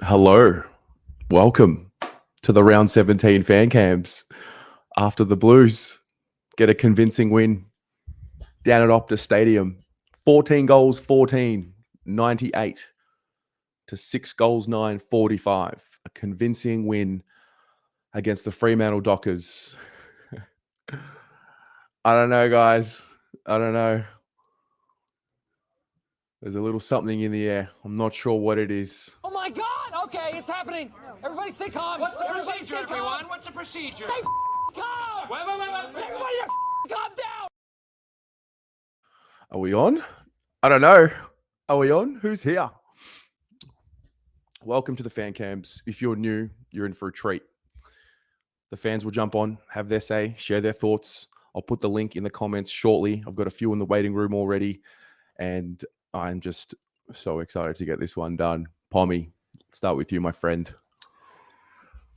Hello, welcome to the round 17 fan cams. After the Blues get a convincing win down at Optus Stadium, 14 goals, 14, 98 to 6 goals, 9, 45. A convincing win against the Fremantle Dockers. I don't know, guys. I don't know. There's a little something in the air. I'm not sure what it is. Oh my God! Okay, it's happening. Everybody stay calm. What's the procedure, everyone? What's the procedure? Stay calm. Wait. Everybody calm down. Are we on? I don't know. Are we on? Who's here? Welcome to the fan cams. If you're new, you're in for a treat. The fans will jump on, have their say, share their thoughts. I'll put the link in the comments shortly. I've got a few in the waiting room already, and I'm just so excited to get this one done. Pommy, start with you, my friend.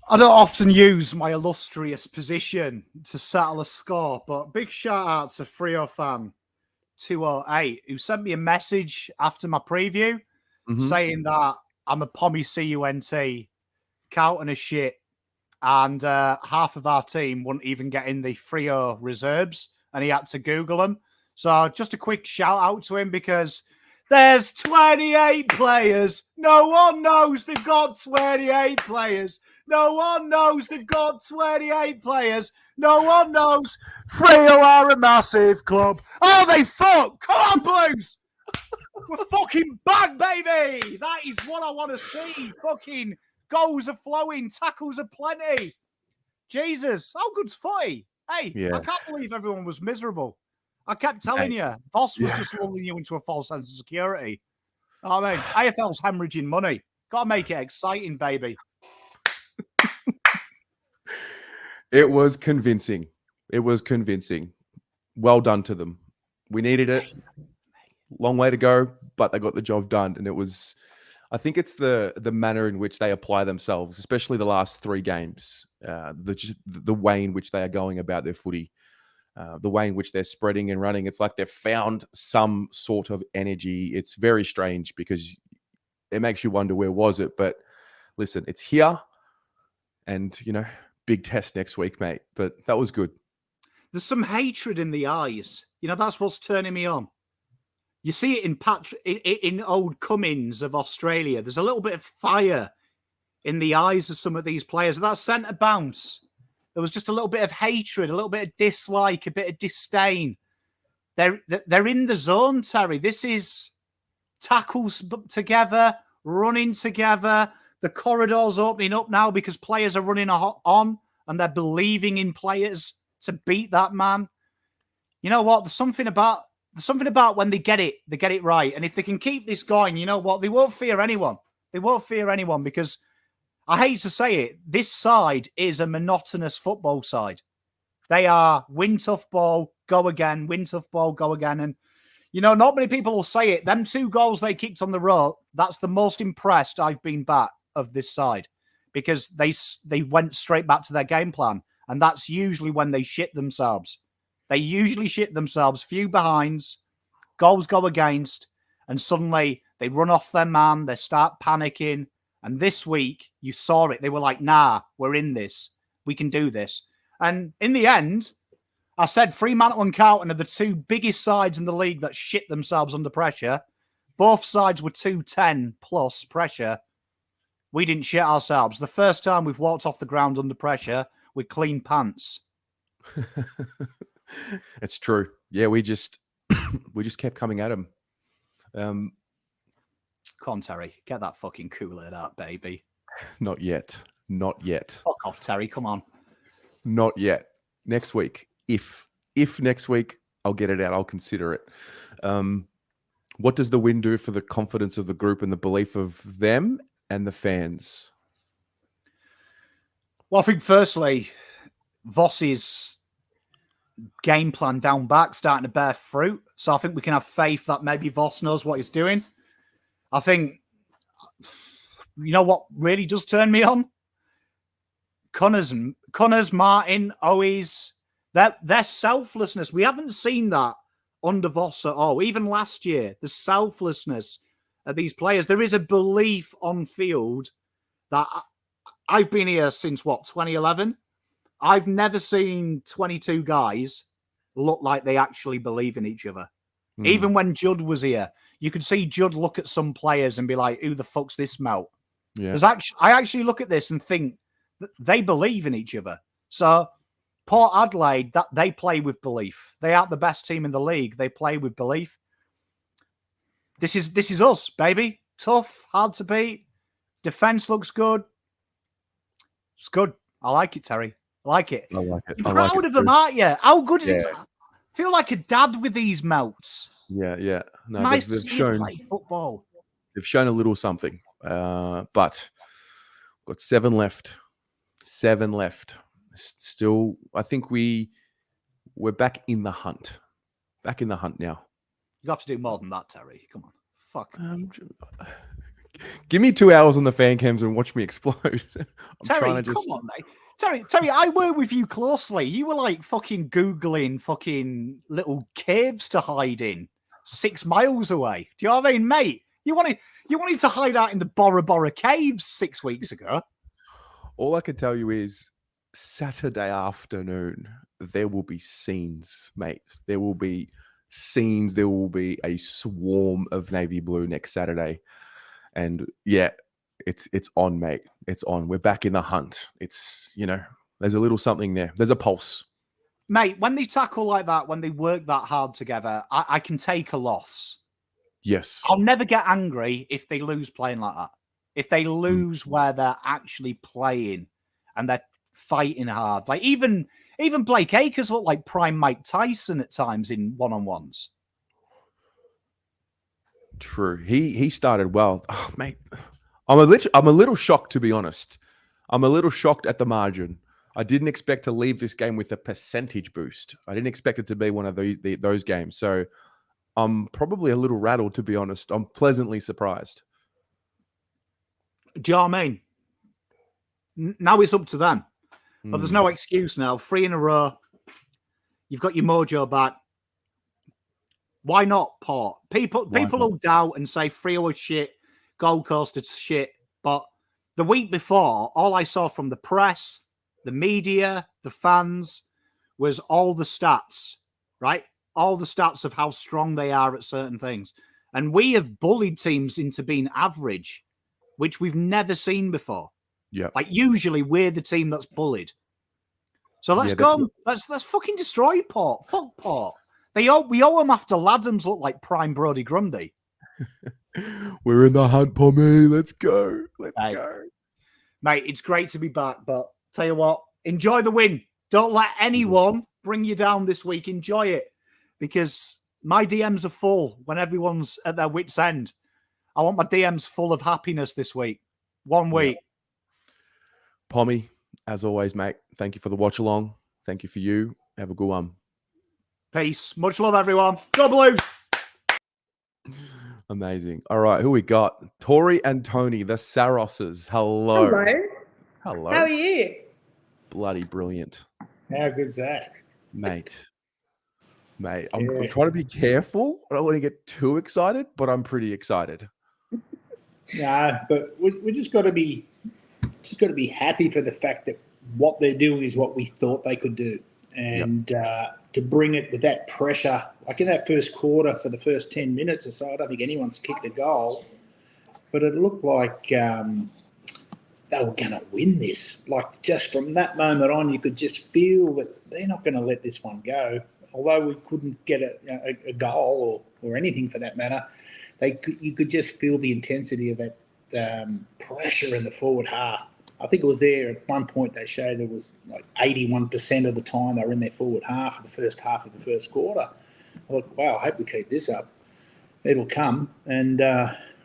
I don't often use my illustrious position to settle a score, but big shout out to Frio Fan 208 who sent me a message after my preview saying that I'm a Pommy CUNT, Carlton is shit, and half of our team wouldn't even get in the Frio reserves, and he had to Google them. So just a quick shout out to him because there's 28 players. No one knows they've got 28 players. No one knows they've got 28 players. No one knows Freo are a massive club. Oh, they fuck. Come on, Blues. We're fucking back, baby. That is what I want to see. Fucking goals are flowing. Tackles are plenty. Jesus, how good's footy? Hey, Yeah. I can't believe everyone was miserable. I kept telling you, Voss was just lulling you into a false sense of security. I mean, AFL's hemorrhaging money. Got to make it exciting, baby. It was convincing. Well done to them. We needed it. Long way to go, but they got the job done. And it was, I think it's the manner in which they apply themselves, especially the last 3 games, the way in which they are going about their footy. The way in which they're spreading and running, it's like they've found some sort of energy. It's very strange because it makes you wonder, where was it? But listen, it's here, and big test next week, mate. But that was good. There's some hatred in the eyes. That's what's turning me on. You see it in old Cummins of Australia. There's a little bit of fire in the eyes of some of these players. That centre bounce, there was just a little bit of hatred, a little bit of dislike, a bit of disdain. They're in the zone, Terry. This is tackles together, running together. The corridor's opening up now because players are running on and they're believing in players to beat that man. You know what? There's something about when they get it right. And if they can keep this going, you know what? They won't fear anyone. They won't fear anyone because, I hate to say it, this side is a monotonous football side. They are win tough ball, go again, win tough ball, go again. And, not many people will say it. Them 2 goals they kicked on the road, that's the most impressed I've been back of this side because they went straight back to their game plan. And that's usually when they shit themselves. They usually shit themselves, few behinds, goals go against, and suddenly they run off their man, they start panicking. And this week, you saw it. They were like, nah, we're in this. We can do this. And in the end, I said Fremantle and Carlton are the 2 biggest sides in the league that shit themselves under pressure. Both sides were 210 plus pressure. We didn't shit ourselves. The first time we've walked off the ground under pressure with clean pants. It's true. Yeah, we just kept coming at them. Come on, Terry. Get that fucking Kool-Aid out, baby. Not yet. Fuck off, Terry. Come on. Not yet. Next week. If next week I'll get it out, I'll consider it. What does the win do for the confidence of the group and the belief of them and the fans? Well, I think firstly, Voss's game plan down back starting to bear fruit. So I think we can have faith that maybe Voss knows what he's doing. I think, what really does turn me on? Connors, Martin, Owies, their selflessness. We haven't seen that under Voss at all. Even last year, the selflessness of these players. There is a belief on field that I've been here since, 2011? I've never seen 22 guys look like they actually believe in each other. Even when Judd was here, you could see Judd look at some players and be like, who the fuck's this melt? Yeah. I actually look at this and think that they believe in each other. So Port Adelaide, that they play with belief. They aren't the best team in the league. They play with belief. This is us, baby. Tough, hard to beat. Defense looks good. It's good. I like it, Terry. I like it. I like it. You're proud of them, aren't you? How good is it? Yeah. I feel like a dad with these melts. Yeah. No, Nice to they've see shown you play football. they've shown a little something. But we've got 7 left. 7 left. Still, I think we're back in the hunt. Back in the hunt now. You have to do more than that, Terry. Come on. Fuck. Give me 2 hours on the fan cams and watch me explode. Terry, come on, mate. Terry, I work with you closely. You were like fucking Googling fucking little caves to hide in 6 miles away. Do you know what I mean, mate? You wanted to hide out in the Bora Bora caves 6 weeks ago. All I can tell you is Saturday afternoon, there will be scenes, mate. There will be scenes. There will be a swarm of navy blue next Saturday. And yeah, it's on, mate. It's on. We're back in the hunt. It's, there's a little something there. There's a pulse. Mate, when they tackle like that, when they work that hard together, I can take a loss. Yes. I'll never get angry if they lose playing like that. If they lose where they're actually playing and they're fighting hard. Like even Blake Acres looked like prime Mike Tyson at times in one-on-ones. True. He started well. Oh, mate. I'm a little shocked, to be honest. I'm a little shocked at the margin. I didn't expect to leave this game with a percentage boost. I didn't expect it to be one of those games. So I'm probably a little rattled, to be honest. I'm pleasantly surprised. Do you know what I mean? Now it's up to them. But there's no excuse now. 3 in a row. You've got your mojo back. Why not, Port? People will doubt and say Freo was shit, Gold Coast is shit. But the week before, all I saw from the press, the media, the fans, was all the stats, right? All the stats of how strong they are at certain things. And we have bullied teams into being average, which we've never seen before. Yeah. Like usually we're the team that's bullied. So let's go. Let's fucking destroy Port. Fuck Port. We owe them after Ladhams look like prime Brody Grundy. We're in the hunt, Pommy. Let's go. Let's go. Mate, it's great to be back, but tell you what, enjoy the win. Don't let anyone bring you down this week. Enjoy it because my DMs are full when everyone's at their wit's end. I want my DMs full of happiness this week. 1 week. Pommy, as always, mate, thank you for the watch along. Thank you for you. Have a good one. Peace. Much love, everyone. Go Blues. Amazing. All right, who we got? Tori and Tony, the Saroses. Hello. Hello. How are you? Bloody brilliant. How good's that? Mate, I'm trying to be careful. I don't want to get too excited, but I'm pretty excited. No, but we just got to be happy for the fact that what they're doing is what we thought they could do. And to bring it with that pressure, like in that first quarter for the first 10 minutes or so, I don't think anyone's kicked a goal, but it looked like they were going to win this. Like just from that moment on, you could just feel that they're not going to let this one go. Although we couldn't get a goal or anything for that matter, you could just feel the intensity of that pressure in the forward half. I think it was there at one point they showed there was like 81% of the time they were in their forward half of the first half of the first quarter. I thought, wow, I hope we keep this up. It'll come, and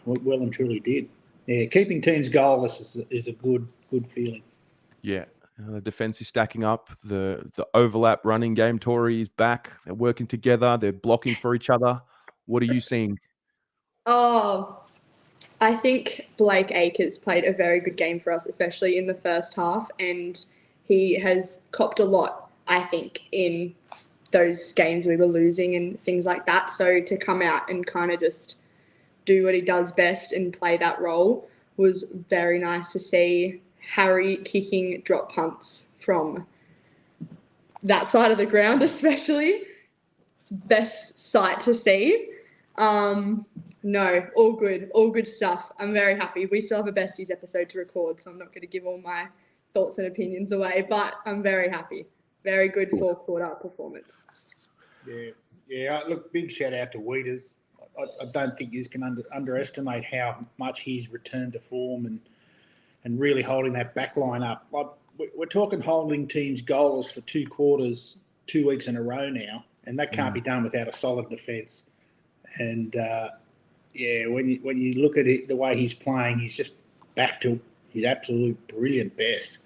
well and truly did. Yeah, keeping teams goalless is a good feeling. Yeah, the defense is stacking up. The overlap running game, Tory is back. They're working together. They're blocking for each other. What are you seeing? Oh, I think Blake Acres played a very good game for us, especially in the first half, and he has copped a lot, I think, in those games we were losing and things like that. So to come out and kind of just do what he does best and play that role, was very nice to see. Harry kicking drop punts from that side of the ground, especially. Best sight to see. No, all good stuff. I'm very happy. We still have a besties episode to record, so I'm not going to give all my thoughts and opinions away, but I'm very happy. Very good 4-quarter performance. Yeah. Look, big shout out to Weeders. I don't think you can underestimate how much he's returned to form and really holding that back line up. Like, we're talking holding teams goalless for 2 quarters, 2 weeks in a row now, and that can't be done without a solid defence. And when you look at it, the way he's playing, he's just back to his absolute brilliant best.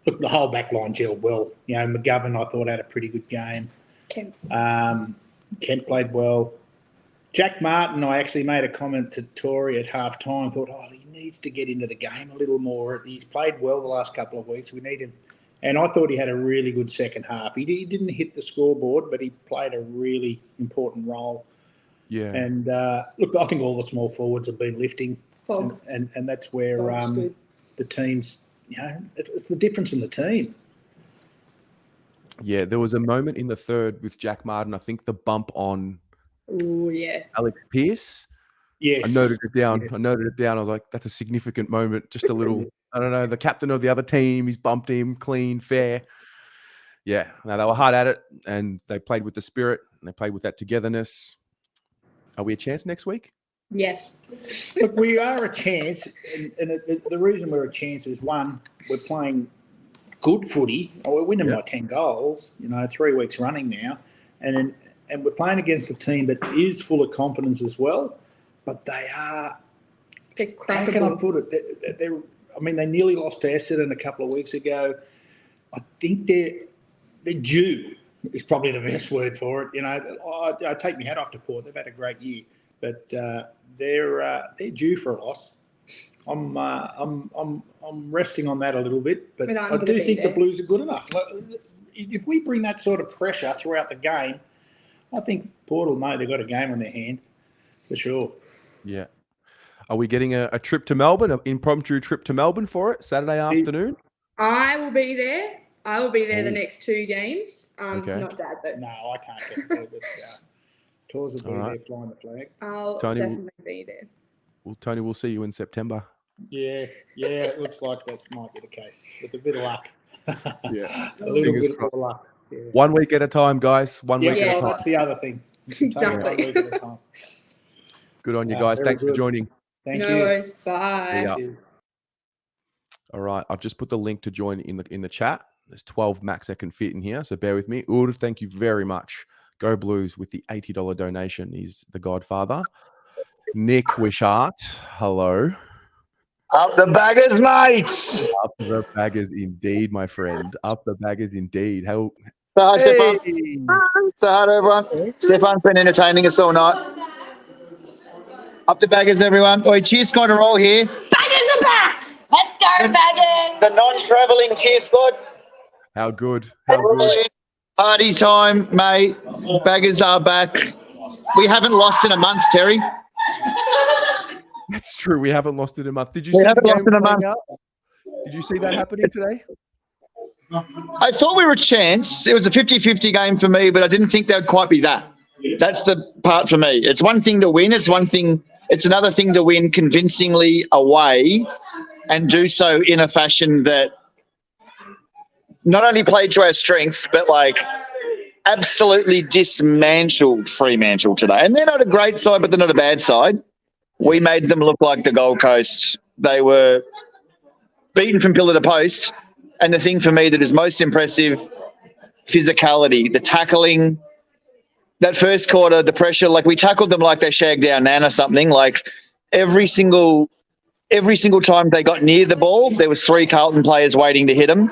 Look, the whole back line gelled well. You know, McGovern, I thought, had a pretty good game. Kent played well. Jack Martin, I actually made a comment to Tory at half-time, thought, he needs to get into the game a little more. He's played well the last couple of weeks. We need him. And I thought he had a really good second half. He didn't hit the scoreboard, but he played a really important role. Yeah. And, look, I think all the small forwards have been lifting. And that's where the team's, it's the difference in the team. Yeah, there was a moment in the third with Jack Martin, I think the bump on Alex Pearce. Yes. I noted it down. I was like, that's a significant moment. Just a little, I don't know, the captain of the other team, he's bumped him, clean, fair. Yeah, no, they were hard at it, and they played with the spirit, and they played with that togetherness. Are we a chance next week? Yes. Look, we are a chance, and the reason we're a chance is, one, we're playing good footy. We're winning by 10 goals, 3 weeks running now, and we're playing against a team that is full of confidence as well. But they're how can I put it? They nearly lost to Essendon a couple of weeks ago. I think they're due. Is probably the best word for it. I take my hat off to Port. They've had a great year, but they're due for a loss. I'm resting on that a little bit, but I do think the Blues are good enough. If we bring that sort of pressure throughout the game, I think Port will know they've got a game on their hand for sure. Yeah. Are we getting a trip to Melbourne, an impromptu trip to Melbourne for it, Saturday afternoon? I will be there. The next 2 games. Not Dad, but... No, I can't get there, but Tours will be there flying the flag. I'll definitely be there. Well, Tony, we'll see you in September. Yeah, it looks like that might be the case, with a bit of luck. Yeah. A little bit of luck. Yeah. 1 week at a time, guys. 1 week at a time. That's the other thing. Exactly. 1 week at a time. Good on you guys. Thanks for joining. Thank no you. worries. Bye. See ya. All right. I've just put the link to join in the chat. There's 12 max that can fit in here, so bear with me. Ur, thank you very much. Go Blues with the $80 donation. He's the godfather. Nick Wishart, hello. Up the baggers, mates. Up the baggers indeed, my friend. Up the baggers indeed. How? Hi, Stefan. Say hi to everyone. Stefan's been entertaining us all night. Up the baggers, everyone. Oi, cheer squad are all here. Baggers are back. Let's go, baggers. The non-travelling cheer squad. How good? How good? Party time, mate. Baggers are back. We haven't lost in a month, Terry. That's true. We haven't lost in a month. Did you We see haven't the game lost in a playing month. out? Did you see that happening today? I thought we were a chance. It was a 50-50 game for me, but I didn't think there would quite be that. That's the part for me. It's one thing to win. It's another thing to win convincingly away and do so in a fashion that not only played to our strength, but absolutely dismantled Fremantle today. And they're not a great side, but they're not a bad side. We made them look like the Gold Coast. They were beaten from pillar to post. And the thing for me that is most impressive, physicality, the tackling, that first quarter, the pressure, we tackled them like they shagged our nan or something. Every single time they got near the ball, there was 3 Carlton players waiting to hit them.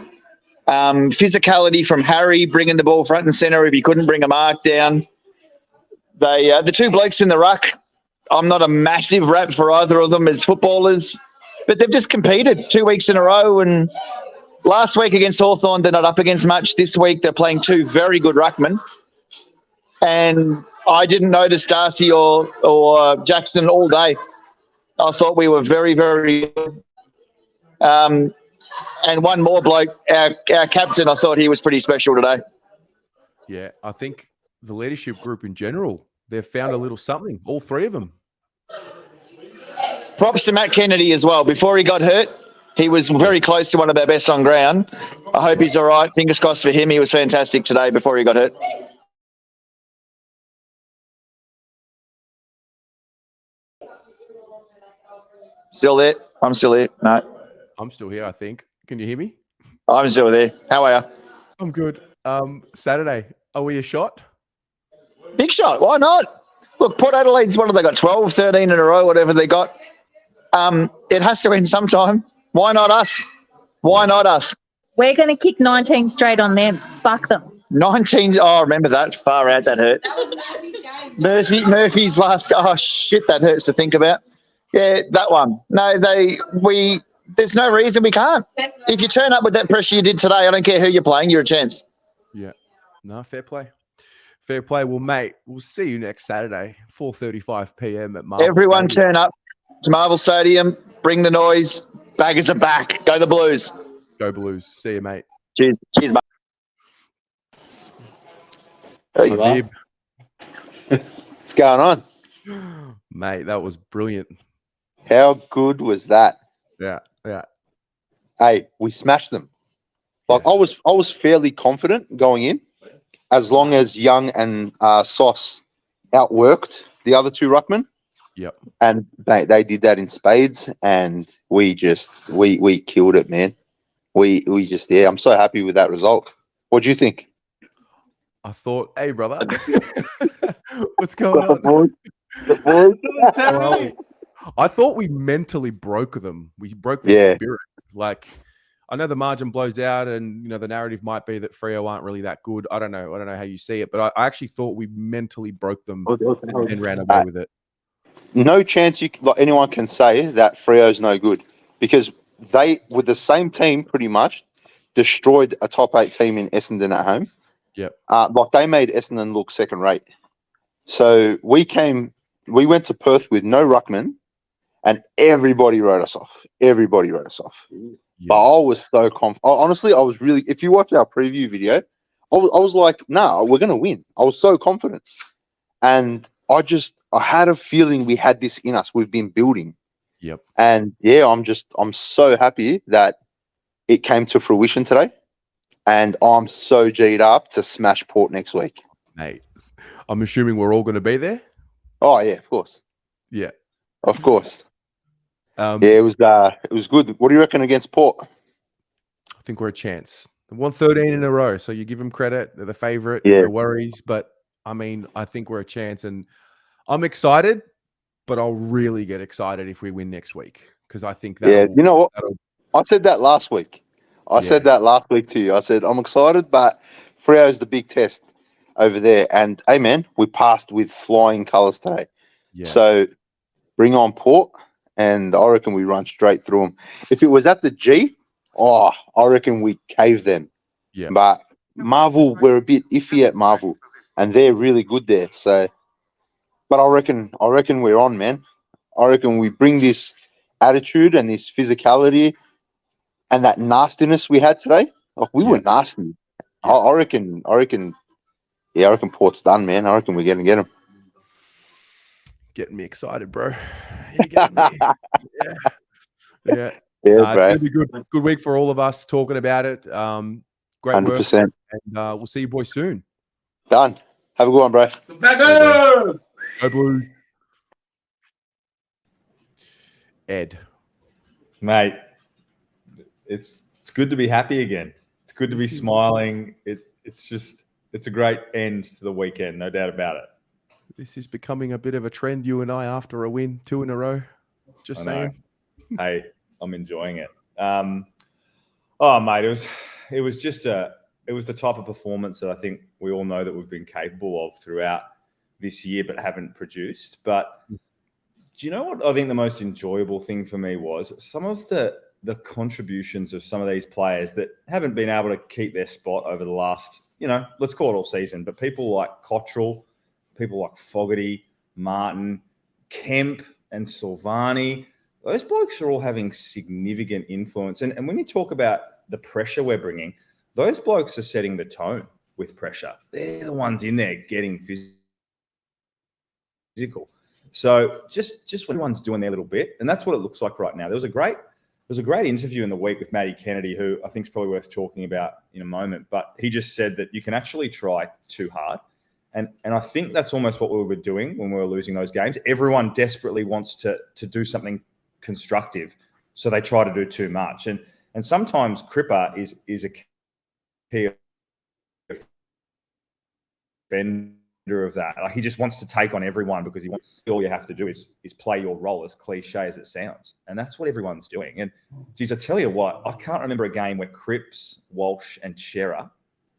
Physicality from Harry, bringing the ball front and centre if he couldn't bring a mark down. The 2 blokes in the ruck, I'm not a massive rap for either of them as footballers, but they've just competed 2 weeks in a row. And last week against Hawthorn, they're not up against much. This week, they're playing 2 very good ruckmen. And I didn't notice Darcy or Jackson all day. I thought we were very, very good. And one more bloke, our captain, I thought he was pretty special today. Yeah, I think the leadership group in general, they've found a little something, all three of them. Props to Matt Kennedy as well. Before he got hurt, he was very close to one of our best on ground. I hope he's all right. Fingers crossed for him. He was fantastic today before he got hurt. Still there? I'm still here. No, I'm still here, I think. Can you hear me? I'm still there. How are you? I'm good. Saturday, are we a shot? Big shot. Why not? Look, Port Adelaide's, what have they got, 12, 13 in a row, whatever they got. It has to end sometime. Why not us? Why not us? We're going to kick 19 straight on them. Fuck them. 19. Oh, remember that. Far out, that hurt. That was Murphy's game. Murphy's last. Oh, shit, that hurts to think about. Yeah, that one. No, there's no reason we can't. If you turn up with that pressure you did today, I don't care who you're playing, you're a chance. Yeah. No, fair play. Fair play. Well, mate, we'll see you next Saturday, 4:35 p.m. at Marvel Everyone Stadium. turn up to Marvel Stadium. Bring the noise. Baggers are back. Go the Blues. Go Blues. See you, mate. Cheers. Cheers, mate. There you My are. bib. What's going on? Mate, that was brilliant. How good was that? Yeah. Yeah. Hey, we smashed them. Like I was fairly confident going in, as long as Young and Sauce outworked the other two ruckmen. Yep. And they did that in spades, and we killed it, man. We just I'm so happy with that result. What do you think? I thought, hey, brother, what's going on? The boys. Well, I thought we mentally broke them. We broke their spirit. Like, I know the margin blows out, and the narrative might be that Freo aren't really that good. I don't know how you see it, but I actually thought we mentally broke them and ran away with it. No chance anyone can say that Freo's no good, because they, with the same team, pretty much destroyed a top 8 team in Essendon at home. Yep. Like they made Essendon look second rate. So we went to Perth with no ruckman, and everybody wrote us off. Everybody wrote us off. Yeah. But I was so confident. Honestly, I was really. If you watch our preview video, I was like, "Nah, we're gonna win." I was so confident, and I had a feeling we had this in us. We've been building. Yep. And yeah, I'm so happy that it came to fruition today, and I'm so G'd up to smash Port next week. Mate, I'm assuming we're all going to be there. Oh yeah, of course. Yeah. Of course. Yeah, it was good. What do you reckon against Port? I think we're a chance. They won 13 in a row, so you give them credit. They're the favourite. Yeah. No worries. But, I mean, I think we're a chance. And I'm excited, but I'll really get excited if we win next week, because I think that. Yeah, you know what? I said that last week. I said that last week to you. I said, I'm excited, but Freo's the big test over there. And, hey, man, we passed with flying colours today. Yeah. So bring on Port, and I reckon we run straight through them. If it was at the G, I reckon we cave them. Yeah. But Marvel, we're a bit iffy at Marvel, and they're really good there. So, but I reckon we're on, man. I reckon we bring this attitude and this physicality and that nastiness we had today. Like we were nasty. Yeah. I reckon Port's done, man. I reckon we're going to get them. Getting me excited, bro. You're getting me. Yeah. Yeah, It's going to be good week for all of us talking about it. Great 100%. work. And we'll see you boys soon. Done. Have a good one, bro. Go Blue. Ed. Mate, it's good to be happy again. It's good to be smiling. It's a great end to the weekend, no doubt about it. This is becoming a bit of a trend, you and I, after a win, 2 in a row. Just saying. Hey, I'm enjoying it. Mate, it was the type of performance that I think we all know that we've been capable of throughout this year, but haven't produced. But do you know what I think the most enjoyable thing for me was? Some of the contributions of some of these players that haven't been able to keep their spot over the last, let's call it all season, but people like Cottrell, people like Fogarty, Martin, Kemp, and Silvani, those blokes are all having significant influence. And when you talk about the pressure we're bringing, those blokes are setting the tone with pressure. They're the ones in there getting physical. So just everyone's doing their little bit, and that's what it looks like right now. There was a great interview in the week with Matty Kennedy, who I think is probably worth talking about in a moment. But he just said that you can actually try too hard. And I think that's almost what we were doing when we were losing those games. Everyone desperately wants to do something constructive, so they try to do too much. And sometimes Cripper is a key offender of that. Like, he just wants to take on everyone because he wants. All you have to do is play your role, as cliche as it sounds, and that's what everyone's doing. And geez, I tell you what, I can't remember a game where Cripps, Walsh, and Shearer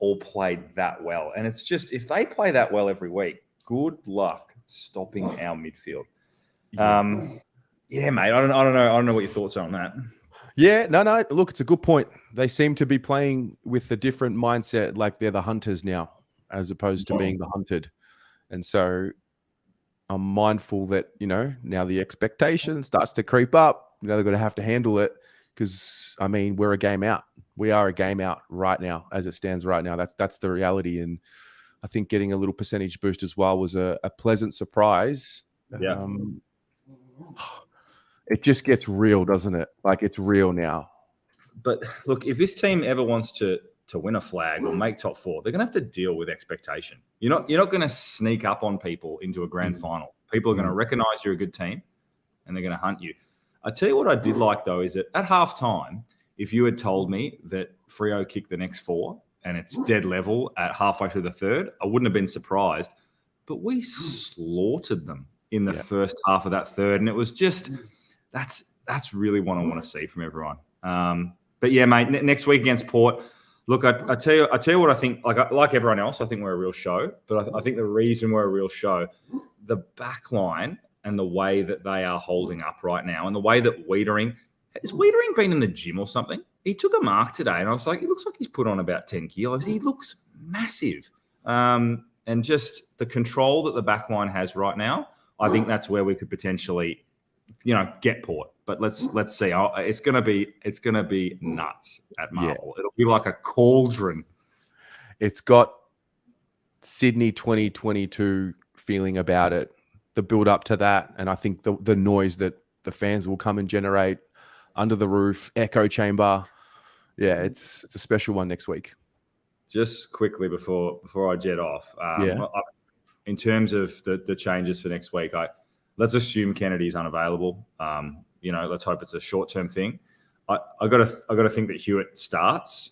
all played that well. And it's just, if they play that well every week, good luck stopping our midfield. Yeah, mate. I don't know what your thoughts are on that. Yeah, no. Look, it's a good point. They seem to be playing with a different mindset, like they're the hunters now, as opposed to being the hunted. And so I'm mindful that, now the expectation starts to creep up. They're going to have to handle it because, we're a game out. We are a game out right now, as it stands right now. That's the reality. And I think getting a little percentage boost as well was a pleasant surprise. Yeah. It just gets real, doesn't it? Like, it's real now. But look, if this team ever wants to win a flag or make top four, they're going to have to deal with expectation. You're not going to sneak up on people into a grand final. People are going to recognize you're a good team, and they're going to hunt you. I tell you what I did like, though, is that at halftime, if you had told me that Freo kicked the next four and it's dead level at halfway through the third, I wouldn't have been surprised. But we slaughtered them in the first half of that third, and it was just that's really what I want to see from everyone. But yeah, mate, next week against Port. Look, I tell you what I think. Like everyone else, I think we're a real show. But I think the reason we're a real show, the back line and the way that they are holding up right now, and the way that Wiedering been in the gym or something? He took a mark today, and I was like, he looks like he's put on about 10 kilos. He looks massive. And just the control that the back line has right now, I think that's where we could potentially, get Port. But let's see. It's gonna be nuts at Marvel. Yeah. It'll be like a cauldron. It's got Sydney 2022 feeling about it. The build up to that, and I think the noise that the fans will come and generate under the roof, echo chamber. Yeah, it's a special one next week. Just quickly before I jet off, in terms of the changes for next week, let's assume Kennedy's unavailable. Let's hope it's a short-term thing. I got to think that Hewitt starts,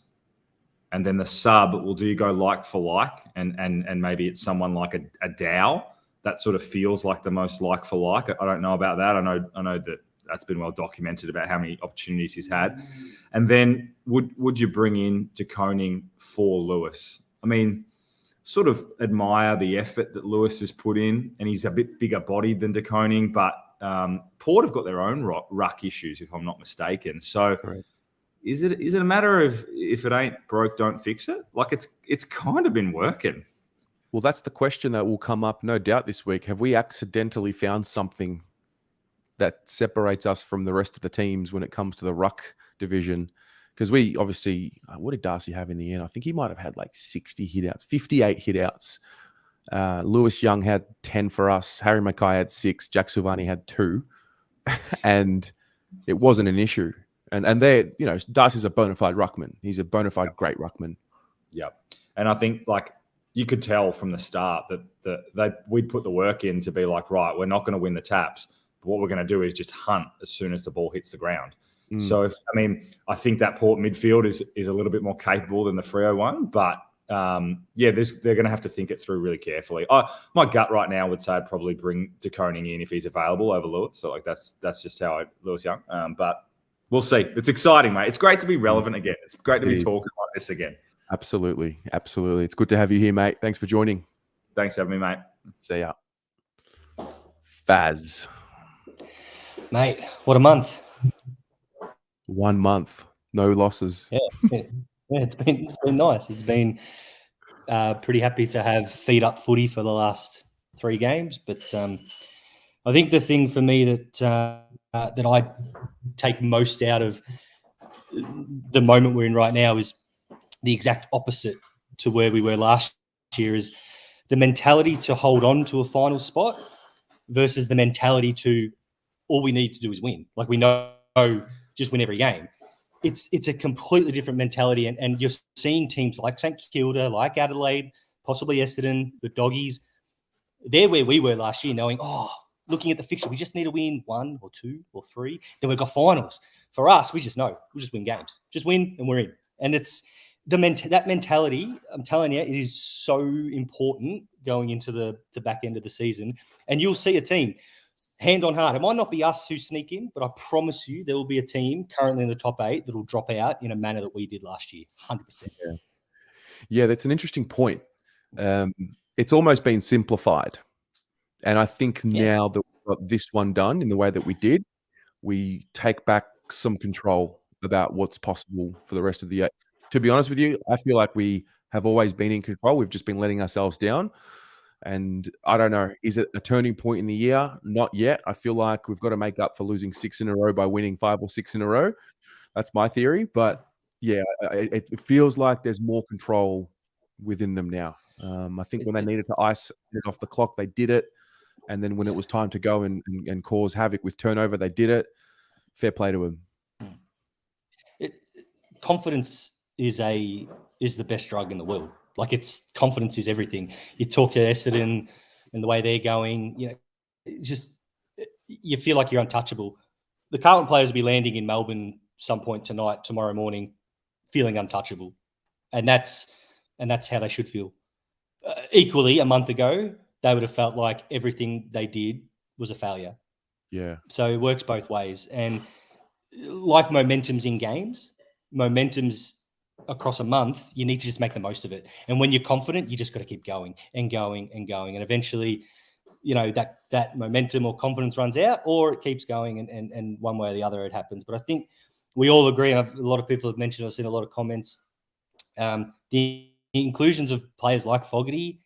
and then the sub will go like for like, and maybe it's someone like a Dow that sort of feels like the most like for like. I don't know about that. I know that that's been well documented about how many opportunities he's had. And then would you bring in De Koning for Lewis? Sort of admire the effort that Lewis has put in, and he's a bit bigger bodied than De Koning, but Port have got their own ruck issues, if I'm not mistaken. So correct. Is it a matter of if it ain't broke, don't fix it? Like, it's kind of been working. Well, that's the question that will come up, no doubt, this week. Have we accidentally found something that separates us from the rest of the teams when it comes to the ruck division? Because we obviously, what did Darcy have in the end? I think he might have had like 60 hitouts, 58 hitouts. Lewis Young had 10 for us. Harry Mackay had 6. Jack Silvani had 2. And it wasn't an issue. And they're, Darcy's a bona fide ruckman. He's a bona fide great ruckman. Yeah. And I think, you could tell from the start that we'd put the work in to be like, right, we're not going to win the taps. But what we're going to do is just hunt as soon as the ball hits the ground. So, I think that Port midfield is a little bit more capable than the Freo one. But, they're going to have to think it through really carefully. My gut right now would say I'd probably bring De Koning in if he's available over Lewis. So, that's just how Lewis Young. But we'll see. It's exciting, mate. It's great to be relevant again. It's great to be talking like this again. Absolutely. Absolutely. It's good to have you here, mate. Thanks for joining. Thanks for having me, mate. See ya. Faz. Mate, what a month. 1 month. No losses. Yeah, it's been nice. It's been pretty happy to have feet up footy for the last 3 games, but I think the thing for me that I take most out of the moment we're in right now is the exact opposite to where we were last year, is the mentality to hold on to a final spot versus the mentality to all we need to do is win. Like, we know just win every game. It's a completely different mentality, and you're seeing teams like St Kilda, like Adelaide, possibly Essendon, the Doggies. They're where we were last year, knowing, looking at the fixture, we just need to win 1 or 2 or 3. Then we've got finals. For us, we just know we'll just win games. Just win and we're in. And it's that mentality, I'm telling you, it is so important going into the back end of the season. And you'll see a team, hand on heart, it might not be us who sneak in, but I promise you there will be a team currently in the top 8 that will drop out in a manner that we did last year, 100%. Yeah, that's an interesting point. It's almost been simplified. And I think now that we've got this one done in the way that we did, we take back some control about what's possible for the rest of the year. To be honest with you, I feel like we have always been in control. We've just been letting ourselves down. And I don't know, is it a turning point in the year? Not yet. I feel like we've got to make up for losing 6 in a row by winning 5 or 6 in a row. That's my theory. But yeah, it feels like there's more control within them now. I think when they needed to ice it off the clock, they did it. And then when it was time to go and cause havoc with turnover, they did it. Fair play to them. Confidence is the best drug in the world. Like, confidence is everything. You talk to Essendon and the way they're going, you feel like you're untouchable. The Carlton players will be landing in Melbourne some point tonight, tomorrow morning, feeling untouchable. And that's how they should feel. Equally, a month ago, they would have felt like everything they did was a failure. Yeah. So it works both ways. And like momentum's in games, momentum's across a month, you need to just make the most of it. And when you're confident, you just got to keep going and going and going. And eventually, that momentum or confidence runs out, or it keeps going, and one way or the other it happens. But I think we all agree, and a lot of people have mentioned, I've seen a lot of comments, the inclusions of players like Fogarty,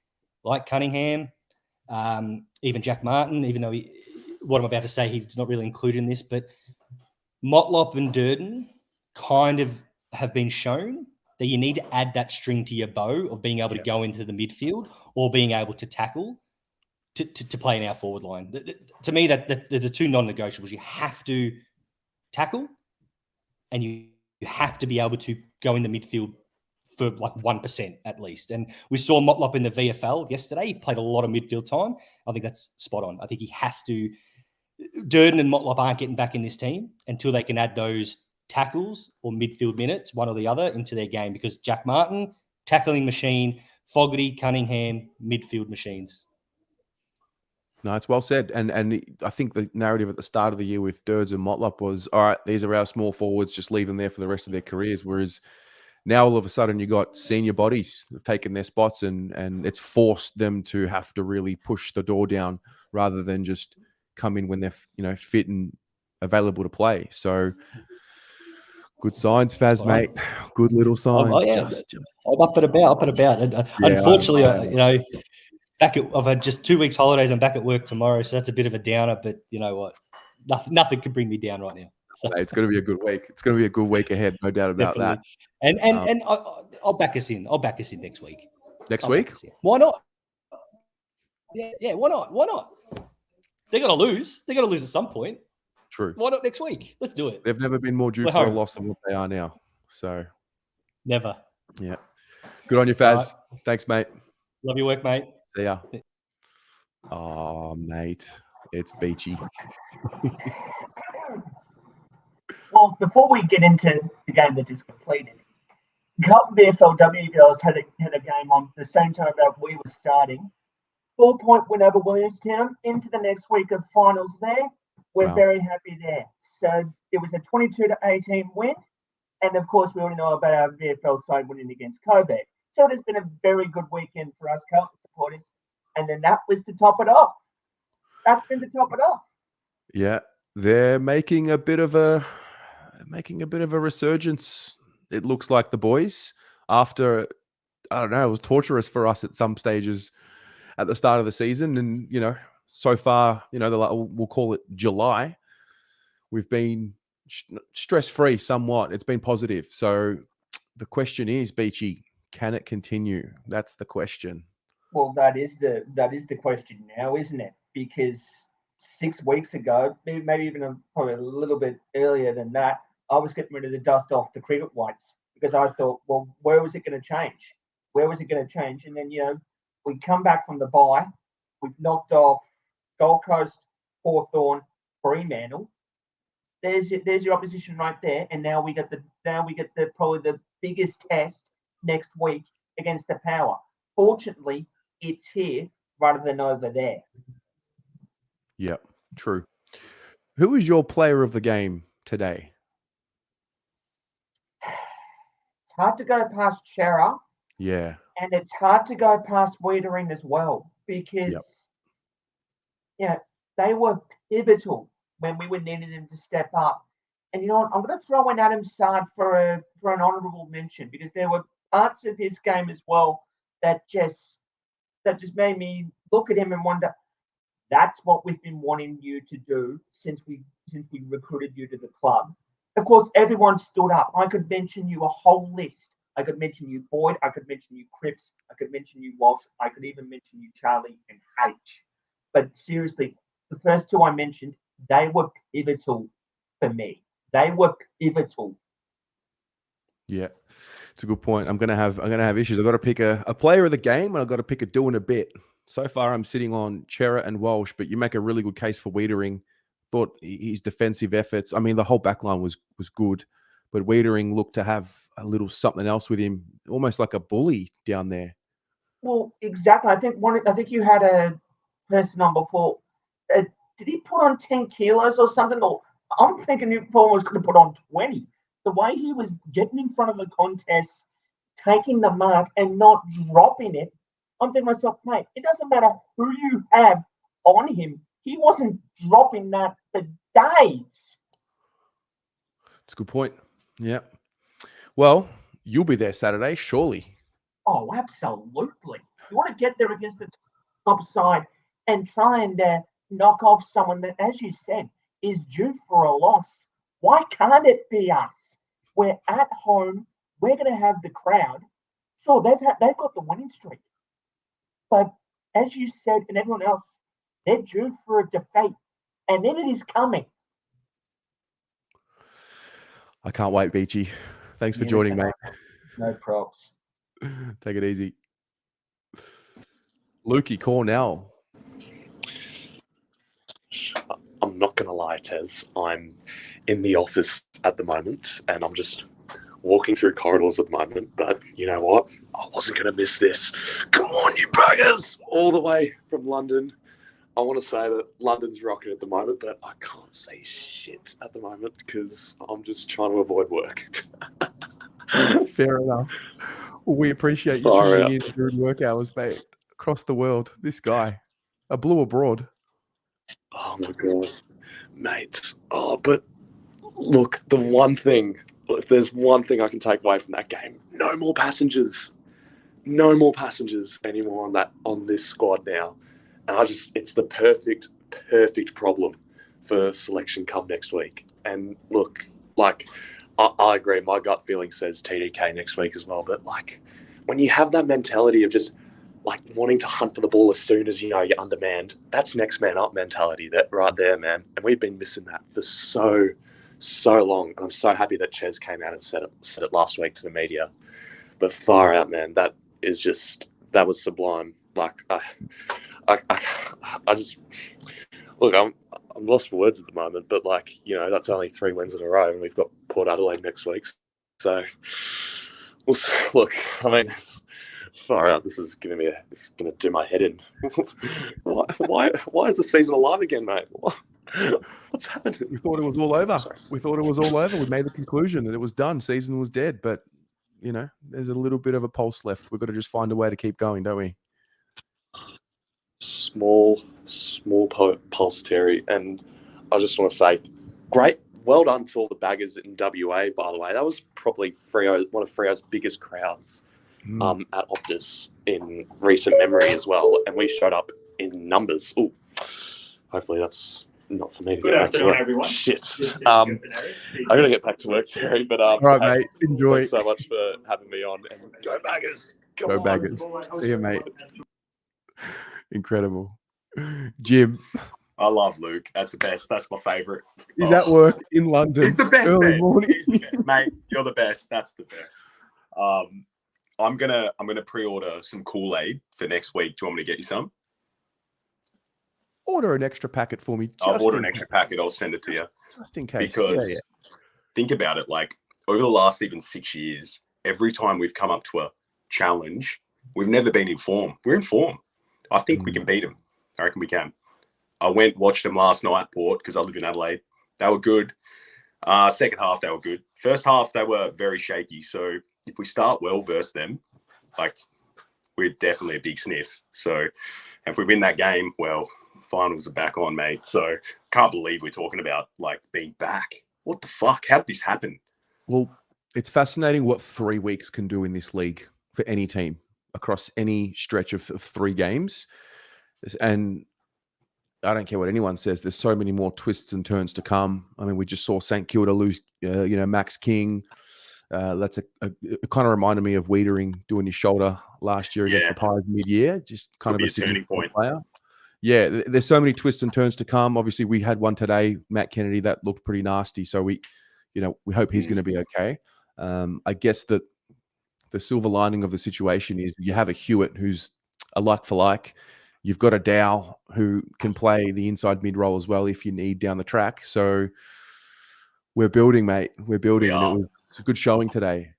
like Cunningham, even Jack Martin, even though what I'm about to say, he's not really included in this, but Motlop and Durden kind of have been shown that you need to add that string to your bow of being able to go into the midfield or being able to tackle to play in our forward line. To me, that the two non-negotiables. You have to tackle and you have to be able to go in the midfield for like 1% at least. And we saw Motlop in the VFL yesterday. He played a lot of midfield time. I think that's spot on. I think he has to. Durden and Motlop aren't getting back in this team until they can add those tackles or midfield minutes, one or the other, into their game, because Jack Martin, tackling machine, Fogarty, Cunningham, midfield machines. No, it's well said. And I think the narrative at the start of the year with Durds and Motlop was, all right, these are our small forwards, just leave them there for the rest of their careers. Whereas now all of a sudden you got senior bodies taking their spots, and it's forced them to have to really push the door down rather than just come in when they're fit and available to play. So good signs, Faz, mate. Good little signs. I'm up and about. Unfortunately, I've had just 2 weeks holidays. I'm back at work tomorrow, so that's a bit of a downer. But you know what? Nothing can bring me down right now. So. It's going to be a good week. It's going to be a good week ahead, no doubt about that. And I'll back us in. I'll back us in next week. Next week? Why not? Yeah. Why not? Why not? They're going to lose. They're going to lose at some point. True. Why not next week? Let's do it. They've never been more due for a loss than what they are now. So never. Yeah. Good on you, Faz. Right. Thanks, mate. Love your work, mate. See ya. Oh, mate. It's beachy. Well, before we get into the game that just completed, Carlton VFLW girls had a game on the same time that we were starting. 4-point win over Williamstown into the next week of finals there. We're very happy there. So it was a 22-18 win. And of course, we already know about our VFL side winning against Kobe. So it has been a very good weekend for us Carlton supporters. And then that was to top it off. That's been to top it off. Yeah. They're making a bit of a resurgence. It looks like the boys after, I don't know, it was torturous for us at some stages at the start of the season. And, so far, we'll call it July, we've been stress-free somewhat. It's been positive. So the question is, Beachy, can it continue? That's the question. Well, that is the question now, isn't it? Because 6 weeks ago, maybe even probably a little bit earlier than that, I was getting rid of the dust off the cricket whites because I thought, well, where was it going to change? Where was it going to change? And then, we come back from the bye. We've knocked off Gold Coast, Hawthorn, Fremantle. There's your opposition right there. And now we get the probably the biggest test next week against the Power. Fortunately, it's here rather than over there. Yep, true. Who was your player of the game today? It's hard to go past Chera. Yeah. And it's hard to go past Wiedering as well because, they were pivotal when we were needing them to step up. And you know what? I'm going to throw in Adam Sard for an honourable mention because there were parts of his game as well that just made me look at him and wonder, that's what we've been wanting you to do since we recruited you to the club. Of course, everyone stood up. I could mention you a whole list. I could mention you Boyd. I could mention you Cripps. I could mention you Walsh. I could even mention you Charlie and H. But seriously, the first two I mentioned, they were pivotal for me. They were pivotal. Yeah, it's a good point. I'm gonna have issues. I've got to pick a player of the game, and I've got to pick a do and a bit. So far, I'm sitting on Chera and Walsh, but you make a really good case for Wiedering. Thought his defensive efforts. I mean, the whole backline was good, but Wiedering looked to have a little something else with him, almost like a bully down there. Well, exactly. I think you had a person on before. Did he put on 10 kilos or something? Or I'm thinking Paul was going to put on 20. The way he was getting in front of the contest, taking the mark and not dropping it, I'm thinking to myself, mate, it doesn't matter who you have on him. He wasn't dropping that for days. It's a good point. Yeah. Well, you'll be there Saturday, surely. Oh, absolutely. You want to get there against the top side and try and knock off someone that, as you said, is due for a loss. Why can't it be us? We're at home. We're going to have the crowd. Sure, they've got the winning streak. But as you said, and everyone else, they're due for a defeat. And then it is coming. I can't wait, Beachy. Thanks for joining, mate. No props. Take it easy. Lukey Cornell. I'm not going to lie, Tez. I'm in the office at the moment, and I'm just walking through corridors at the moment. But you know what? I wasn't going to miss this. Come on, you buggers! All the way from London. I want to say that London's rocking at the moment, but I can't say shit at the moment because I'm just trying to avoid work. Fair enough. We appreciate you tuning in during work hours, mate. Across the world, this guy, a blue abroad. Oh my god, mate. Oh, but look, the one thing, if there's one thing I can take away from that game, no more passengers. No more passengers anymore on this squad now. And it's the perfect problem for selection come next week. And look, like, I agree. My gut feeling says TDK next week as well. But like, when you have that mentality of just like wanting to hunt for the ball as soon as you're undermanned, that's next man up mentality that right there, man. And we've been missing that for so long. And I'm so happy that Ches came out and said it last week to the media. But far out, man, that was sublime. Like, I just look. I'm lost for words at the moment, but like, that's only 3 wins in a row, and we've got Port Adelaide next week. So we'll see. Look, I mean, far out. This is going to do my head in. Why is the season alive again, mate? What's happening? We thought it was all over. We thought it was all over. We made the conclusion that it was done. Season was dead, but there's a little bit of a pulse left. We've got to just find a way to keep going, don't we? Small pulse, Terry. And I just want to say, great, well done to all the baggers in WA, by the way. That was probably one of Freo's biggest crowds at Optus in recent memory as well. And we showed up in numbers. Ooh, hopefully that's not for me to Good get back to afternoon, work. everyone. Shit. I'm going to get back to work, Terry. But All right, mate. Enjoy. Thanks so much for having me on. And go Baggers. Go Baggers. See you, mate. Incredible. Jim. I love Luke. That's the best. That's my favourite. He's at work in London. He's the best, early man. morning. He's the best, mate. You're the best. That's the best. I'm gonna pre-order some Kool-Aid for next week. Do you want me to get you some? Order an extra packet for me. I'll order an extra packet. I'll send it to you. Just in case. Because think about it. Like over the last even 6 years, every time we've come up to a challenge, we've never been in form. We're in form. I think we can beat them. I reckon we can. I watched them last night at Port because I live in Adelaide. They were good. Second half, they were good. First half, they were very shaky. So if we start well versus them, like we're definitely a big sniff. So if we win that game, well, finals are back on, mate. So can't believe we're talking about like being back. What the fuck? How did this happen? Well, it's fascinating what 3 weeks can do in this league for any team across any stretch of 3 games. And I don't care what anyone says. There's so many more twists and turns to come. I mean, we just saw St Kilda lose, Max King. That's it kind of reminded me of Wiedering doing his shoulder last year against the Pies mid-year. Just kind of a turning point player. Yeah, there's so many twists and turns to come. Obviously, we had one today, Matt Kennedy, that looked pretty nasty. So we hope he's going to be okay. I guess that the silver lining of the situation is you have a Hewitt who's a like for like. You've got a Dow who can play the inside mid role as well if you need down the track. So we're building, mate. We're building. And it's a good showing today.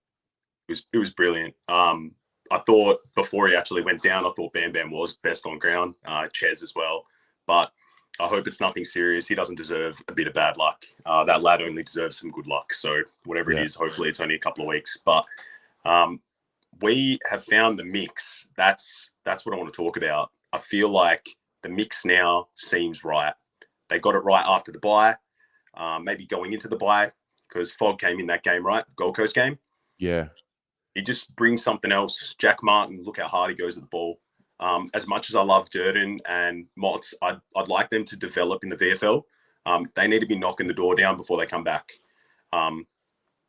It was brilliant. I thought before he actually went down, I thought Bam Bam was best on ground. Ches as well. But I hope it's nothing serious. He doesn't deserve a bit of bad luck. That lad only deserves some good luck. So whatever it is, hopefully it's only a couple of weeks. But we have found the mix. That's what I want to talk about. I feel like the mix now seems right. They got it right after the bye, maybe going into the bye, because Fogg came in that game, right? Gold Coast game. Yeah. He just brings something else. Jack Martin, look how hard he goes at the ball. As much as I love Durden and Motts, I'd like them to develop in the VFL. They need to be knocking the door down before they come back.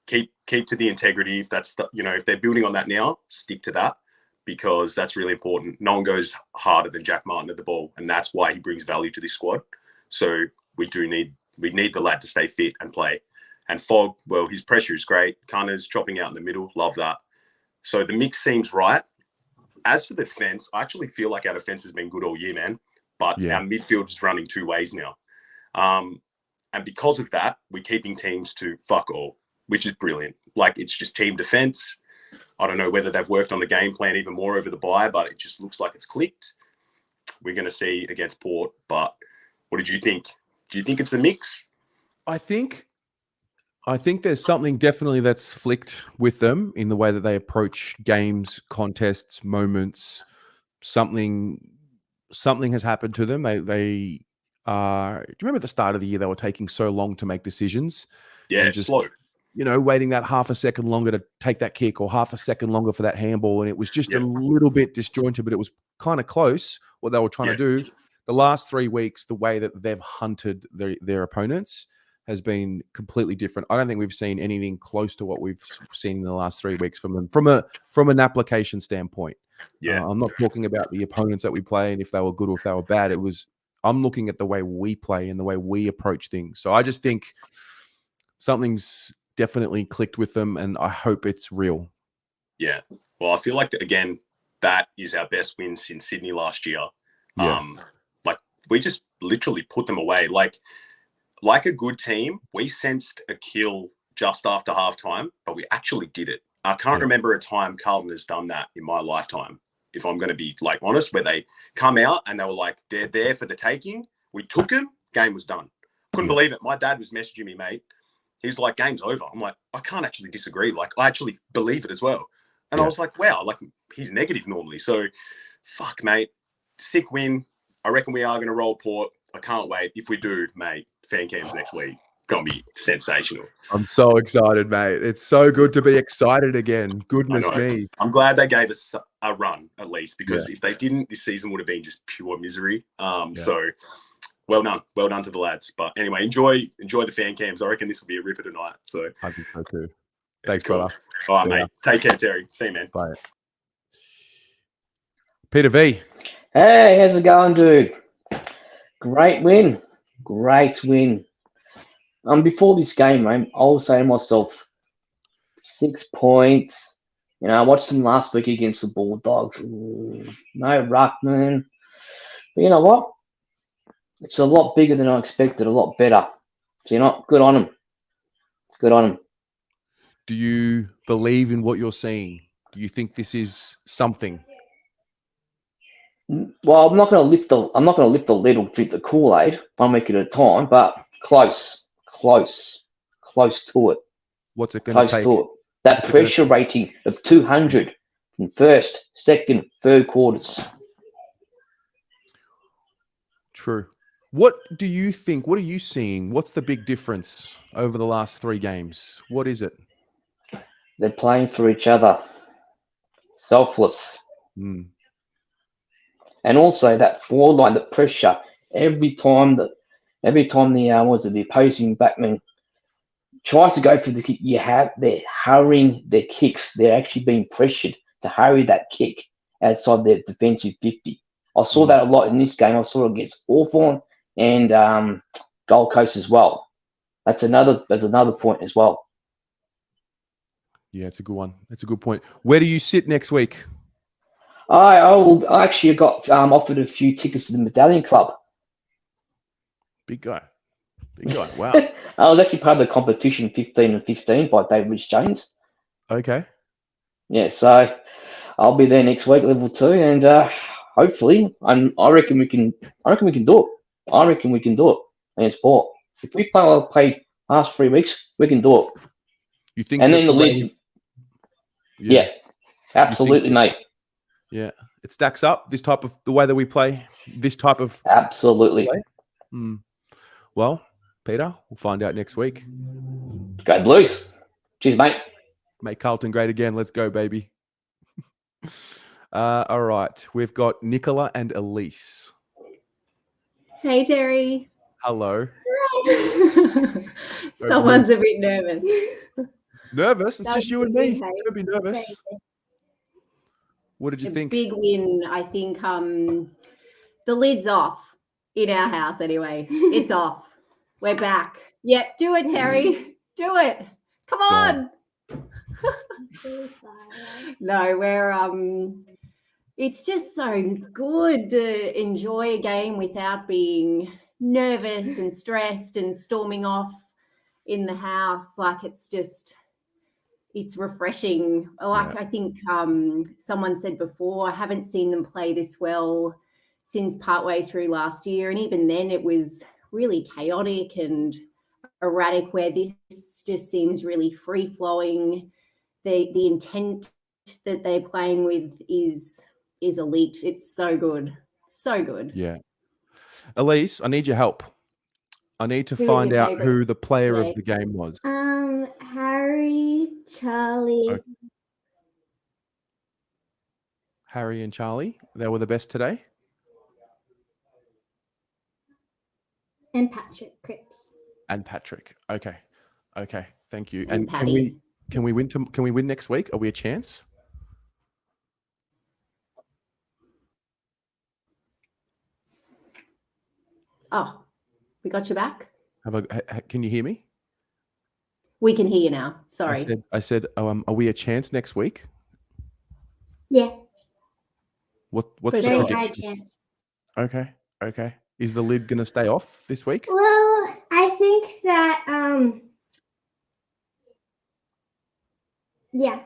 Keep to the integrity. If that's if they're building on that now, stick to that, because that's really important. No one goes harder than Jack Martin at the ball, and that's why he brings value to this squad. So we need the lad to stay fit and play. And Fogg, well, his pressure is great. Connors dropping out in the middle, love that. So the mix seems right. As for the defense, I actually feel like our defense has been good all year, man. But our midfield is running 2 ways now. And because of that, we're keeping teams to fuck all, which is brilliant. Like, it's just team defense. I don't know whether they've worked on the game plan even more over the bye, but it just looks like it's clicked. We're going to see against Port. But what did you think? Do you think it's a mix? I think there's something definitely that's flicked with them in the way that they approach games, contests, moments. Something has happened to them. They do you remember at the start of the year they were taking so long to make decisions? Yeah, just slow. Waiting that half a second longer to take that kick or half a second longer for that handball. And it was just a little bit disjointed, but it was kind of close what they were trying to do. The last 3 weeks, the way that they've hunted their opponents has been completely different. I don't think we've seen anything close to what we've seen in the last 3 weeks from them from an application standpoint. Yeah. I'm not talking about the opponents that we play and if they were good or if they were bad. I'm looking at the way we play and the way we approach things. So I just think something's definitely clicked with them, and I hope it's real. Yeah. Well, I feel like, again, that is our best win since Sydney last year. Yeah. Like, we just literally put them away. Like a good team, we sensed a kill just after halftime, but we actually did it. I can't remember a time Carlton has done that in my lifetime, if I'm going to be like honest, where they come out and they were like, they're there for the taking. We took him, game was done. Couldn't believe it. My dad was messaging me, mate. He's like, game's over. I'm like, I can't actually disagree. Like, I actually believe it as well. And I was like, wow, like he's negative normally. So fuck, mate. Sick win. I reckon we are going to roll Port. I can't wait. If we do, mate, fan cams next week. going to be sensational. I'm so excited, mate. It's so good to be excited again. Goodness I know. me. I'm glad they gave us a run at least, because if they didn't, this season would have been just pure misery. So well done to the lads. But anyway, enjoy the fan cams. I reckon this will be a ripper tonight. So I think so too. Thanks, cool. brother. All right, See mate. ya. Take care, Terry. See you, man. Bye. Peter V. Hey, how's it going, dude? Great win. Before this game, mate, I was saying to myself, 6 points. You know, I watched them last week against the Bulldogs. Ooh, no Ruckman. But you know what? It's a lot bigger than I expected, a lot better. So, you know, good on them. Good on them. Do you believe in what you're seeing? Do you think this is something? Well, I'm not going to lift the lid or drink the Kool-Aid 1 week at a time, but close to it. What's it going to take? Close to it. That pressure rating of 200 in first, second, third quarters. True. What do you think? What are you seeing? What's the big difference over the last 3 games? What is it? They're playing for each other. Selfless. And also that forward line, the pressure, every time the opposing backman tries to go for the kick, they're hurrying their kicks. They're actually being pressured to hurry that kick outside their defensive 50. I saw that a lot in this game. I saw it against Hawthorn and Gold Coast as well. That's another point as well. Yeah, it's a good one. It's a good point. Where do you sit next week? I actually got offered a few tickets to the Medallion Club. Big guy. Wow. I was actually part of the competition 15 and 15 by David Rich James. Okay. Yeah, so I'll be there next week, level 2, and hopefully, I reckon we can do it. I reckon we can do it against Port. If we play last 3 weeks, we can do it. You think? And then the lid. Yeah, absolutely, mate. Yeah, it stacks up the way that we play this type of absolutely. Well, Peter, we'll find out next week. Go Blues. Cheers, mate. Make Carlton great again. Let's go, baby. All right, we've got Nicola and Elise. Hey, Terry. Hello. Someone's a bit nervous. Nervous? It's just you and me. Don't be nervous. What did you think? Big win. I think the lid's off in our house anyway. It's off. We're back. Yeah, do it, Terry. Do it. Come on. No, we're it's just so good to enjoy a game without being nervous and stressed and storming off in the house. Like it's refreshing. Like I think someone said before, I haven't seen them play this well since partway through last year. And even then it was really chaotic and erratic, where this just seems really free flowing. The intent that they're playing with is elite. It's so good. So good. Yeah. Elise, I need your help. I need to Who was find your out favourite who the player today? of the game was. Harry, Charlie. Harry and Charlie, they were the best today. And Patrick Cripps. And Patrick. Okay. Thank you. And And Paddy. can we win next week? Are we a chance? Oh, we got you back. Can you hear me? We can hear you now. Sorry. I said, are we a chance next week? Yeah. What's Very the high prediction? chance. Okay. Is the lid going to stay off this week? Well, I think that Yeah,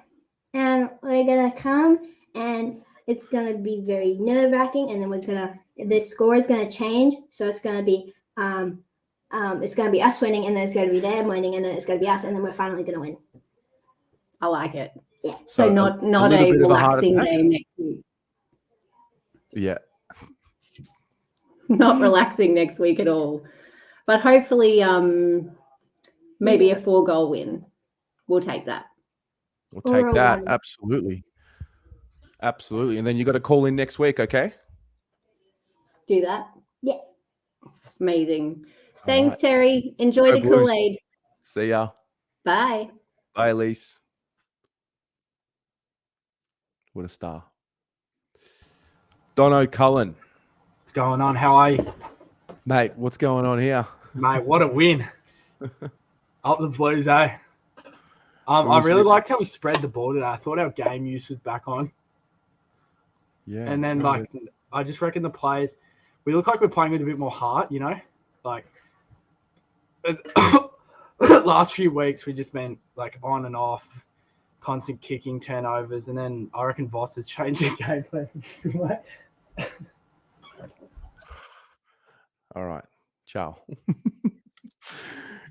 and we're gonna come, and it's gonna be very nerve-wracking, and then the score is gonna change, so it's gonna be us winning, and then it's gonna be them winning, and then it's gonna be us, and then we're finally gonna win. I like it. Yeah. So not little bit a of a heart relaxing attack? game next week. Yeah. Not relaxing next week at all. But hopefully Maybe a 4-goal win. We'll take that. We'll Or take a that. one. Absolutely. Absolutely. And then you got to call in next week, okay? Do that. Yeah. Amazing. All Thanks, right. Terry. Enjoy Go the Blues. Kool-Aid. See ya. Bye. Bye, Elise. What a star. Dono Cullen. What's going on? How are you? Mate, what's going on here? Mate, what a win. Up the Blues, eh? I was really the- liked how we spread the ball today. I thought our game use was back on. Yeah. And then, no, I just reckon the players, we look like we're playing with a bit more heart, you know? Like, last few weeks, we just been, like, on and off, constant kicking, turnovers, and then I reckon Voss has changed the game plan. All right. Ciao.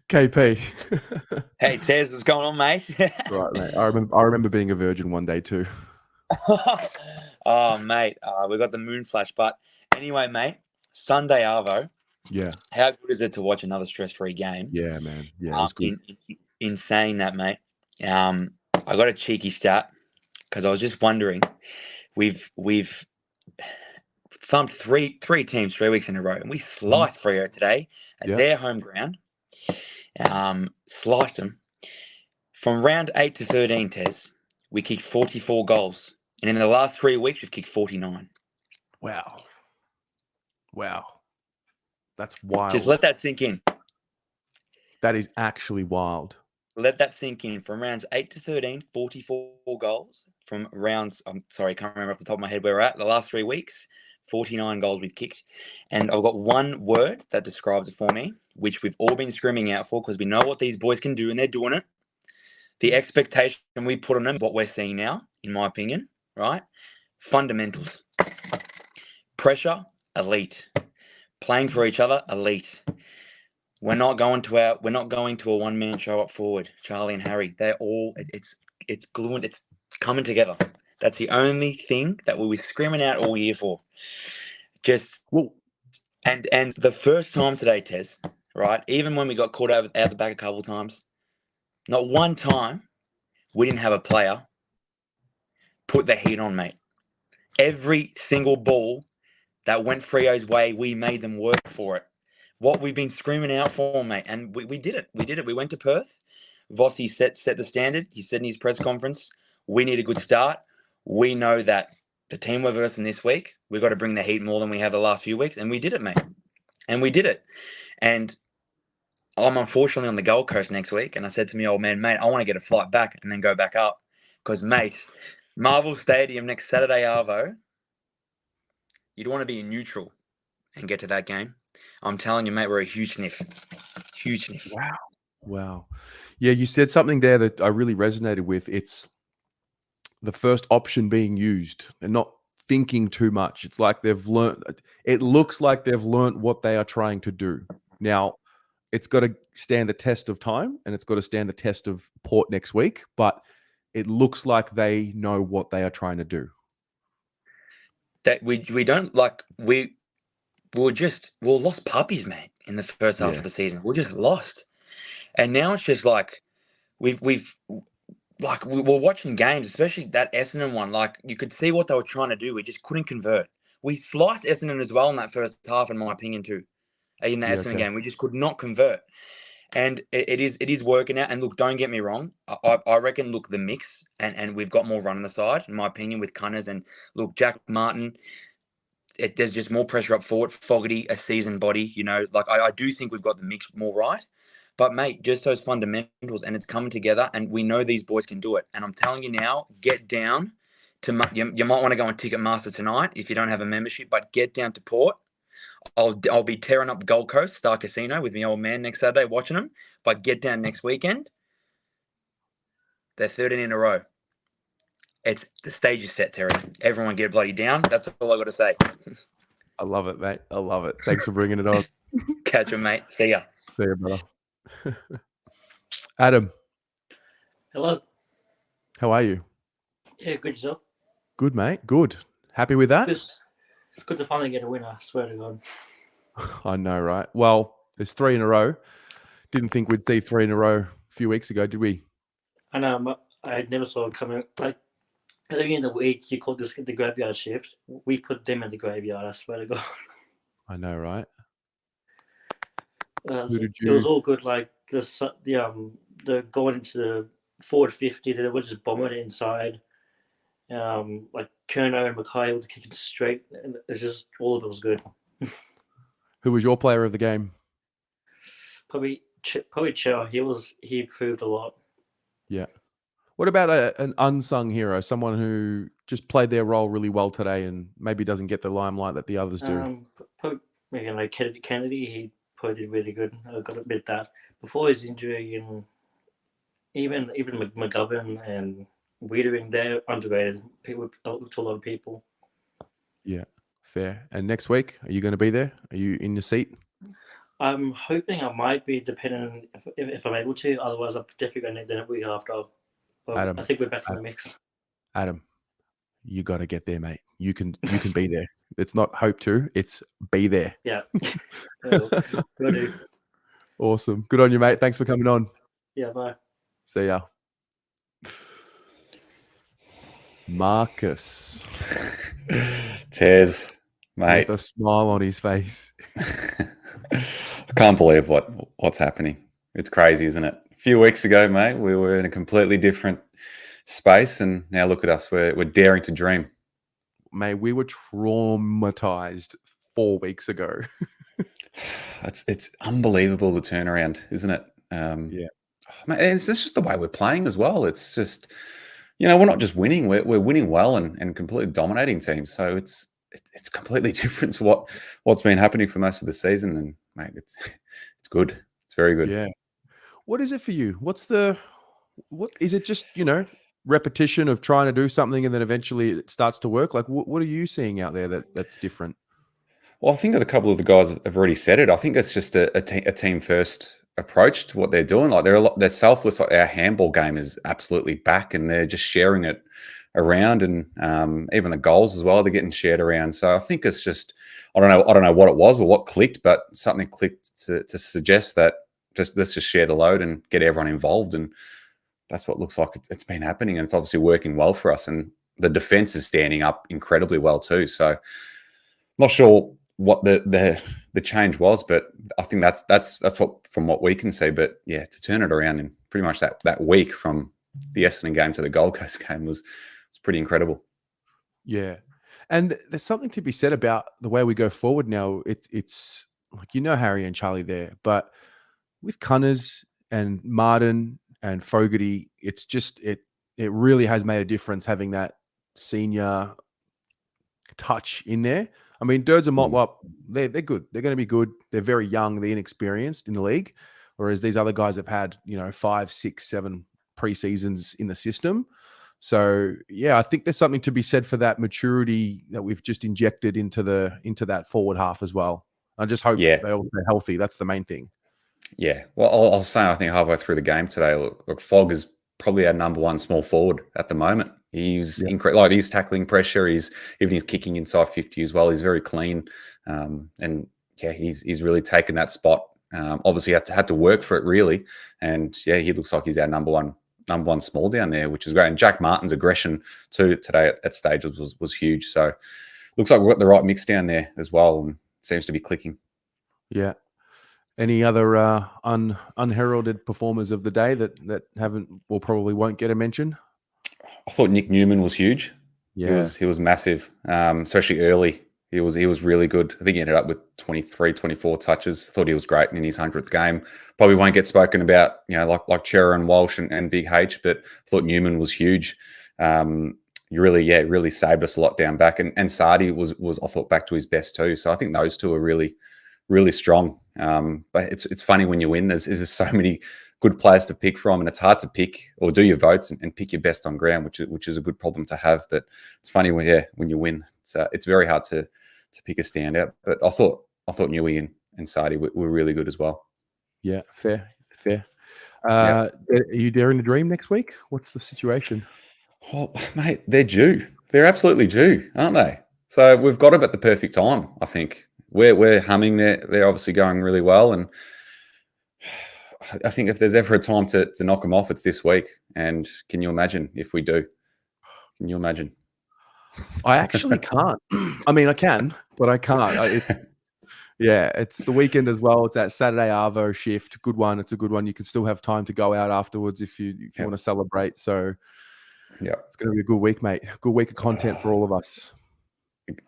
KP. Hey, Tez, what's going on, mate? Right, mate. I remember being a virgin one day too. Oh, mate, we got the moon flash. But anyway, mate, Sunday Arvo. Yeah. How good is it to watch another stress-free game? Yeah, man. Yeah, it was good. In saying that, mate, I got a cheeky stat because I was just wondering. We've thumped three teams 3 weeks in a row, and we sliced Freo today at their home ground. Sliced them from round 8 to 13. Tez, we kicked 44 goals, and in the last 3 weeks, we've kicked 49. Wow. That's wild. Just let that sink in. That is actually wild. Let that sink in. From rounds 8 to 13, 44 goals. From rounds, I'm sorry, I can't remember off the top of my head where we're at. The last 3 weeks, 49 goals we've kicked. And I've got one word that describes it for me, which we've all been screaming out for because we know what these boys can do and they're doing it. The expectation we put on them, what we're seeing now, in my opinion, right? Fundamentals. Pressure, elite. Playing for each other, elite. We're not going to a one-man show up forward. Charlie and Harry, they're all it's gluing, it's coming together. That's the only thing that we were screaming out all year for. Just and the first time today, Tez, right? Even when we got caught out the back a couple of times, not one time we didn't have a player put the heat on, mate. Every single ball that went Freo's way, we made them work for it. What we've been screaming out for, mate, and we did it. We did it. We went to Perth. Vossi set the standard. He said in his press conference, we need a good start. We know that the team we're versing this week, we've got to bring the heat more than we have the last few weeks, and we did it, mate. And we did it. And I'm unfortunately on the Gold Coast next week, and I said to my old man, mate, I want to get a flight back and then go back up. Because, mate, Marvel Stadium next Saturday, Arvo, you'd want to be in neutral and get to that game. I'm telling you, mate, we're a huge sniff. Huge sniff. Wow. Yeah, you said something there that I really resonated with. It's the first option being used and not thinking too much. It's like it looks like they've learned what they are trying to do. Now, it's got to stand the test of time and it's got to stand the test of Port next week, but it looks like they know what they are trying to do. That we don't like we were lost puppies, mate, in the first half of the season. We're just lost. And now it's just like we were watching games, especially that Essendon one. Like you could see what they were trying to do. We just couldn't convert. We sliced Essendon as well in that first half, in my opinion, too. In the Essendon game, we just could not convert. And it is working out. And look, don't get me wrong. I reckon, look, the mix and we've got more run on the side, in my opinion, with Cunners and look, Jack Martin. There's just more pressure up forward. Fogarty, a seasoned body, you know. Like I do think we've got the mix more right. But mate, just those fundamentals, and it's coming together, and we know these boys can do it. And I'm telling you now, get down to you might want to go on Ticketmaster tonight if you don't have a membership, but get down to Port. I'll be tearing up Gold Coast Star Casino with my old man next Saturday watching them. But get down next weekend. They're 13 in a row. It's the stage is set, Terry. Everyone get bloody down. That's all I got to say. I love it, mate. I love it. Thanks for bringing it on. Catch you, mate. See ya. See you, brother. Adam. Hello. How are you? Yeah, good yourself. Good, mate. Good. Happy with that? It's good to finally get a winner, I swear to God. I know, right? Well, there's 3 in a row. Didn't think we'd see 3 in a row a few weeks ago, did we? I know. I never saw it coming. Like early in the week, you called this the graveyard shift. We put them in the graveyard. I swear to God. I know, right? So it was all good. Like the going into the forward 50, they were just bombing it inside. Like Kerno and Mackay were kicking straight, and it's just all of it was good. Who was your player of the game? Probably Chow. He improved a lot. Yeah. What about an unsung hero, someone who just played their role really well today and maybe doesn't get the limelight that the others do? Probably, like Kennedy, he probably did really good. I got to admit that before his injury, and even McGovern and Wiedering, they're underrated people to a lot of people. Yeah, fair. And next week, are you going to be there? Are you in your seat? I'm hoping I might be, depending if I'm able to. Otherwise, I'm definitely going to need the week after. But Adam, I think we're back in the mix. Adam, you got to get there, mate. You can be there. It's not hope to, it's be there. Yeah. Will do. Awesome. Good on you, mate. Thanks for coming on. Yeah, bye. See ya. Marcus. Tears, mate. With a smile on his face. I can't believe what's happening. It's crazy, isn't it? A few weeks ago, mate, we were in a completely different space, and now look at us. We're daring to dream. Mate, we were traumatized 4 weeks ago. It's unbelievable, the turnaround, isn't it? Yeah. Mate, it's just the way we're playing as well. It's just, we're not just winning. We're winning well and completely dominating teams. So it's completely different to what's been happening for most of the season. And mate, it's good. It's very good. Yeah. What is it for you? What is it? Just repetition of trying to do something and then eventually it starts to work? Like what are you seeing out there that's different? Well, I think a couple of the guys have already said it. I think it's just a team first approach to what they're doing. Like they're selfless. Like our handball game is absolutely back, and they're just sharing it around, and even the goals as well, they're getting shared around. So I think it's just, I don't know what it was or what clicked, but something clicked to suggest that let's just share the load and get everyone involved, and that's what looks like it's been happening, and it's obviously working well for us. And the defense is standing up incredibly well too. So not sure what the change was, but I think that's what, from what we can see. But yeah, to turn it around in pretty much that week from the Essendon game to the Gold Coast game was pretty incredible. Yeah. And there's something to be said about the way we go forward now. It's like, Harry and Charlie there, but with Cunners and Martin and Fogarty, it's just it really has made a difference having that senior touch in there. I mean, Durds and Motwap, they're good. They're going to be good. They're very young. They're inexperienced in the league, whereas these other guys have had 5, 6, 7 pre-seasons in the system. So yeah, I think there's something to be said for that maturity that we've just injected into that forward half as well. I just hope they all stay healthy. That's the main thing. Yeah. Well, I'll say, I think halfway through the game today, look, Fogg is probably our number one small forward at the moment. He's incredible. Like, he's tackling pressure. He's kicking inside 50 as well. He's very clean. And yeah, he's really taken that spot. Obviously had to work for it really. And yeah, he looks like he's our number one small down there, which is great. And Jack Martin's aggression too today at stages was huge. So looks like we've got the right mix down there as well, and seems to be clicking. Yeah. Any other unheralded performers of the day that haven't or probably won't get a mention? I thought Nick Newman was huge. Yeah. He was massive, especially early. He was really good. I think he ended up with 23, 24 touches. I thought he was great in his 100th game. Probably won't get spoken about, like Chera and Walsh and Big H, but I thought Newman was huge. Really saved us a lot down back. And Sardi was I thought back to his best too. So I think those two are really, really strong. But it's funny when you win. There's so many good players to pick from, and it's hard to pick or do your votes and pick your best on ground, which is a good problem to have. But it's funny when you win. It's very hard to pick a standout. But I thought Newey and Sardi were really good as well. Yeah, fair. Are you daring to dream next week? What's the situation? Oh, mate, they're due. They're absolutely due, aren't they? So we've got them at the perfect time, I think. We're humming. They're obviously going really well, and I think if there's ever a time to knock them off, it's this week. And can you imagine if we do? Can you imagine? I actually can't. I mean, I can, but I can't. Yeah, it's the weekend as well. It's that Saturday Arvo shift. Good one. It's a good one. You can still have time to go out afterwards if you want to celebrate. So yeah, it's going to be a good week, mate. Good week of content for all of us.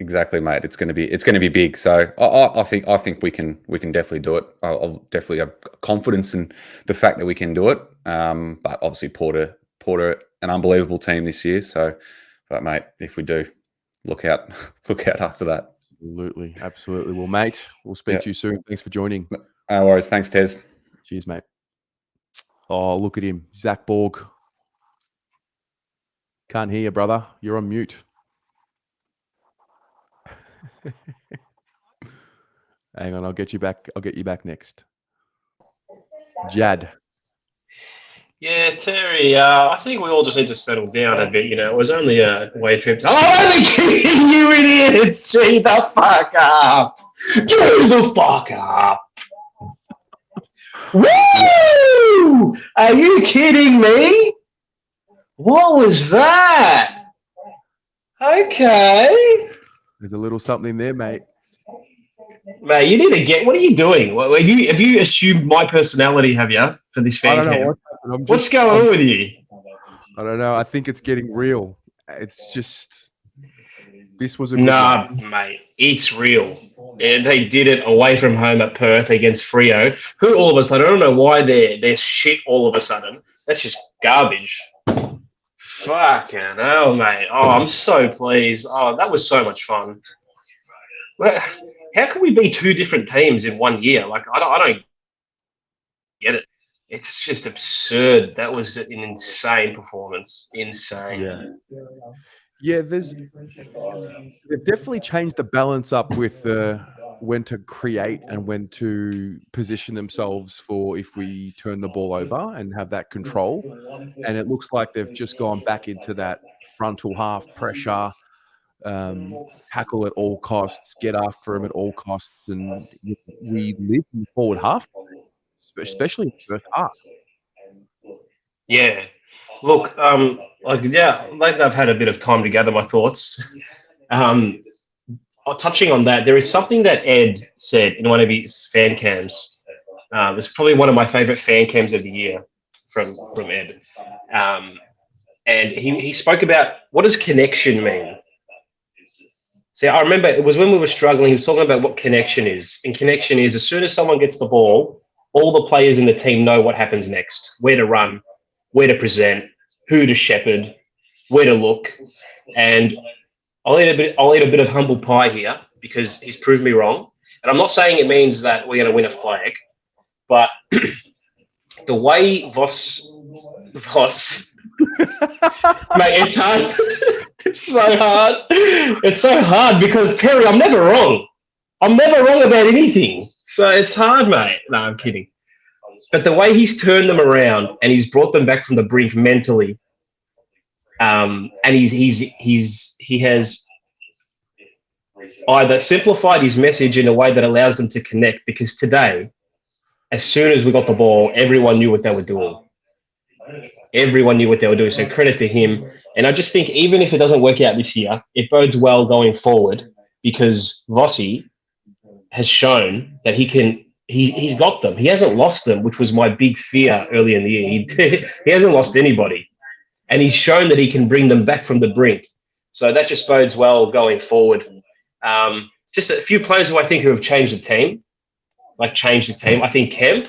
Exactly, mate. It's going to be big. So I think we can definitely do it. I'll definitely have confidence in the fact that we can do it. But obviously Porter, an unbelievable team this year. So, but mate, if we do, look out after that. Absolutely. Well, mate, we'll speak to you soon. Thanks for joining. No worries. Thanks, Tez. Cheers, mate. Oh, look at him, Zach Borg. Can't hear you, brother. You're on mute. Hang on, I'll get you back. I'll get you back next. Jad. Yeah, Terry, I think we all just need to settle down a bit. You know, it was only a away trip. I'm only kidding, you idiots! Gee the fuck up! Gee the fuck up! Woo! Are you kidding me? What was that? Okay. There's a little something there, mate. Mate, you need to get. What are you doing? Have you assumed my personality? Have you for this fan I don't know cam? What's going on with you? I don't know. I think it's getting real. It's just this was a good one. Mate, it's real. And they did it away from home at Perth against Freo. Who all of a sudden? I don't know why they're shit all of a sudden. That's just garbage. Fucking hell, mate. Oh, I'm so pleased. Oh, that was so much fun. How can we be two different teams in 1 year? Like, I don't get it. It's just absurd. That was an insane performance. Insane. Yeah, they've definitely changed the balance up with when to create and when to position themselves for if we turn the ball over and have that control. And it looks like they've just gone back into that frontal half pressure, tackle at all costs, get after him at all costs, and we live in the forward half, especially in the first half. Yeah. Look, like I've had a bit of time to gather my thoughts. Touching on that, there is something that Ed said in one of his fan cams. It's probably one of my favorite fan cams of the year from Ed. And he spoke about, what does connection mean? See, I remember it was when we were struggling, he was talking about what connection is. And connection is, as soon as someone gets the ball, all the players in the team know what happens next, where to run, where to present, who to shepherd, where to look. And I'll eat a bit of humble pie here because he's proved me wrong. And I'm not saying it means that we're going to win a flag, but the way Voss, mate, it's hard. It's so hard. It's so hard because, Terry, I'm never wrong. I'm never wrong about anything. So it's hard, mate. No, I'm kidding. But the way he's turned them around and he's brought them back from the brink mentally, and he has either simplified his message in a way that allows them to connect, because today, as soon as we got the ball, everyone knew what they were doing. Everyone knew what they were doing, so credit to him. And I just think even if it doesn't work out this year, it bodes well going forward, because Vossi has shown that he's got them. He hasn't lost them, which was my big fear early in the year. He hasn't lost anybody. And he's shown that he can bring them back from the brink. So that just bodes well going forward. Just a few players who I think have changed the team. I think Kemp.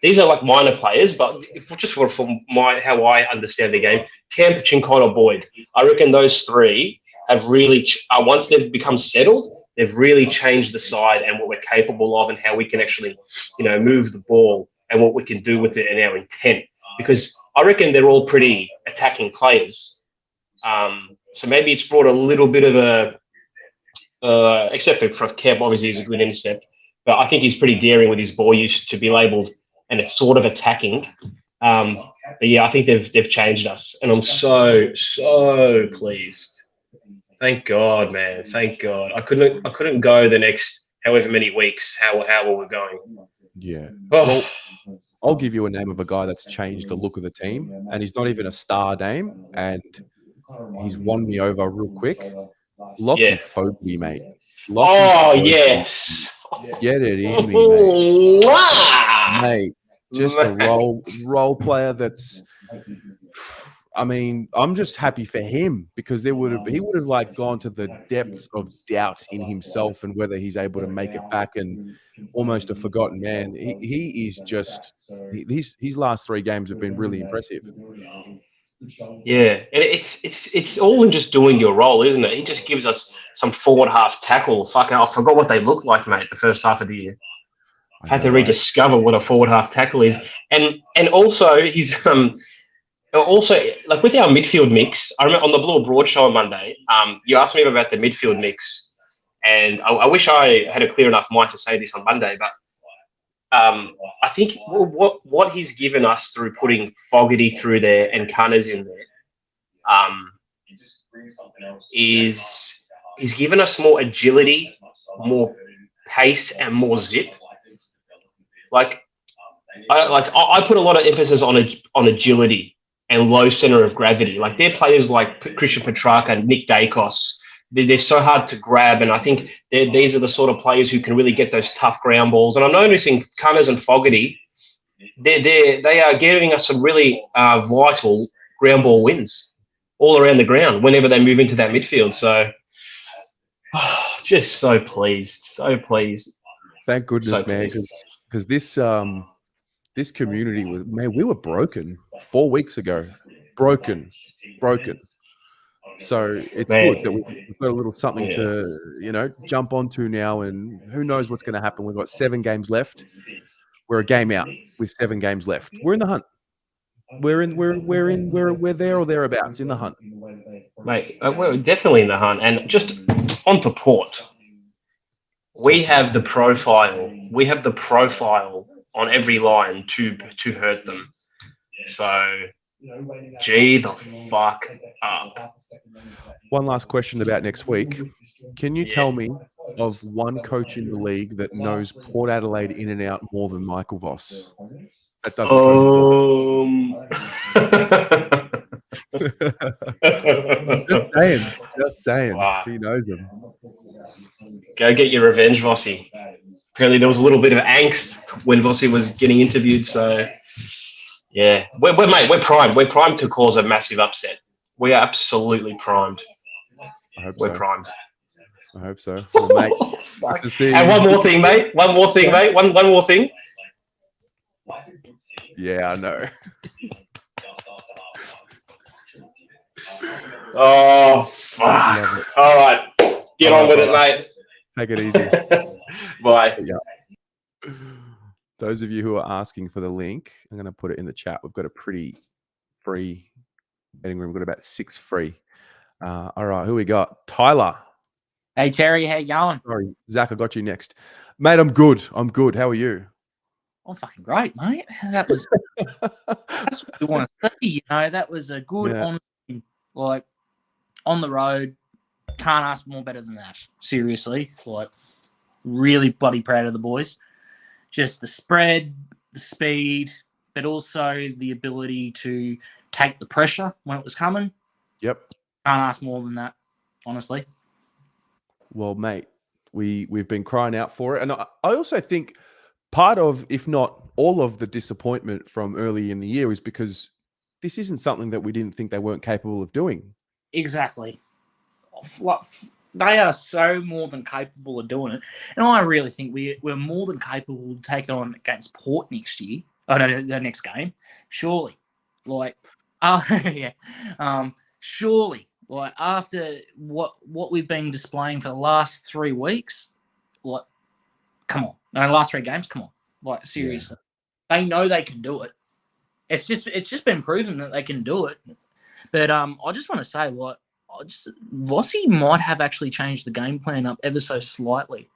These are like minor players, but just for how I understand the game, Kemp, Chincotta, Boyd. I reckon those three have really, once they've become settled, they've really changed the side and what we're capable of and how we can actually, move the ball and what we can do with it and our intent. Because I reckon they're all pretty attacking players. So maybe it's brought a little bit of except for Kemp, obviously he's a good intercept, but I think he's pretty daring with his ball use to be labelled, and it's sort of attacking. But yeah, I think they've changed us, and I'm so pleased. Thank God, man. Thank God. I couldn't go the next however many weeks. How we're going. Yeah. Oh. I'll give you a name of a guy that's changed the look of the team, and he's not even a star name, and he's won me over real quick. Lockie Fogarty, mate. Fogarty. Yes. Get it in me, mate. Mate, just a role player that's. I mean, I'm just happy for him because he would have like gone to the depths of doubt in himself and whether he's able to make it back, and almost a forgotten man. He is just his last 3 games have been really impressive. Yeah, and it's all in just doing your role, isn't it? He just gives us some forward half tackle. Fucking, I forgot what they looked like, mate. The first half of the year, had to rediscover what a forward half tackle is, and also he's also like with our midfield mix. I remember on the Blue Broad show on Monday. You asked me about the midfield mix, and I wish I had a clear enough mind to say this on Monday, but. I think what he's given us through putting Fogarty through there and Cunners in there is he's given us more agility, more pace, and more zip. I put a lot of emphasis on agility and low center of gravity. Like they're players like Christian Petrarca and Nick Dacos. They're so hard to grab, and I think these are the sort of players who can really get those tough ground balls. And I'm noticing Cunners and Fogarty, they are giving us some really vital ground ball wins all around the ground whenever they move into that midfield. So, just so pleased, so pleased. Thank goodness, So man, pleased. because this community was, man, we were broken 4 weeks ago, broken. So it's good that we've got a little something to, jump onto now, and who knows what's going to happen. We've got 7 games left. We're a game out with 7 games left. We're in the hunt. We're there or thereabouts in the hunt. Mate, we're definitely in the hunt. And just onto Port, we have the profile. We have the profile on every line to hurt them. So, gee the fuck up. One last question about next week. Can you tell me of one coach in the league that knows Port Adelaide in and out more than Michael Voss? That doesn't Just saying. Wow. He knows them. Go get your revenge, Vossi. Apparently there was a little bit of angst when Vossi was getting interviewed, so yeah. We're primed. We're primed to cause a massive upset. We are absolutely primed. I hope We're so. primed. I hope so. Well, mate, good to see And you. one more thing, mate. One more thing. Yeah, I know. Oh, fuck. All right. Get on with it, mate. Take it easy. Bye. Yeah. Those of you who are asking for the link, I'm going to put it in the chat. We've got a pretty free betting room. We've got about 6 free. All right, who we got? Tyler. Hey, Terry, how you going? Sorry, Zach, I got you next. Mate, I'm good. How are you? I'm fucking great, mate. That's what we want to see. That was a good on the road. Can't ask for more better than that. Seriously, really bloody proud of the boys. Just the spread, the speed, but also the ability to take the pressure when it was coming. Yep. Can't ask more than that, honestly. Well, mate, we've been crying out for it. And I also think part of, if not all of the disappointment from early in the year is because this isn't something that we didn't think they weren't capable of doing. Exactly. They are so more than capable of doing it. And I really think we're more than capable of taking on against Port next year. Oh, no, the next game. Surely. Surely. After what we've been displaying for the last 3 weeks, come on. No, last 3 games, come on. Seriously. Yeah. They know they can do it. It's just been proven that they can do it. But I just want to say, Vossi might have actually changed the game plan up ever so slightly.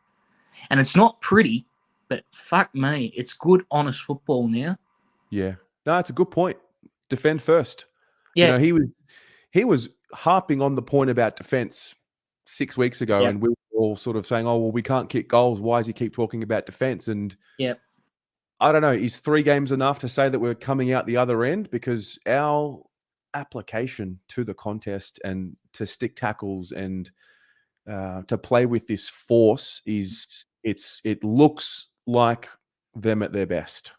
And it's not pretty, but fuck me, it's good, honest football now. Yeah. No, it's a good point. Defend first. Yeah. He was harping on the point about defense 6 weeks ago, and we were all sort of saying, oh, well, we can't kick goals. Why does he keep talking about defense? And I don't know. Is 3 games enough to say that we're coming out the other end? Because our application to the contest and to stick tackles and to play with this force it looks like them at their best.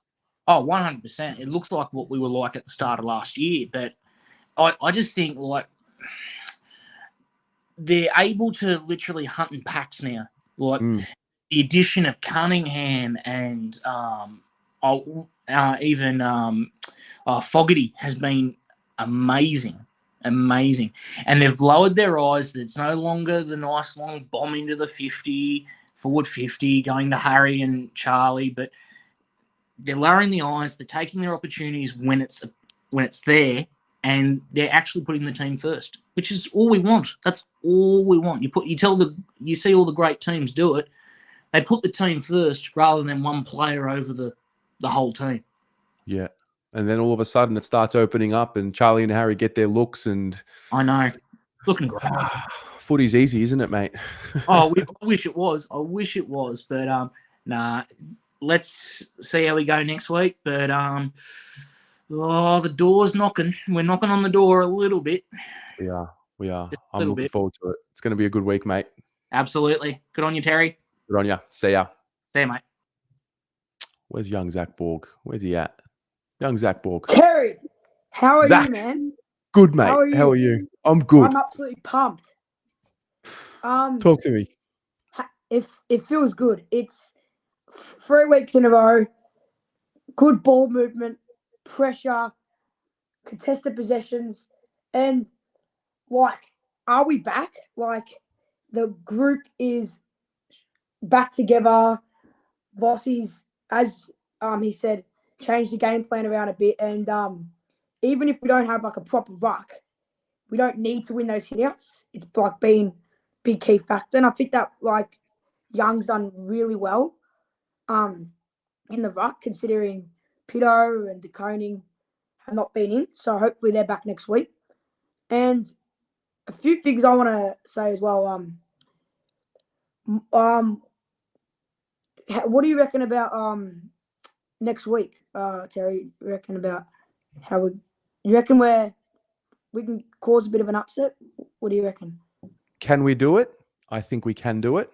Oh, 100%. It looks like what we were like at the start of last year, but I just think like they're able to literally hunt in packs now. Like the addition of Cunningham and even Fogarty has been amazing. And they've lowered their eyes. It's no longer the nice long bomb into the 50, forward 50, going to Harry and Charlie, but they're lowering the eyes. They're taking their opportunities when it's there, and they're actually putting the team first, which is all we want. That's all we want. You see all the great teams do it. They put the team first rather than one player over the whole team. Yeah. And then all of a sudden it starts opening up and Charlie and Harry get their looks and I know. Looking great. Footy's easy, isn't it, mate? I wish it was. But nah. Let's see how we go next week. But the door's knocking. We're knocking on the door a little bit. We are. Just a I'm little looking bit. forward to it. It's going to be a good week, mate. Absolutely. Good on you, Terry. Good on you. See ya. See you, mate. Where's young Zach Borg? Where's he at? Young Zach Borg. Terry, how are Zach. you, man? Good, mate. How are you? I'm good. I'm absolutely pumped. Talk to me. It feels good. It's 3 weeks in a row. Good ball movement, pressure, contested possessions, and are we back? The group is back together. Vossi's, as he said, changed the game plan around a bit, and even if we don't have a proper ruck, we don't need to win those hitouts. It's been big key factor, and I think that Young's done really well in the ruck, considering Pito and De Koning have not been in. So hopefully they're back next week. And a few things I want to say as well. What do you reckon about next week, Terry? You reckon about you reckon we can cause a bit of an upset? What do you reckon? Can we do it? I think we can do it.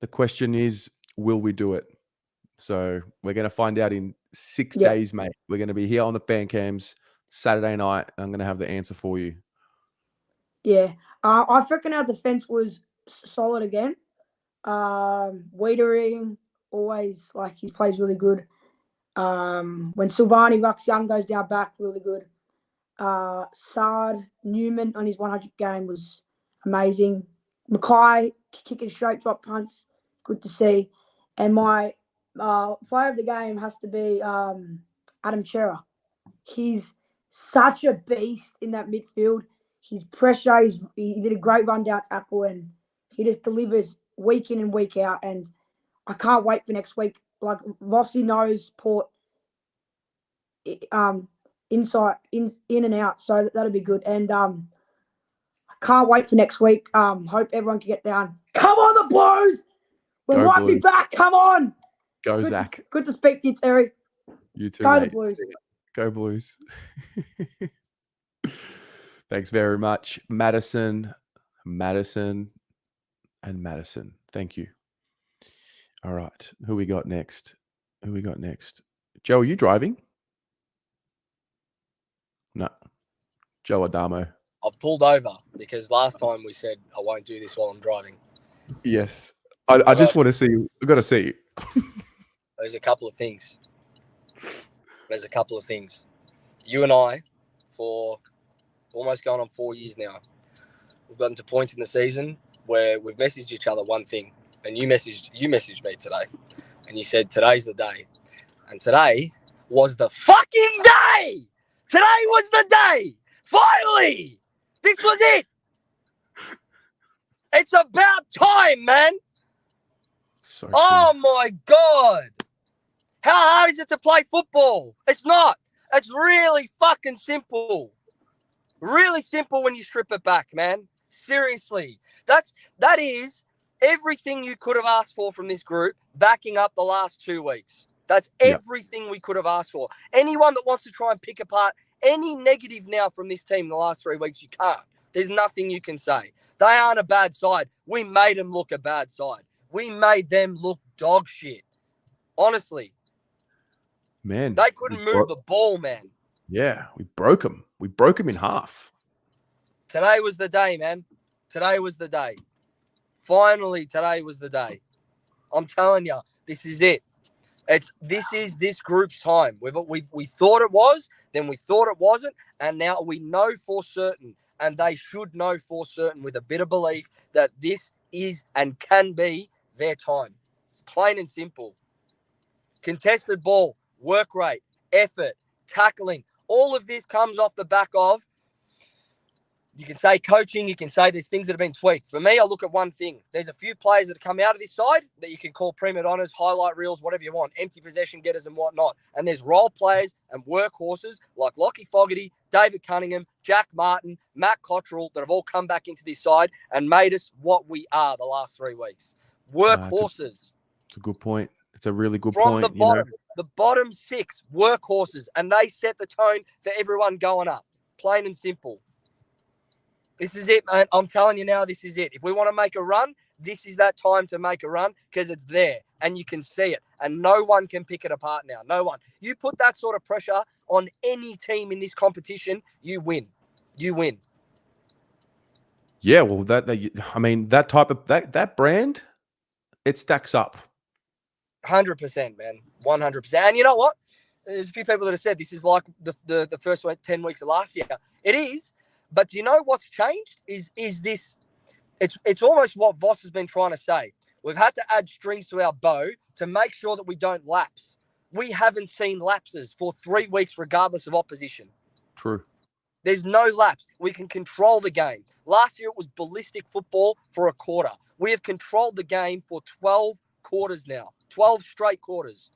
The question is, will we do it? So we're going to find out in 6 days, mate. We're going to be here on the fan cams Saturday night. And I'm going to have the answer for you. Yeah. I reckon our defense was solid again. Wiedering, always, he plays really good. When Silvani Rucks Young goes down back, really good. Sard Newman on his 100th game was amazing. Mackay kicking straight drop punts, good to see. And my player of the game has to be Adam Chera. He's such a beast in that midfield. His pressure, he did a great rundown tackle, and he just delivers week in and week out. And I can't wait for next week. Vossi knows Port inside, in and out, so that'll be good. And I can't wait for next week. Hope everyone can get down. Come on, the Blues! We Go might be Blues. back. Come on. Go, Zach. Good to speak to you, Terry. You too, Go mate. the Blues. Go Blues. Thanks very much, Madison, and Madison. Thank you. All right. Who we got next? Joe, are you driving? No. Joe Adamo. I've pulled over because last time we said I won't do this while I'm driving. Yes. I just want to see you. I've got to see you. There's a couple of things. You and I, for almost going on 4 years now, we've gotten to points in the season where we've messaged each other one thing, and you messaged me today, and you said today's the day, and today was the fucking day. Today was the day. Finally, this was it. It's about time, man. So oh my God. How hard is it to play football? It's not. It's really fucking simple. Really simple when you strip it back, man. Seriously. That is everything you could have asked for from this group, backing up the last 2 weeks. That's Yeah. everything we could have asked for. Anyone that wants to try and pick apart any negative now from this team in the last 3 weeks, you can't. There's nothing you can say. They aren't a bad side. We made them look a bad side. We made them look dog shit. Honestly. Man. They couldn't move the ball, man. Yeah, we broke them. We broke them in half. Today was the day, man. Today was the day. Finally, today was the day. I'm telling you, this is it. This is this group's time. We thought it was, then we thought it wasn't, and now we know for certain, and they should know for certain with a bit of belief that this is and can be their time. It's plain and simple. Contested ball, work rate, effort, tackling, all of this comes off the back of, you can say coaching, you can say there's things that have been tweaked. For me, I look at one thing. There's a few players that come out of this side that you can call prima donnas, highlight reels, whatever you want, empty possession getters and whatnot. And there's role players and workhorses like Lockie Fogarty, David Cunningham, Jack Martin, Matt Cottrell that have all come back into this side and made us what we are the last 3 weeks. Workhorses. It's a good point. It's a really good From point. the bottom, the bottom 6 workhorses, and they set the tone for everyone going up. Plain and simple. This is it, man. I'm telling you now, this is it. If we want to make a run, this is that time to make a run because it's there and you can see it and no one can pick it apart now. No one. You put that sort of pressure on any team in this competition, you win. You win. Yeah, well, that type of that brand, it stacks up. 100%, man. 100%. And you know what? There's a few people that have said this is like the first 10 weeks of last year. It is. But do you know what's changed? Is this? It's almost what Voss has been trying to say. We've had to add strings to our bow to make sure that we don't lapse. We haven't seen lapses for 3 weeks, regardless of opposition. True. There's no lapse. We can control the game. Last year it was ballistic football for a quarter. We have controlled the game for 12 quarters now. 12 straight quarters.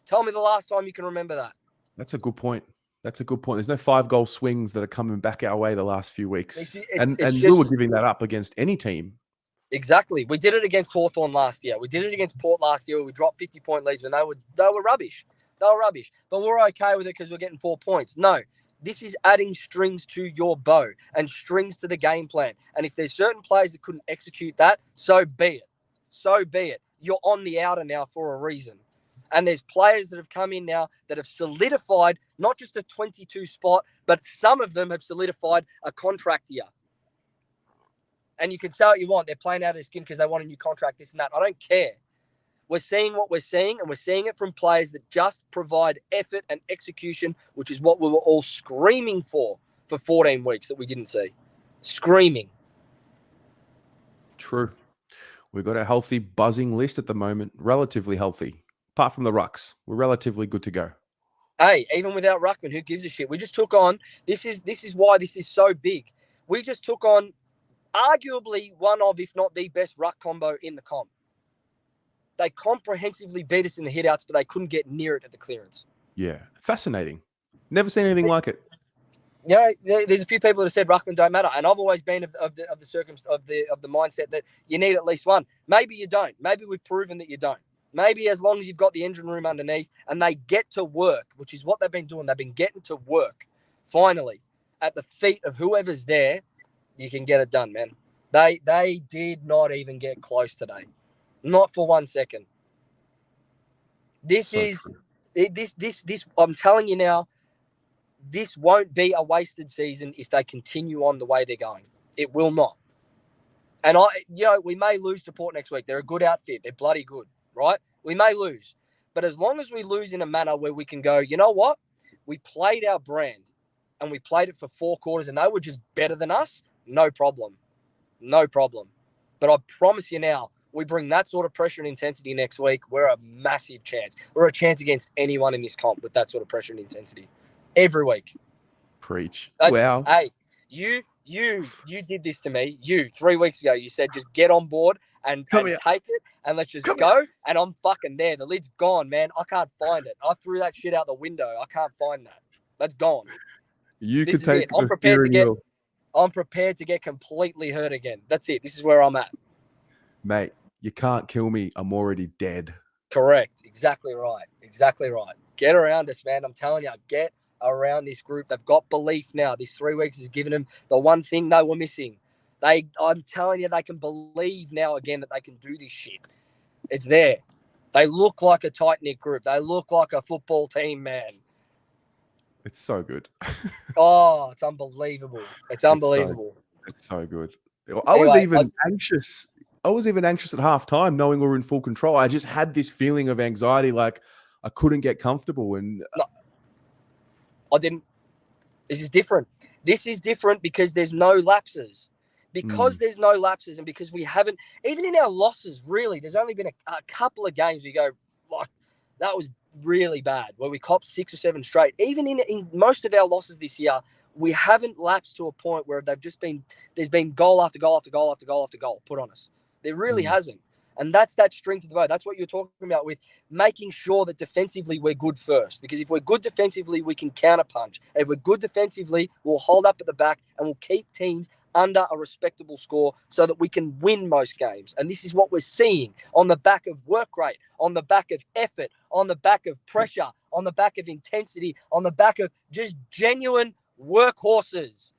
Tell me the last time you can remember that. That's a good point. That's a good point. There's no 5-goal swings that are coming back our way the last few weeks. And we were giving that up against any team. Exactly. We did it against Hawthorn last year. We did it against Port last year where we dropped 50-point leads when they were rubbish. They were rubbish. But we're okay with it because we're getting 4 points. No. This is adding strings to your bow and strings to the game plan. And if there's certain players that couldn't execute that, so be it. So be it. You're on the outer now for a reason. And there's players that have come in now that have solidified not just a 22 spot, but some of them have solidified a contract year. And you can say what you want. They're playing out of their skin because they want a new contract, this and that. I don't care. We're seeing what we're seeing, and we're seeing it from players that just provide effort and execution, which is what we were all screaming for 14 weeks that we didn't see. Screaming. True. We've got a healthy, buzzing list at the moment, relatively healthy. Apart from the Rucks, we're relatively good to go. Hey, even without Ruckman, who gives a shit? We just took on, this is why this is so big. We just took on arguably one of, if not the best ruck combo in the comp. They comprehensively beat us in the hitouts, but they couldn't get near it at the clearance. Yeah. Fascinating. Never seen anything like it. You know, there's a few people that have said Ruckman don't matter, and I've always been of the mindset that you need at least one. Maybe you don't. Maybe we've proven that you don't. Maybe as long as you've got the engine room underneath and they get to work, which is what they've been doing. They've been getting to work, finally, at the feet of whoever's there, you can get it done, man. They did not even get close today. Not for 1 second. This I'm telling you now, this won't be a wasted season if they continue on the way they're going. It will not. And we may lose to Port next week. They're a good outfit. They're bloody good. Right? We may lose. But as long as we lose in a manner where we can go, you know what? We played our brand and we played it for 4 quarters and they were just better than us, no problem. No problem. But I promise you now, we bring that sort of pressure and intensity next week, we're a massive chance. We're a chance against anyone in this comp with that sort of pressure and intensity. Every week. Preach. Wow. Hey, you did this to me. 3 weeks ago, you said just get on board and take it and let's just go. And I'm fucking there. The lid's gone, man. I can't find it. I threw that shit out the window. I can't find that. That's gone. You This could is take it. I'm prepared to get completely hurt again. That's it. This is where I'm at. Mate, you can't kill me. I'm already dead. Correct. Exactly right. Exactly right. Get around us, man. I'm telling you, get around this group. They've got belief now. This 3 weeks has given them the one thing they were missing. I'm telling you, they can believe now again that they can do this shit. It's there. They look like a tight-knit group. They look like a football team, man. It's so good. Oh, it's unbelievable. It's unbelievable. It's so good. I was Anyway, even anxious. I was even anxious at halftime, knowing we were in full control. I just had this feeling of anxiety, like I couldn't get comfortable. And No, I didn't. This is different. This is different because there's no lapses. Because there's no lapses and because we haven't, even in our losses, really, there's only been a couple of games we go, like, that was really bad, where we copped 6 or 7 straight. Even in most of our losses this year, we haven't lapsed to a point where there's been goal after goal after goal after goal after goal put on us. There really hasn't. And that's that string to the bow. That's what you're talking about with making sure that defensively we're good first. Because if we're good defensively, we can counterpunch. And if we're good defensively, we'll hold up at the back and we'll keep teams under a respectable score so that we can win most games. And this is what we're seeing on the back of work rate, on the back of effort, on the back of pressure, on the back of intensity, on the back of just genuine workhorses.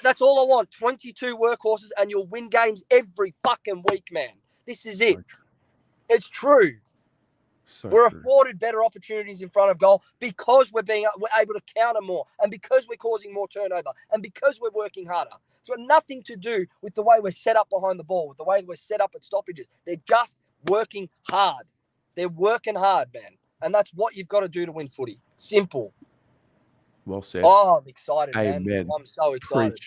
That's all I want. 22 workhorses and you'll win games every fucking week, man. This is it. It's true. We're afforded better opportunities in front of goal because we're able to counter more and because we're causing more turnover and because we're working harder. It's got nothing to do with the way we're set up behind the ball, with the way we're set up at stoppages. They're just working hard. They're working hard, man. And that's what you've got to do to win footy. Simple. Well said. Oh, I'm excited, Amen. man. I'm so excited.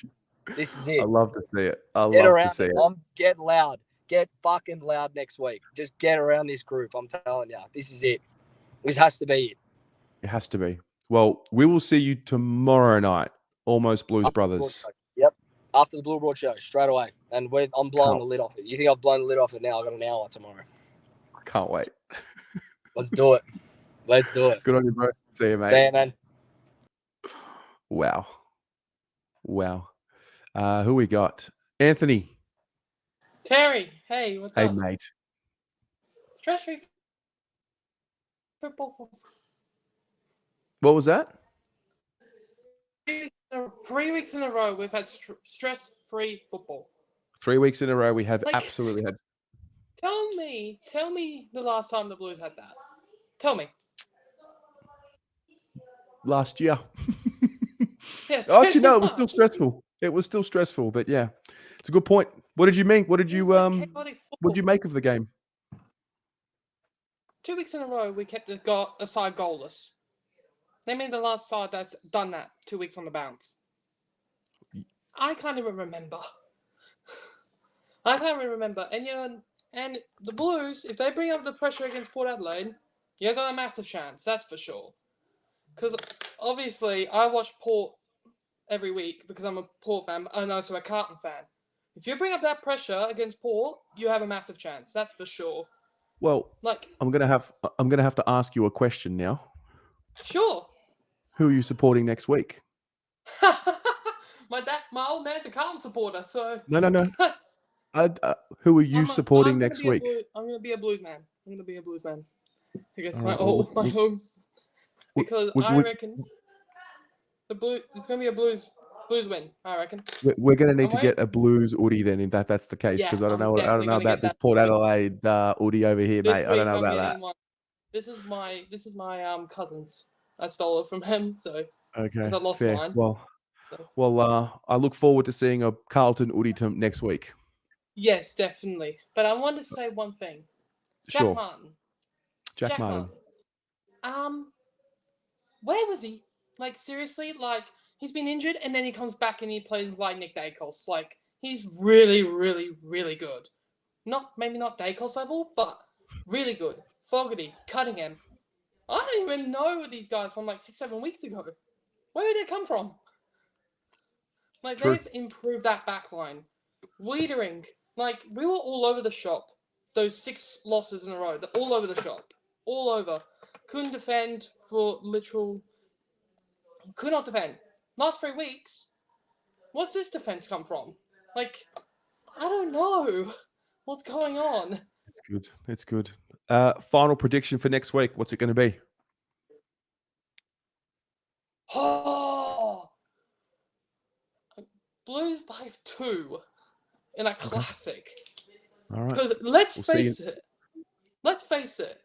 Preach. This is it. I love to see it. I Get love around to see it. Get loud. Get fucking loud next week. Just get around this group. I'm telling you. This is it. This has to be it. It has to be. Well, we will see you tomorrow night. Almost Blues Brothers. Yep. After the Blue Broad show, straight away. And I'm blowing the lid off it. You think I've blown the lid off it now? I've got an hour tomorrow. I can't wait. Let's do it. Let's do it. Good on you, bro. See you, mate. See you, man. Wow. Who we got? Anthony. Terry, hey, what's Hey, up? mate. Stress-free football. What was that? 3 weeks in a row, we've had stress-free football. 3 weeks in a row, we have Like- absolutely had. Tell me the last time the Blues had that. Tell me. Last year. Yeah, Actually, no, it was still stressful. It was still stressful, but yeah, it's a good point. What did you mean? What did you make of the game? 2 weeks in a row, we kept the side goalless. Name me the last side that's done that 2 weeks on the bounce. I can't even remember. And the Blues, if they bring up the pressure against Port Adelaide, you've got a massive chance, that's for sure. Because obviously, I watch Port every week because I'm a Port fan, and also a Carlton fan. If you bring up that pressure against Port, you have a massive chance, that's for sure. Well, Like, I'm gonna have to ask you a question now. sure. Who are you supporting next week? My old man's a Carlton supporter, so No. that's- Who are you supporting next week? I'm gonna be a Blues man. Against my well, homes, because we- I we- reckon it's gonna be a Blues win. I reckon. We're gonna need I'm to get a Blues Udi then, if that's the case, Yeah, because I don't I'm know definitely about gonna get this that Port Udi. Adelaide Udi over here, This mate. I week don't know I'm about getting that. one. This is my cousins. I stole it from him, so Okay, because I lost fair. mine. Well, I look forward to seeing a Carlton Udi next week. Yes, definitely. But I want to say one thing. Sure. Jack Martin. Where was he? Like, seriously? Like, he's been injured and then he comes back and he plays like Nick Dacos. Like, he's really, really, really good. Maybe not Dacos level, but really good. Fogarty, Cunningham. I don't even know these guys from like 6-7 weeks ago. Where did they come from? Like, True. they've improved that back line. Wiedering, like, we were all over the shop. Those 6 losses in a row, all over the shop. All over. Couldn't defend for literal... Could not defend. Last 3 weeks, what's this defense come from? Like, I don't know what's going on. It's good. Final prediction for next week. What's it going to be? Oh, Blues by 2 in a classic. All right. Because let's We'll see face it.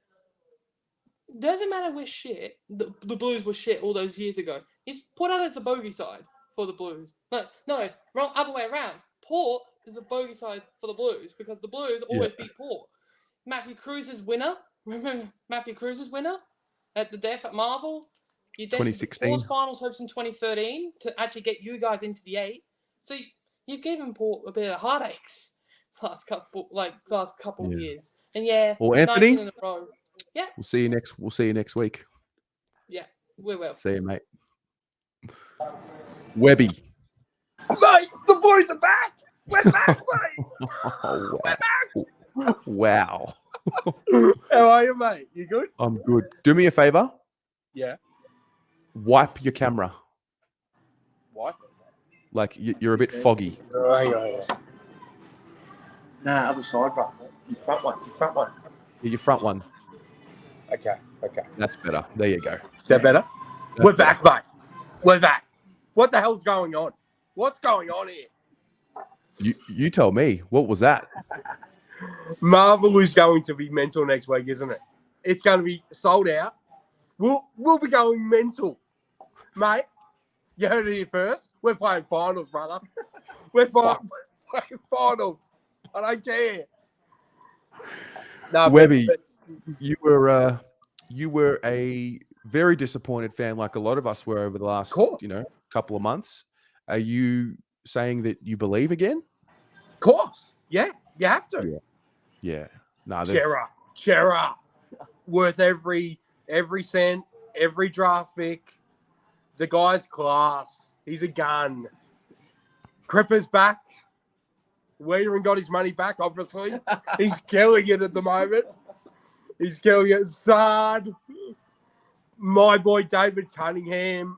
Doesn't matter we're shit. The Blues were shit all those years ago. He's put out as a bogey side for the Blues. No, wrong, other way around. Port is a bogey side for the Blues because the Blues always beat Port. Matthew Cruz's winner. Remember Matthew Cruz's winner at the Deaf at Marvel? You then 2016. Port's finals hopes in 2013 to actually get you guys into the 8. So you've given Port a bit of heartaches last couple of years. And Well, Anthony, 19 in a row. Yeah. We'll see you next week. Yeah, we will. See you, mate. Webby. Mate, the boys are back. We're back, mate. Oh, wow. Wow. How are you, mate? You good? I'm good. Do me a favor. Yeah. Wipe your camera. What? Like you're a bit foggy. Hang on. Nah, other side, bro. Your front one. Your front one. Okay. That's better. There you go. Is that better? That's We're better. back, mate. We're back. What the hell's going on? What's going on here? You tell me. What was that? Marvel is going to be mental next week, isn't it? It's going to be sold out. We'll be going mental, mate. You heard it here first. We're playing finals, brother. We're playing finals. I don't care. No, Webby, you were a very disappointed fan, like a lot of us were over the last couple of months. Are you saying that you believe again? Of course. Yeah, you have to. Yeah. No, Chera. Worth every cent, every draft pick. The guy's class. He's a gun. Cripper's back. Wiedering got his money back, obviously. He's killing it at the moment. He's killing it. Sard. My boy David Cunningham.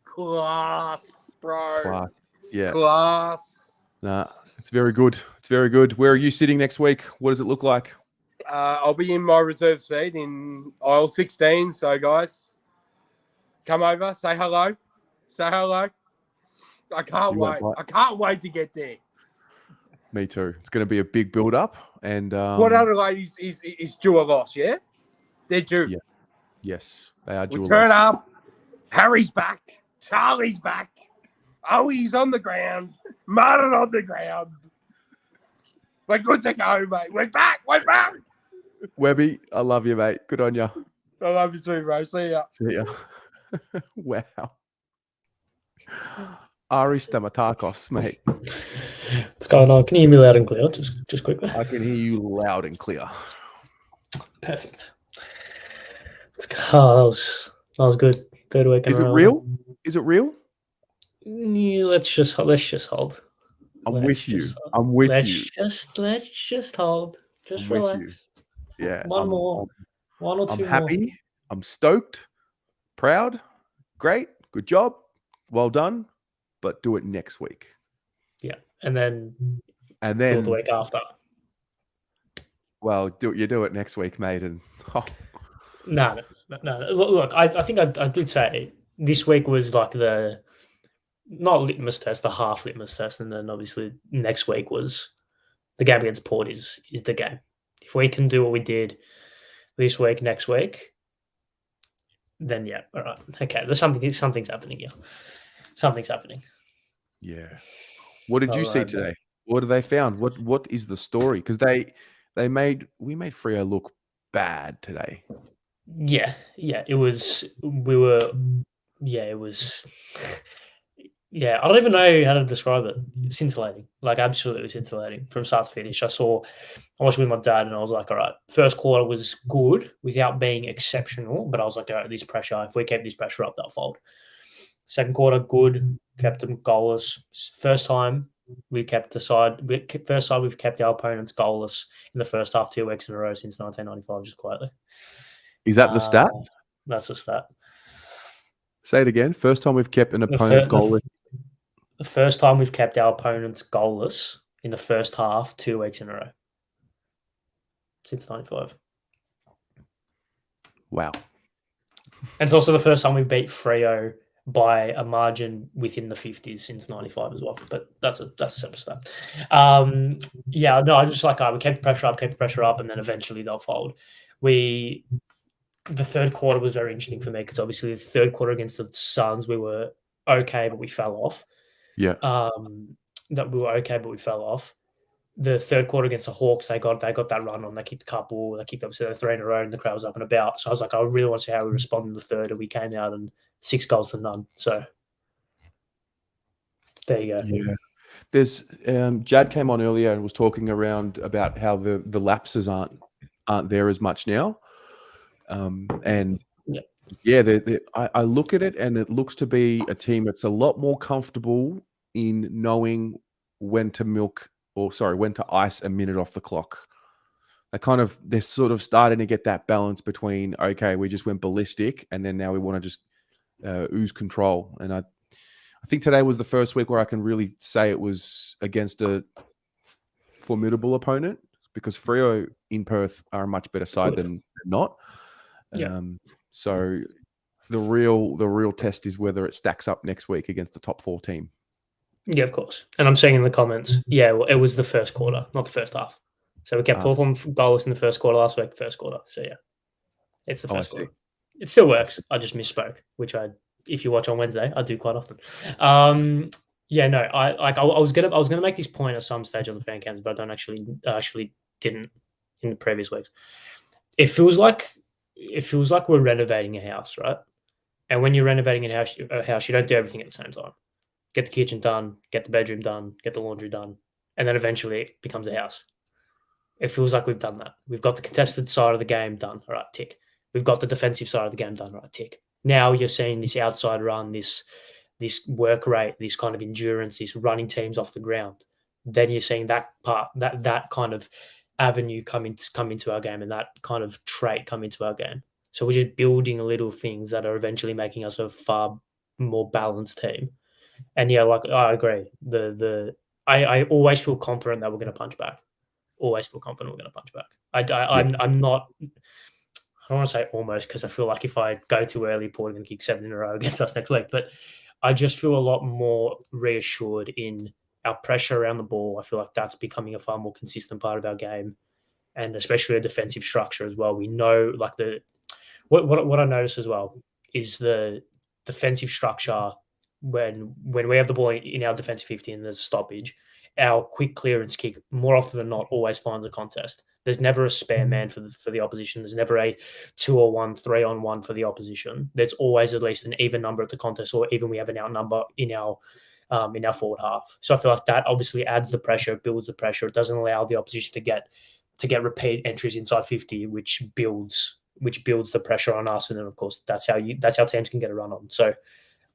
Class, bro. Class. Yeah. Class. Nah, it's very good. It's very good. Where are you sitting next week? What does it look like? I'll be in my reserve seat in aisle 16. So, guys, come over. Say hello. Say hello. I can't wait. I can't wait to get there. Me too. It's going to be a big build-up. And what other ladies is due a loss, yeah? They're due. Yeah. Yes, they are due We a turn loss. up. Harry's back. Charlie's back. Owi's on the ground. Martin on the ground. We're good to go, mate. We're back. We're back. Webby, I love you, mate. Good on you. I love you too, bro. See ya. See ya. Wow. Ari Stamatakos, mate. What's going on? Can you hear me loud and clear? Just quickly. I can hear you loud and clear. Perfect. That was good. Third week in Is a it row. real? Is it real? Yeah, let's just hold. I'm with you. I'm with you. Let's just hold. Just I'm with relax. you. Yeah. One or two I'm more. happy. I'm stoked. Proud. Great. Good job. Well done. But do it next week. Yeah, and then do it the week after. Well, you do it next week, mate. And No. Look, I think I did say this week was like the not litmus test, the half litmus test, and then obviously next week was the game against Port is the game. If we can do what we did this week, next week, then yeah, all right, okay. There's something's happening here. Something's happening. Yeah. What did you see today? What have they found? What is the story? Because we made Freo look bad today. Yeah, it was. Yeah, I don't even know how to describe it. Scintillating, like absolutely scintillating from start to finish. I watched with my dad, and I was like, all right, first quarter was good without being exceptional, but I was like, all right, this pressure. If we keep this pressure up, they'll fold. Second quarter, good, kept them goalless. First time we've kept our opponents goalless in the first half 2 weeks in a row since 1995, just quietly. Is that the stat? That's the stat. Say it again. First time we've kept an opponent goalless. The first time we've kept our opponents goalless in the first half 2 weeks in a row since 95. Wow. And it's also the first time we beat Freo by a margin within the 50s since 95 as well. But that's a separate stuff. Yeah, no, I just we kept the pressure up, and then eventually they'll fold. The third quarter was very interesting for me because obviously the third quarter against the Suns, we were okay, but we fell off. Yeah. That we were okay, but we fell off. The third quarter against the Hawks, they got that run on. They kicked a couple. They kicked obviously 3 in a row, and the crowd was up and about. So I was like, I really want to see how we respond in the third, and we came out and 6 goals to none. So there you go. Yeah. There's Jad came on earlier and was talking around about how the lapses aren't there as much now. And yeah, I look at it and it looks to be a team that's a lot more comfortable in knowing when to ice a minute off the clock. They're sort of starting to get that balance between, okay, we just went ballistic and then now we want to just ooze control. And I think today was the first week where I can really say it was against a formidable opponent, because Freo in Perth are a much better side than not. Yeah. So the real test is whether it stacks up next week against the top 4 team. Yeah, of course. And I'm seeing in the comments, well, it was the first quarter, not the first half. So we kept 4 goals in the first quarter last week, first quarter. So yeah, it's the first quarter. It still works. I just misspoke, which if you watch on Wednesday, I do quite often. I was gonna make this point at some stage on the fan cams, but I actually didn't in the previous weeks. It feels like we're renovating a house, right? And when you're renovating a house, you don't do everything at the same time. Get the kitchen done, get the bedroom done, get the laundry done, and then eventually it becomes a house. It feels like we've done that. We've got the contested side of the game done. All right, tick. We've got the defensive side of the game done. All right, tick. Now you're seeing this outside run, this work rate, this kind of endurance, this running teams off the ground. Then you're seeing that part, that kind of avenue come into our game, and that kind of trait come into our game. So we're just building little things that are eventually making us a far more balanced team. And yeah, I agree. I always feel confident that we're going to punch back. Always feel confident we're going to punch back. I'm not. I don't want to say almost, because I feel like if I go too early, Port are going to kick 7 in a row against us next week. But I just feel a lot more reassured in our pressure around the ball. I feel like that's becoming a far more consistent part of our game, and especially a defensive structure as well. We know, what I notice as well is the defensive structure. When we have the ball in our defensive 50 and there's a stoppage, our quick clearance kick more often than not always finds a contest. There's never a spare man for the opposition. There's never a 2-on-1, 3-on-1 for the opposition. There's always at least an even number at the contest, or even we have an outnumber in our forward half. So I feel like that obviously adds the pressure, builds the pressure. It doesn't allow the opposition to get repeat entries inside 50, which builds the pressure on us. And then of course that's how teams can get a run on. So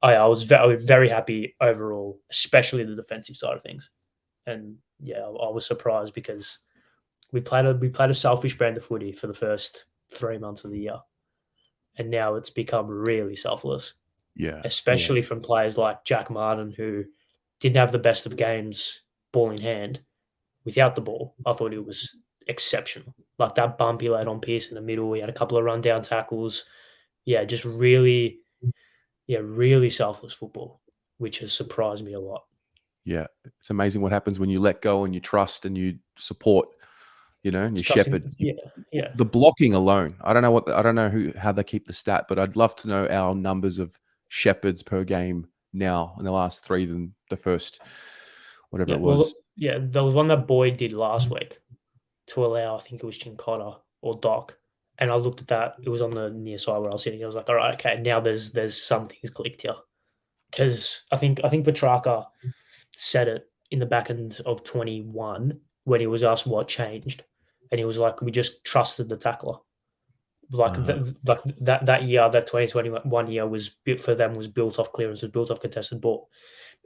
I was very happy overall, especially the defensive side of things. And yeah, I was surprised because we played a selfish brand of footy for the first 3 months of the year, and now it's become really selfless. Yeah, especially from players like Jack Martin, who didn't have the best of games ball in hand. Without the ball, I thought it was exceptional. Like that bump he laid on Pierce in the middle, he had a couple of rundown tackles. Yeah, just really selfless football, which has surprised me a lot. Yeah, it's amazing what happens when you let go and you trust and you support, and you shepherd. Yeah. The blocking alone, I don't know how they keep the stat, but I'd love to know our numbers of shepherds per game now in the last 3 than the first, whatever it was. There was one that Boyd did last week to allow, I think it was Chincotta or Doc. And I looked at that. It was on the near side where I was sitting. I was like, all right, okay, now there's some things clicked here. Because I think Petrarca said it in the back end of 21 when he was asked what changed. And he was like, we just trusted the tackler. That year, that 2021 year was built off clearance, was built off contested ball.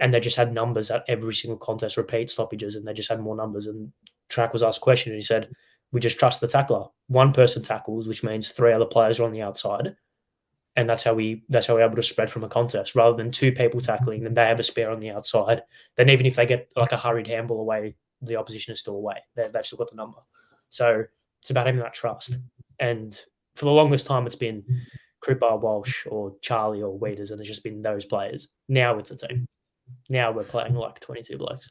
And they just had numbers at every single contest, repeat stoppages, and they just had more numbers. And Track was asked a question and he said, we just trust the tackler. One person tackles, which means 3 other players are on the outside. And that's how we're able to spread from a contest, rather than 2 people tackling, then they have a spare on the outside. Then even if they get like a hurried handball away, the opposition is still away. They've still got the number. So it's about having that trust. And for the longest time, it's been Cripper, Walsh, or Charlie, or Weeders, and it's just been those players. Now it's a team. Now we're playing like 22 blokes.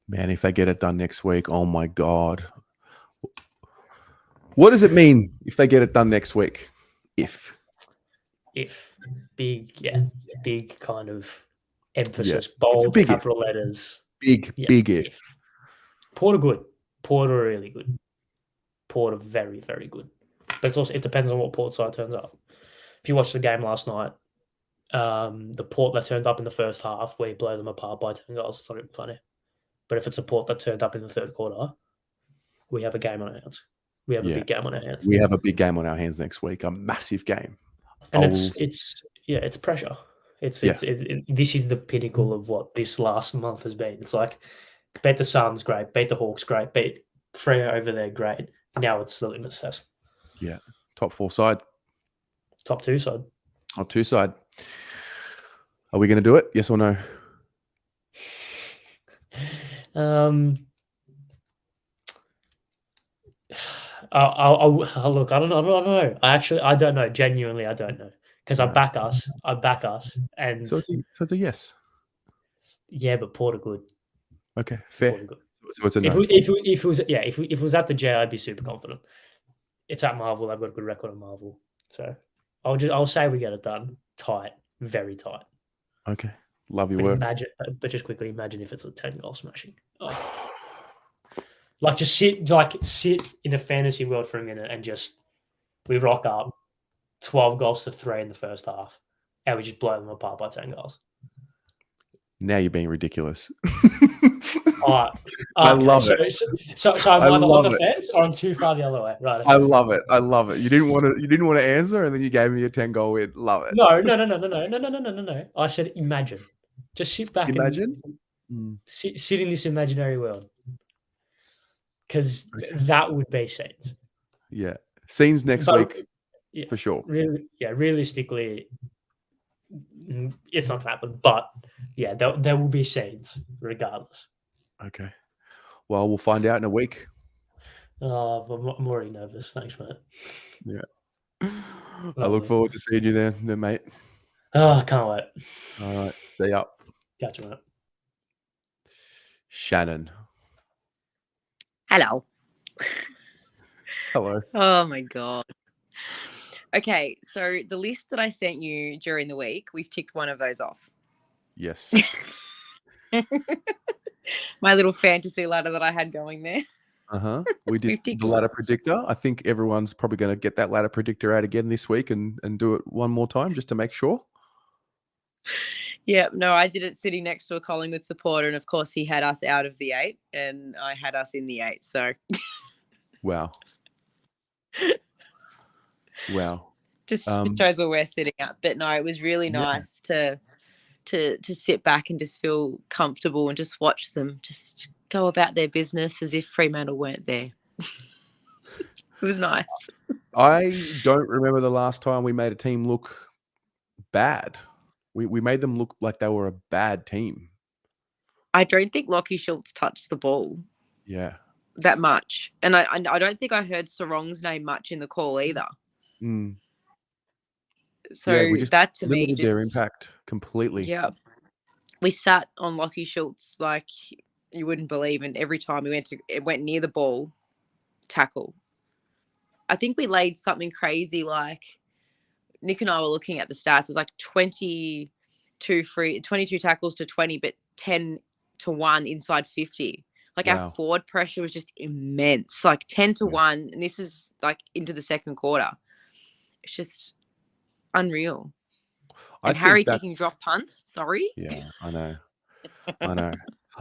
Man, if they get it done next week, oh my God. What does it mean if they get it done next week? If big kind of emphasis, Yeah. It's a bold, big if. capital letters. Big if. Porter good. Porter really good. Porter very, very good. But it's also, it depends on what Port side turns up. If you watched the game last night, the Port that turned up in the first half, we blow them apart by 10 goals. It's not even funny. But if it's a Port that turned up in the third quarter, we have a game on our hands. We have a big game on our hands. We have a big game on our hands next week. A massive game. And it's pressure. This is the pinnacle of what this last month has been. It's like beat the Suns, great. Beat the Hawks, great. Beat Freo over there, great. Now it's the litmus test. Yeah. Top 4 side. Top 2 side. Top 2 side. Are we going to do it? Yes or no? I'll look. I don't know. I don't know. Genuinely, I don't know because I back us, and So it's a yes. Yeah, but Porter good. Okay, fair. Porter good. So it's a no. If it was at the J, I'd be super confident. It's at Marvel. I've got a good record on Marvel, so I'll say we get it done tight, very tight. Okay, love your But work. But just quickly imagine if it's a 10-goal smashing. Oh. Like sit in a fantasy world for a minute and just we rock up 12 goals to 3 in the first half and we just blow them apart by 10 goals. Now you're being ridiculous. I love it. So I'm either on the fence or I'm too far the other way. Right. I love it. You didn't want to answer, and then you gave me a 10-goal win. Love it. No. I said imagine. Just sit back. Imagine. Sit in this imaginary world. Because that would be scenes. Yeah. Scenes next week, for sure. Realistically, it's not going to happen. But, yeah, there will be scenes regardless. Okay. Well, we'll find out in a week. I'm already nervous. Thanks, mate. Yeah. I look forward to seeing you there, mate. Oh, can't wait. All right. Stay up. Catch you, mate. Shannon. Hello. Hello. Oh my God. Okay, so the list that I sent you during the week, we've ticked one of those off. Yes. My little fantasy ladder that I had going there. We did the ladder predictor. I think everyone's probably going to get that ladder predictor out again this week and do it one more time just to make sure. Yeah, no, I did it sitting next to a Collingwood supporter, and of course he had us out of the 8, and I had us in the 8. So, wow. Just shows where we're sitting at. But no, it was really nice to sit back and just feel comfortable and just watch them just go about their business as if Fremantle weren't there. It was nice. I don't remember the last time we made a team look bad. We made them look like they were a bad team. I don't think Lockie Schultz touched the ball. Yeah. That much. And I don't think I heard Sarong's name much in the call either. So we just that to me limited their impact completely. Yeah. We sat on Lockie Schultz like you wouldn't believe, and every time it went near the ball, tackle. I think we laid something crazy like Nick and I were looking at the stats. It was like 22 tackles to 20, but 10-1 inside 50. Like our forward pressure was just immense, like 10-1. And this is like into the second quarter. It's just unreal. And Harry taking drop punts. Sorry. Yeah, I know.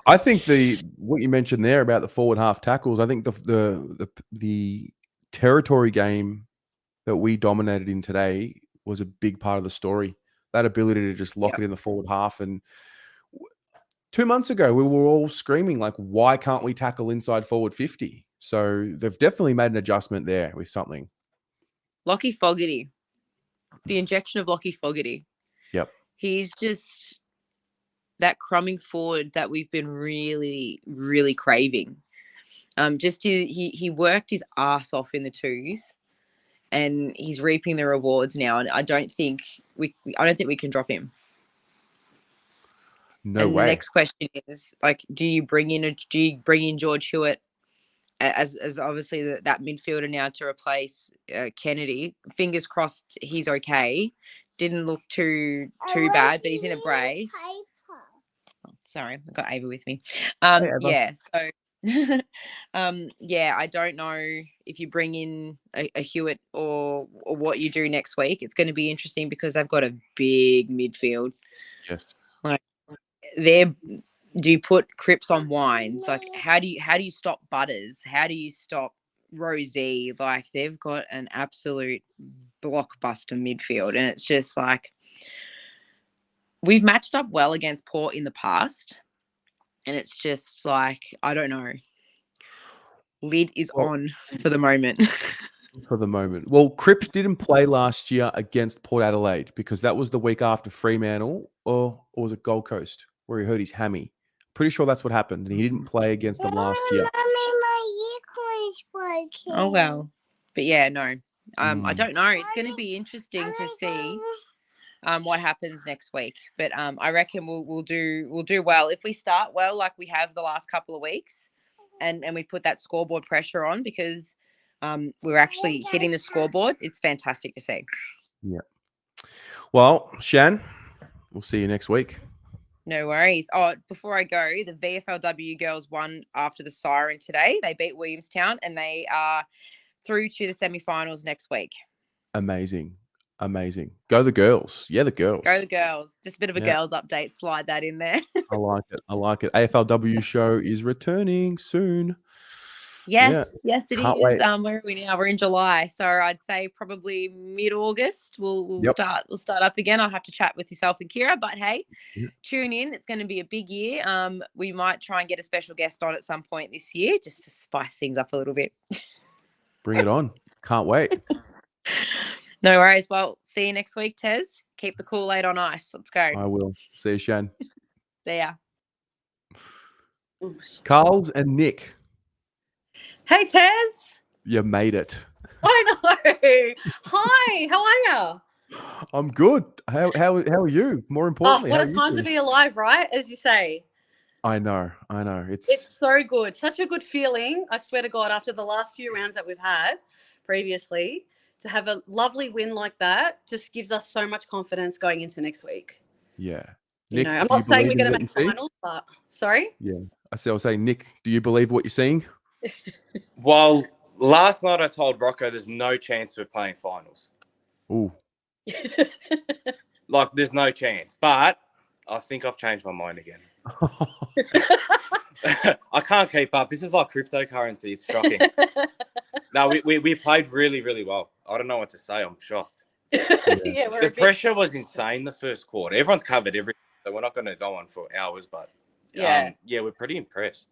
I think what you mentioned there about the forward half tackles, I think the territory game that we dominated in today was a big part of the story. That ability to just lock it in the forward half. And 2 months ago, we were all screaming like, why can't we tackle inside forward 50? So they've definitely made an adjustment there with something. Lockie Fogarty. The injection of Lockie Fogarty. Yep. He's just that crumbing forward that we've been really, really craving. He worked his ass off in the twos. and he's reaping the rewards now. And I don't think we can drop him. No and way. The next question is like, do you bring in George Hewitt as obviously that midfielder now to replace Kennedy? Fingers crossed he's okay. Didn't look too bad, but he's in a brace. Oh, sorry, I've got Ava with me. Hey, Ava. Yeah, so I don't know if you bring in a Hewitt or what you do next week. It's going to be interesting because they've got a big midfield. Yes. Like do you put Cripps on Wines? Like how do you stop Butters? How do you stop Rosie? Like they've got an absolute blockbuster midfield, and it's just like we've matched up well against Port in the past, and it's just like I don't know. Lid is on for the moment. For the moment. Well, Cripps didn't play last year against Port Adelaide because that was the week after Fremantle, or was it Gold Coast where he hurt his hammy? Pretty sure that's what happened, and he didn't play against them last year. Oh well, but yeah, no. I don't know. It's going to be interesting to see what happens next week. But I reckon we'll do well if we start well, like we have the last couple of weeks, and we put that scoreboard pressure on because we're actually hitting the scoreboard. It's fantastic to see. Yeah. Well, Shan, we'll see you next week. No worries. Oh, before I go, the VFLW girls won after the siren today. They beat Williamstown, and they are through to the semi-finals next week. Amazing. Go the girls. Yeah, the girls. Go the girls. Just a bit of a girls update. Slide that in there. I like it. AFLW show is returning soon. Yes, it Can't is. wait. Where are we now? We're in July, so I'd say probably mid-August we'll start up again. I'll have to chat with yourself and Kira, but hey, tune in. It's going to be a big year. We might try and get a special guest on at some point this year just to spice things up a little bit. Bring it on. Can't wait. No worries. Well, see you next week, Tez. Keep the Kool-Aid on ice. Let's go. I will. See you, Shan. See ya. Carls and Nick, Hey, Tez. you made it. I know. Hi, how are you? I'm good. How are you? More importantly, What how a are you time to doing? be alive, right? As you say. I know. It's so good. Such a good feeling. I swear to God, after the last few rounds that we've had previously, to have a lovely win like that just gives us so much confidence going into next week. Yeah. You Nick, know, I'm do you not saying we're believe in going what to make you see? finals, but sorry. Yeah. I was saying, Nick, do you believe what you're seeing? Well, last night I told Rocco there's no chance we're playing finals. Ooh. Like, there's no chance. But I think I've changed my mind again. I can't keep up. This is like cryptocurrency. It's shocking. No, we played really, really well. I don't know what to say. I'm shocked. Yeah, The pressure was insane the first quarter. Everyone's covered everything, so we're not going to go on for hours. But Yeah. we're pretty impressed.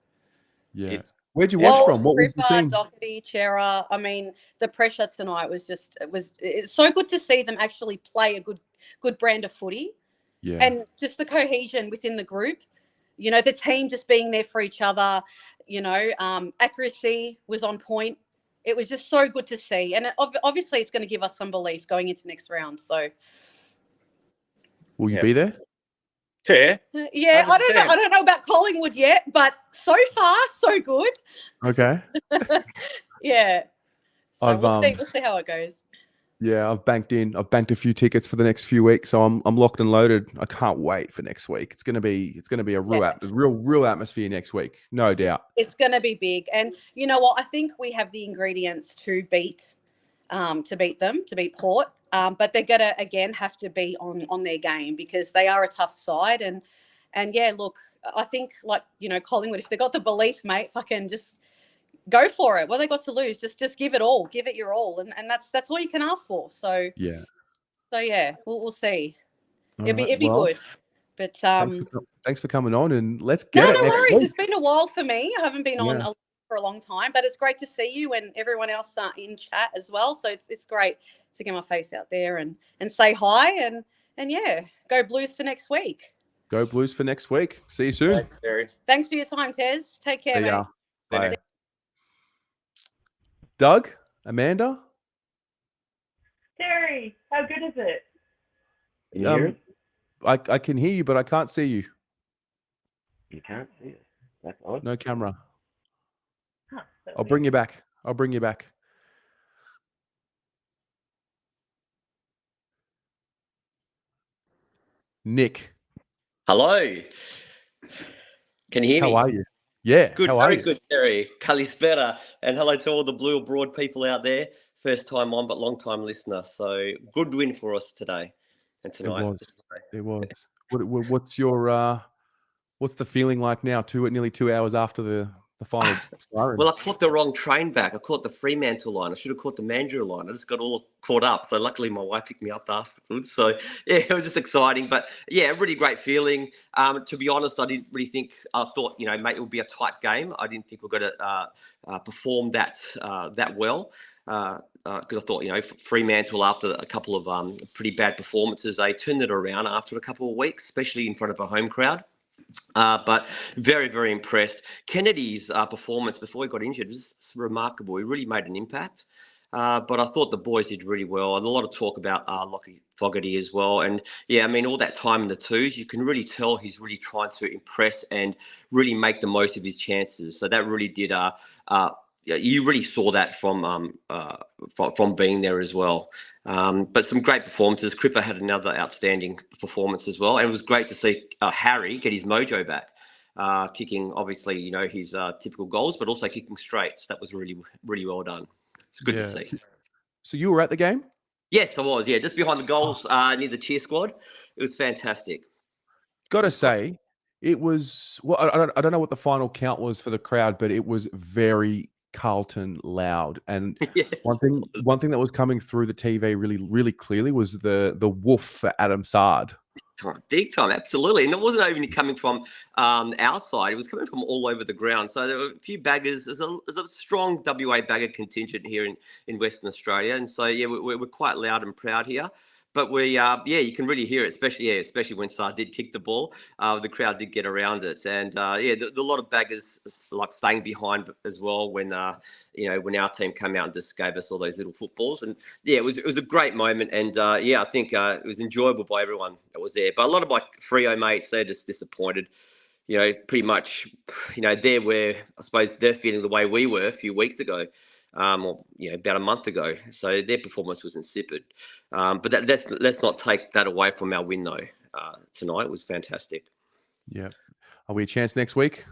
Yeah. Where'd you watch Well, from? What was the Cripper, team? Doherty, Chera. I mean, the pressure tonight was it's so good to see them actually play a good brand of footy. Yeah. And just the cohesion within the group, you know, the team just being there for each other, you know, accuracy was on point. It was just so good to see. And obviously it's going to give us some belief going into next round. So, Will you be there? Yeah. yeah, I 100%. don't know about Collingwood yet, but so far, so good. Okay. Yeah. So I've we'll see how it goes. Yeah, I've banked a few tickets for the next few weeks, so I'm locked and loaded. I can't wait for next week. It's gonna be a real atmosphere next week, no doubt. It's going to be big. And you know what? I think we have the ingredients to beat Port. But they're going to, again, have to be on their game because they are a tough side. And yeah, look, I think, like, you know, Collingwood, if they got the belief, mate, fucking just go for it. What they got to lose, just give it all. Give it your all. And that's all you can ask for. So Yeah. We'll see. All It'd right, be well, good. But thanks for coming on, and let's get no it next worries. week. It's been a while for me. I haven't been on Yeah. for a long time, but it's great to see you and everyone else in chat as well. So it's great to get my face out there and say hi and yeah, go Blues for next week. Go Blues for next week. See you soon. Thanks, Terry. Thanks for your time, Tez. Take care, See mate. ya. Bye. Doug, Amanda, Terry, how good is it? Can you hear it? I can hear you, but I can't see you. You can't see it. That's odd. No camera. Huh, so I'll bring you back. I'll bring you back. Nick, Hello. Can you hear how me? are you? Yeah, Good, how are very you? good, Terry. Kalispera. And hello to all the blue abroad people out there. First time on, but long time listener. So good win for us today and It tonight. was. It was. What's your what's the feeling like now? Nearly 2 hours after the final siren. Well, I caught the wrong train back. I caught the Fremantle line. I should have caught the Mandurah line. I just got all caught up. So luckily my wife picked me up afterwards. So yeah, it was just exciting. But yeah, really great feeling. To be honest, I didn't really think, I thought, mate, it would be a tight game. I didn't think we were going to perform that well. Because I thought, Fremantle, after a couple of pretty bad performances, they turned it around after a couple of weeks, especially in front of a home crowd. But very, very impressed. Kennedy's performance before he got injured was remarkable. He really made an impact. But I thought the boys did really well. And a lot of talk about Lockie Fogarty as well. And yeah, all that time in the twos, you can really tell he's really trying to impress and really make the most of his chances. So that really did. You really saw that from being there as well. But some great performances. Cripper had another outstanding performance as well. And it was great to see Harry get his mojo back, kicking, obviously, his typical goals, but also kicking straights. That was really, really well done. It's good to see. So you were at the game? Yes, I was. Yeah, just behind the goals near the cheer squad. It was fantastic. Got to say, it was, well, I don't know what the final count was for the crowd, but it was very Carlton loud. And one thing that was coming through the TV really, really clearly was the woof for Adam Sard. Big time, absolutely. And it wasn't even coming from our side. It was coming from all over the ground. So there were a few baggers. There's a strong WA bagger contingent here in Western Australia. And so, yeah, we're quite loud and proud here. But you can really hear it, especially when Sard did kick the ball. The crowd did get around it, and a lot of baggers like staying behind as well when when our team came out and just gave us all those little footballs. And yeah, it was a great moment, and I think it was enjoyable by everyone that was there. But a lot of my Freo mates, they're just disappointed. Pretty much, they're where I suppose they're feeling the way we were a few weeks ago. Or about a month ago. So their performance was insipid. But let's not take that away from our win though. Tonight it was fantastic. Yeah. Are we a chance next week?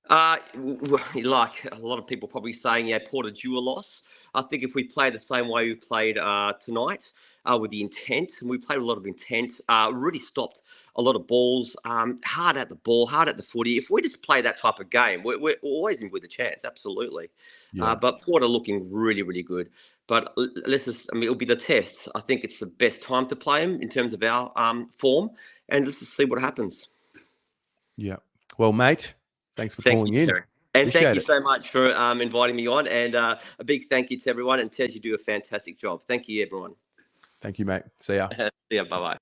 Like a lot of people probably saying, Porter due a loss. I think if we play the same way we played tonight, with the intent, and we played a lot of intent, really stopped a lot of balls, hard at the ball, hard at the footy. If we just play that type of game, we're always in with a chance, absolutely. Yeah. But Porter looking really, really good. But it'll be the test. I think it's the best time to play him in terms of our form, and let's just see what happens. Yeah. Well, mate, thanks for calling you, in. Terry. And Appreciate thank you it. so much for inviting me on. And a big thank you to everyone. And Tez, you do a fantastic job. Thank you, everyone. Thank you, mate. See ya. See ya. Bye-bye.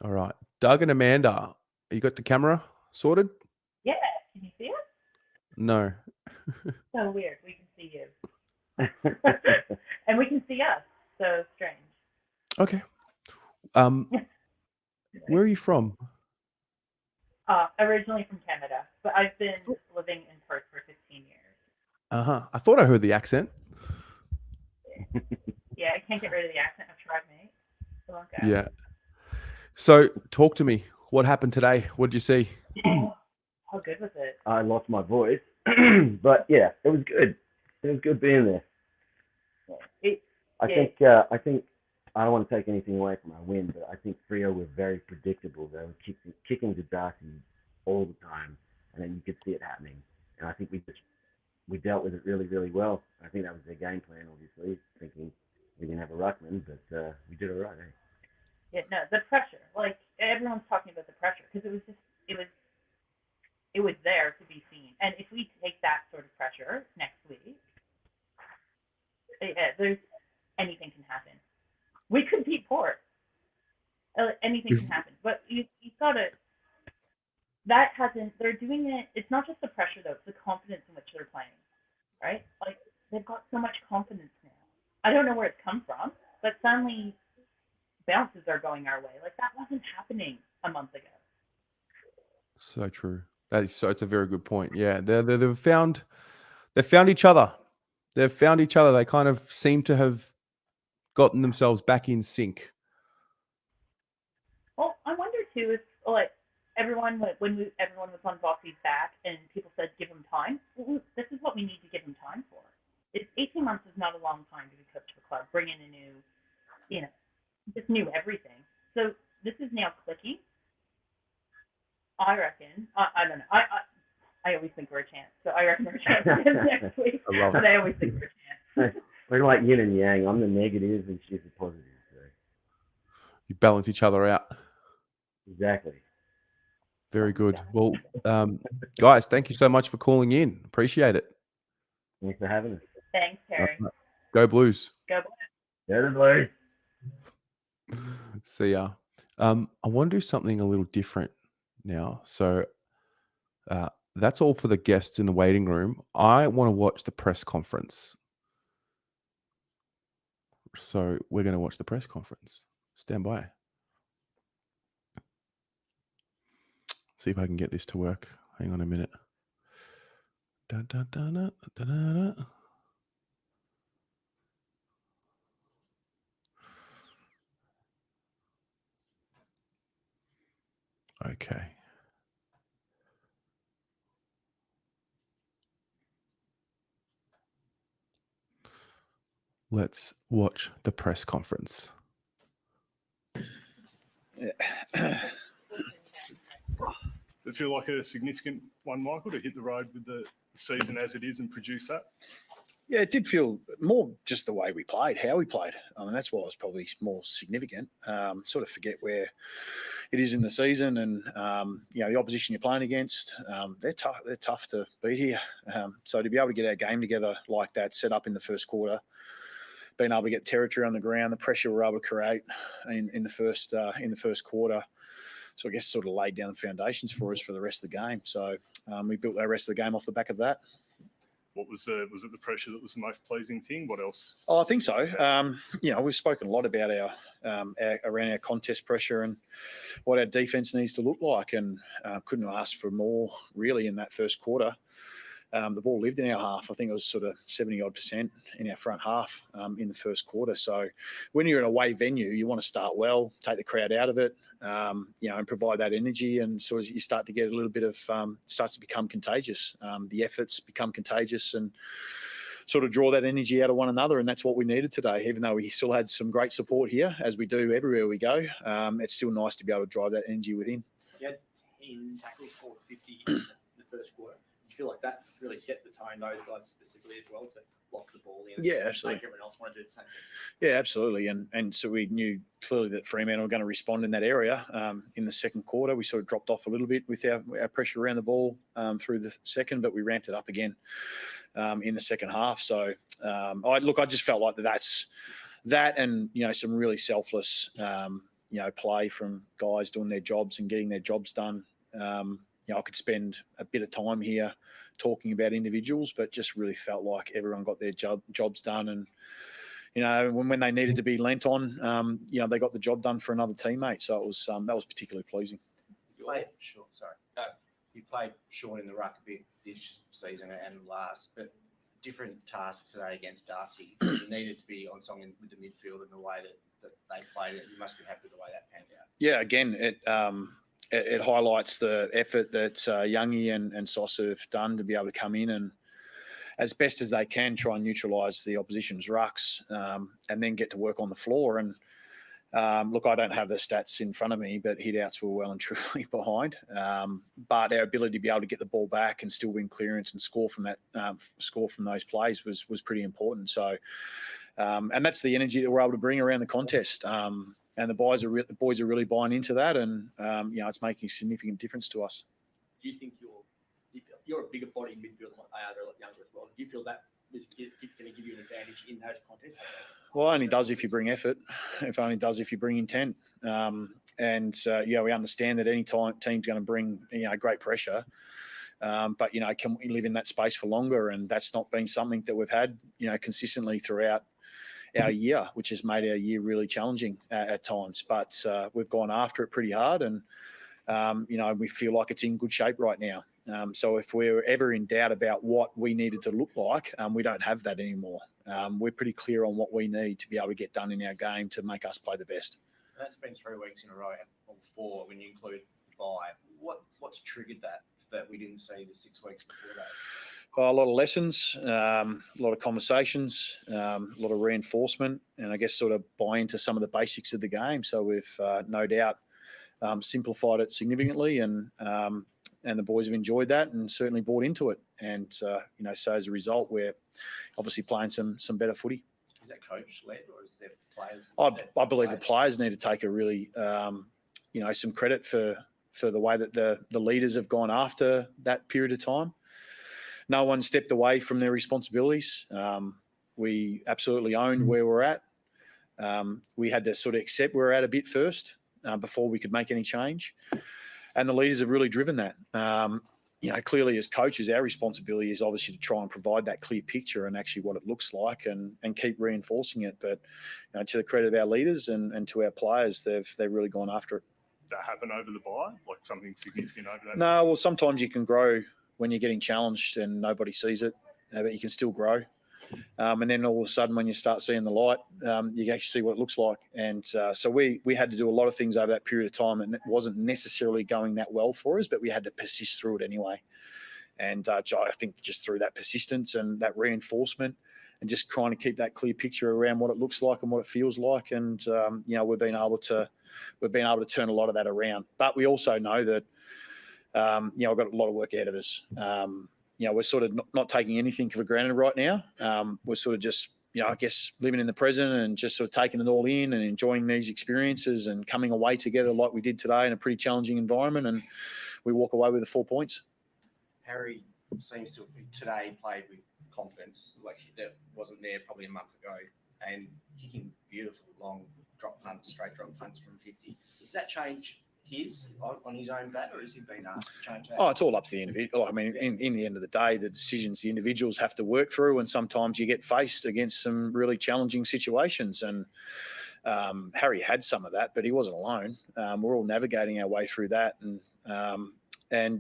All right. Doug and Amanda, you got the camera sorted? Yeah. Can you see us? No. So weird. We can see you. And we can see us. So strange. Okay. Where are you from? Originally from Canada, but I've been living in Perth for 15 years. Uh-huh. I thought I heard the accent. Yeah, I can't get rid of the accent. I've tried, mate. It won't go. Yeah. So talk to me. What happened today? What did you see? How good was it? I lost my voice, but yeah, it was good. It was good being there. I think I don't want to take anything away from our win, but I think Freo were very predictable. They were kicking to Darcy all the time, and then you could see it happening. And I think we dealt with it really, really well. I think that was their game plan, obviously, thinking we didn't have a ruckman, but we did all right. Yeah, no, the pressure. Like everyone's talking about the pressure because it was there to be seen. And if we take that sort of pressure next week, there's anything can happen. We could beat Port. Anything can happen. But you gotta. That hasn't. They're doing it. It's not just the pressure though. It's the confidence in which they're playing, right? Like they've got so much confidence now. I don't know where it's come from, but suddenly bounces are going our way. Like that wasn't happening a month ago. So true. That is so. It's a very good point. Yeah, they've found each other. They've found each other. They kind of seem to have gotten themselves back in sync. Well, I wonder too if like everyone was on Boxy's back and people said give him time. Well, this is what we need to give him time for. 18 months is not a long time to be coach of a club. Bring in a new, just new everything. So this is now clicking. I reckon. I don't know. I always think we're a chance. So I reckon we're a chance next week. I love But it. I always think we're a chance. We're like yin and yang. I'm the negative and she's the positive. So. You balance each other out. Exactly. Very good. Well, guys, thank you so much for calling in. Appreciate it. Thanks for having us. Thanks, Terry. Go Blues. Go Blues. Go the Blues. See ya. I want to do something a little different now. So that's all for the guests in the waiting room. I want to watch the press conference. So we're going to watch the press conference. Stand by. See if I can get this to work. Hang on a minute. Da, da, da, da, da, da, da. Okay. Let's watch the press conference. Yeah. It feel like a significant one, Michael, to hit the road with the season as it is and produce that? Yeah, it did feel more just the way we played, how we played. I mean, that's what was probably more significant. Sort of forget where it is in the season, and the opposition you're playing against, they're tough. They're tough to beat here. So to be able to get our game together like that, set up in the first quarter, being able to get territory on the ground, the pressure we're able to create in the first quarter. So I guess sort of laid down the foundations for us for the rest of the game. So we built our rest of the game off the back of that. What was it the pressure that was the most pleasing thing? What else? Oh, I think so. We've spoken a lot about around our contest pressure and what our defence needs to look like, and couldn't have asked for more really in that first quarter. The ball lived in our half. I think it was sort of 70-odd% in our front half in the first quarter. So when you're in a away venue, you want to start well, take the crowd out of it, and provide that energy. And so as you start to get a little bit of, starts to become contagious. The efforts become contagious and sort of draw that energy out of one another. And that's what we needed today, even though we still had some great support here, as we do everywhere we go. It's still nice to be able to drive that energy within. You had 10 tackles for 50 in the first quarter. Do you feel like that really set the tone, those guys specifically as well, to lock the ball in? Yeah, absolutely. Make everyone else want to do the same thing? Yeah, absolutely. And so we knew clearly that Fremantle were going to respond in that area. In the second quarter, we sort of dropped off a little bit with our pressure around the ball through the second, but we ramped it up again in the second half. So, I just felt like that's that, and some really selfless, play from guys doing their jobs and getting their jobs done. I could spend a bit of time here talking about individuals, but just really felt like everyone got their jobs done, and when they needed to be lent on, they got the job done for another teammate. So it was that was particularly pleasing. You played short in the ruck a bit this season and last, but different tasks today against Darcy. You needed to be on song with the midfield and the way that they played it. You must be happy with the way that panned out. Yeah, again, it highlights the effort that Youngie and Sauce have done to be able to come in and, as best as they can, try and neutralise the opposition's rucks, and then get to work on the floor. And look, I don't have the stats in front of me, but hit-outs were well and truly behind. But our ability to be able to get the ball back and still win clearance and score from those plays was pretty important. So, and that's the energy that we're able to bring around the contest. And the boys are really buying into that, and it's making a significant difference to us. Do you think you're a bigger body in midfield than they are? They're a lot younger as well. Do you feel that is going to give you an advantage in those contests? Well, it only does if you bring effort. It only does if you bring intent. We understand that any team's going to bring great pressure. But can we live in that space for longer? And that's not been something that we've had consistently throughout our year, which has made our year really challenging at times. But we've gone after it pretty hard, and we feel like it's in good shape right now. So if we're ever in doubt about what we needed to look like, we don't have that anymore. We're pretty clear on what we need to be able to get done in our game to make us play the best. That's been 3 weeks in a row, or 4 when you include bye. What's triggered that we didn't see the 6 weeks before that? A lot of lessons, a lot of conversations, a lot of reinforcement, and I guess sort of buy into some of the basics of the game. So we've no doubt simplified it significantly, and the boys have enjoyed that and certainly bought into it. And so as a result, we're obviously playing some better footy. Is that coach led, or is there players? I believe the players need to take a really, some credit for the way that the leaders have gone after that period of time. No one stepped away from their responsibilities. We absolutely owned where we're at. We had to sort of accept where we're at a bit first before we could make any change. And the leaders have really driven that. Clearly as coaches, our responsibility is obviously to try and provide that clear picture and actually what it looks like and keep reinforcing it. But to the credit of our leaders and to our players, they've really gone after it. Did that happen over the bye? Like something significant over that? No, well, sometimes you can grow when you're getting challenged and nobody sees it, but you can still grow. And then all of a sudden, when you start seeing the light, you can actually see what it looks like. And so we had to do a lot of things over that period of time, and it wasn't necessarily going that well for us, but we had to persist through it anyway. And I think just through that persistence and that reinforcement and just trying to keep that clear picture around what it looks like and what it feels like. And, we've been able to turn a lot of that around. But we also know that, we've got a lot of work ahead of us. We're sort of not taking anything for granted right now. We're sort of just, I guess, living in the present and just sort of taking it all in and enjoying these experiences and coming away together like we did today in a pretty challenging environment. And we walk away with the 4 points. Harry seems to have today played with confidence, like that wasn't there probably a month ago, and kicking beautiful long straight drop punts from 50. Does that change his on his own bat, or has he been asked to change that? Oh, it's all up to the individual. I mean, in the end of the day, the decisions the individuals have to work through, and sometimes you get faced against some really challenging situations. And Harry had some of that, but he wasn't alone. We're all navigating our way through that. And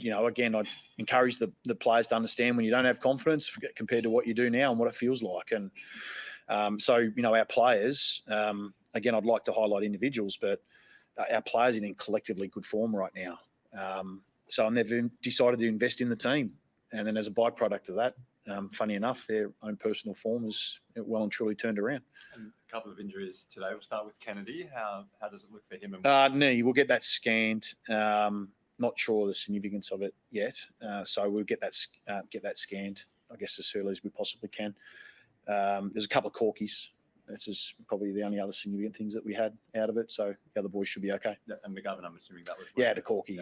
again, I'd encourage the players to understand when you don't have confidence compared to what you do now and what it feels like. And so our players, again, I'd like to highlight individuals, but our players are in collectively good form right now. So they've decided to invest in the team. And then as a byproduct of that, funny enough, their own personal form is well and truly turned around. And a couple of injuries today. We'll start with Kennedy. How does it look for him? Knee, we'll get that scanned. Not sure the significance of it yet. So we'll get that scanned, I guess, as early as we possibly can. There's a couple of corkies. That's probably the only other significant things that we had out of it. So the other boys should be okay. And McGovern, I'm assuming that was. Yeah, the corky.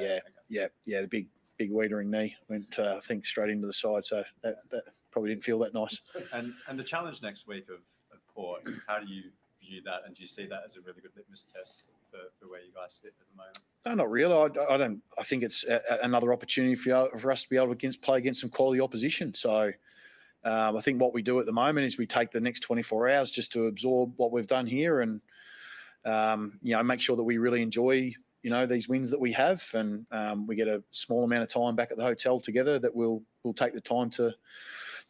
Yeah. The big weedering knee went, I think, straight into the side. So that probably didn't feel that nice. And the challenge next week of Port, how do you view that? And do you see that as a really good litmus test for where you guys sit at the moment? No, not really. I don't. I think it's another opportunity for us to be able to play against some quality opposition. So. I think what we do at the moment is we take the next 24 hours just to absorb what we've done here and, make sure that we really enjoy, these wins that we have. And we get a small amount of time back at the hotel together that we'll take the time to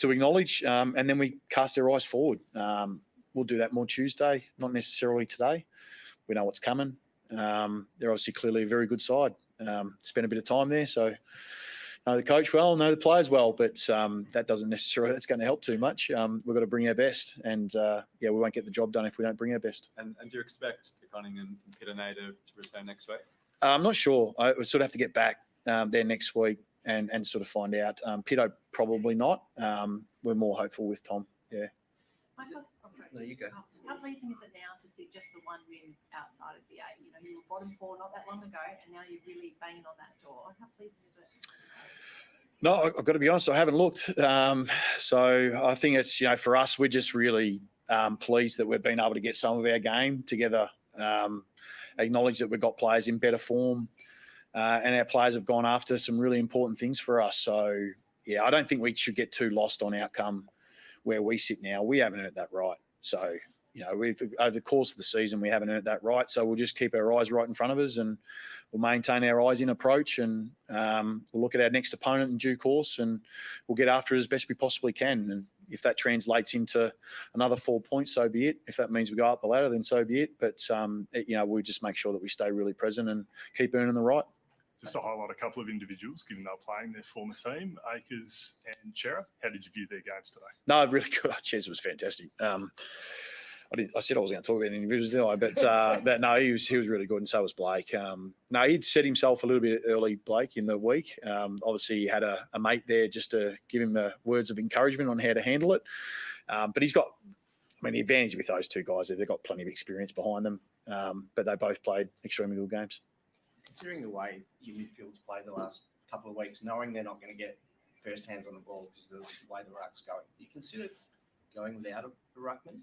acknowledge. And then we cast our eyes forward. We'll do that more Tuesday, not necessarily today. We know what's coming. They're obviously clearly a very good side. Spent a bit of time there. So, know the coach well, know the players well, but that doesn't necessarily, that's going to help too much. We've got to bring our best, and we won't get the job done if we don't bring our best. And do you expect Conning and Pitane to return next week? I'm not sure. I would sort of have to get back there next week and sort of find out. Pito probably not. We're more hopeful with Tom. Yeah. Michael, No, you go. How pleasing is it now to see just the one win outside of the eight? You were bottom 4 not that long ago, and now you're really banging on that door. How pleasing is it? No, I've got to be honest, I haven't looked. So I think it's, for us, we're just really pleased that we've been able to get some of our game together, acknowledge that we've got players in better form, and our players have gone after some really important things for us. So, I don't think we should get too lost on outcome where we sit now. We haven't earned that right. So, over the course of the season, we haven't earned that right. So we'll just keep our eyes right in front of us, and we'll maintain our eyes in approach, and we'll look at our next opponent in due course, and we'll get after it as best we possibly can. And if that translates into another 4 points, so be it. If that means we go up the ladder, then so be it. But, we'll just make sure that we stay really present and keep earning the right. Just to highlight a couple of individuals, given they're playing their former team, Akers and Chera. How did you view their games today? No, really good. Ches was fantastic. I said I was going to talk about individuals, didn't I? But no, he was really good, and so was Blake. No, he'd set himself a little bit early, Blake, in the week. Obviously, he had a mate there just to give him words of encouragement on how to handle it. But he's got, the advantage with those two guys, they've got plenty of experience behind them. But they both played extremely good games. Considering the way your midfield's played the last couple of weeks, knowing they're not going to get first hands on the ball because of the way the Ruck's going, do you consider going without a Ruckman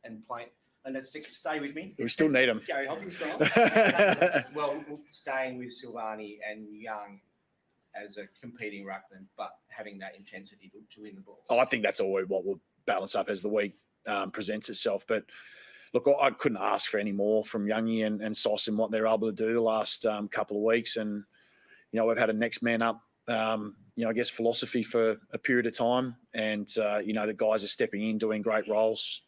and playing? And let's stay with me. We still need them. Gary Hopkins style. Well, staying with Silvani and Young as a competing Ruckman, but having that intensity to win the ball. I think that's all what will balance up as the week presents itself. But look, I couldn't ask for any more from Youngie and Sauce and what they're able to do the last couple of weeks. And, we've had a next man up, I guess, philosophy for a period of time. And, the guys are stepping in, doing great roles.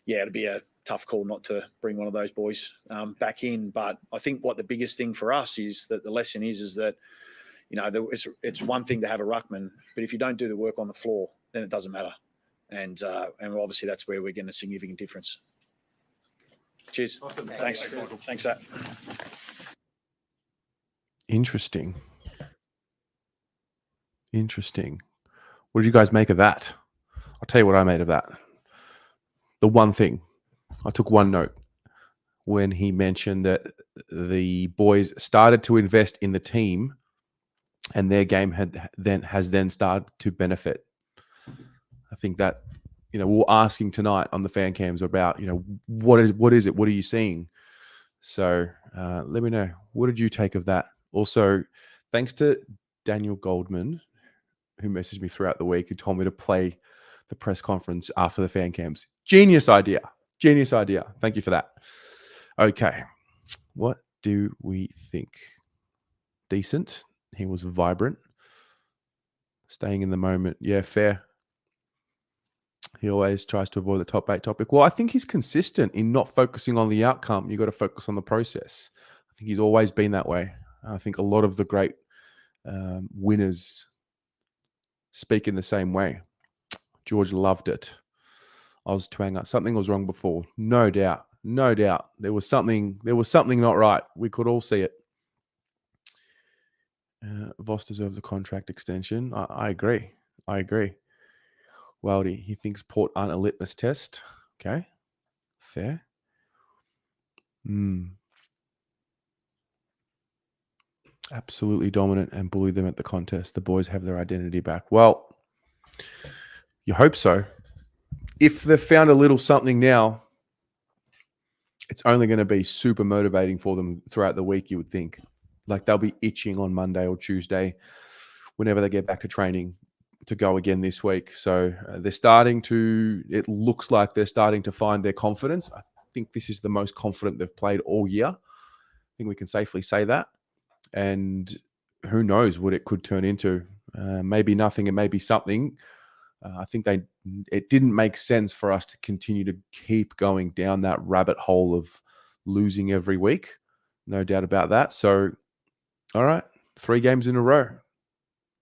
It'd be a tough call not to bring one of those boys back in. But I think what the biggest thing for us is that the lesson is that, it's one thing to have a ruckman, but if you don't do the work on the floor, then it doesn't matter. And obviously that's where we're getting a significant difference. Cheers. Awesome. Thanks. Thanks, Zach. Interesting. What did you guys make of that? I'll tell you what I made of that. The one thing, I took one note when he mentioned that the boys started to invest in the team and their game has then started to benefit. I think that, we're asking tonight on the fan cams about, what is it? What are you seeing? So let me know. What did you take of that? Also, thanks to Daniel Goldman, who messaged me throughout the week, who told me to play the press conference after the fan cams. Genius idea. Thank you for that. Okay. What do we think? Decent. He was vibrant. Staying in the moment. Yeah, fair. He always tries to avoid the top 8 topic. Well, I think he's consistent in not focusing on the outcome. You've got to focus on the process. I think he's always been that way. I think a lot of the great winners speak in the same way. George loved it. Oz Twanger. Something was wrong before. No doubt. There was something not right. We could all see it. Voss deserves a contract extension. I agree. Wildy, he thinks Port aren't a litmus test. Okay. Fair. Absolutely dominant and bully them at the contest. The boys have their identity back. Well, you hope so. If they've found a little something now, it's only going to be super motivating for them throughout the week, you would think. Like they'll be itching on Monday or Tuesday, whenever they get back to training, to go again this week. So it looks like they're starting to find their confidence. I think this is the most confident they've played all year. I think we can safely say that. And who knows what it could turn into. Maybe nothing, it may be something. I think it didn't make sense for us to continue to keep going down that rabbit hole of losing every week. No doubt about that. So, all right, 3 games in a row.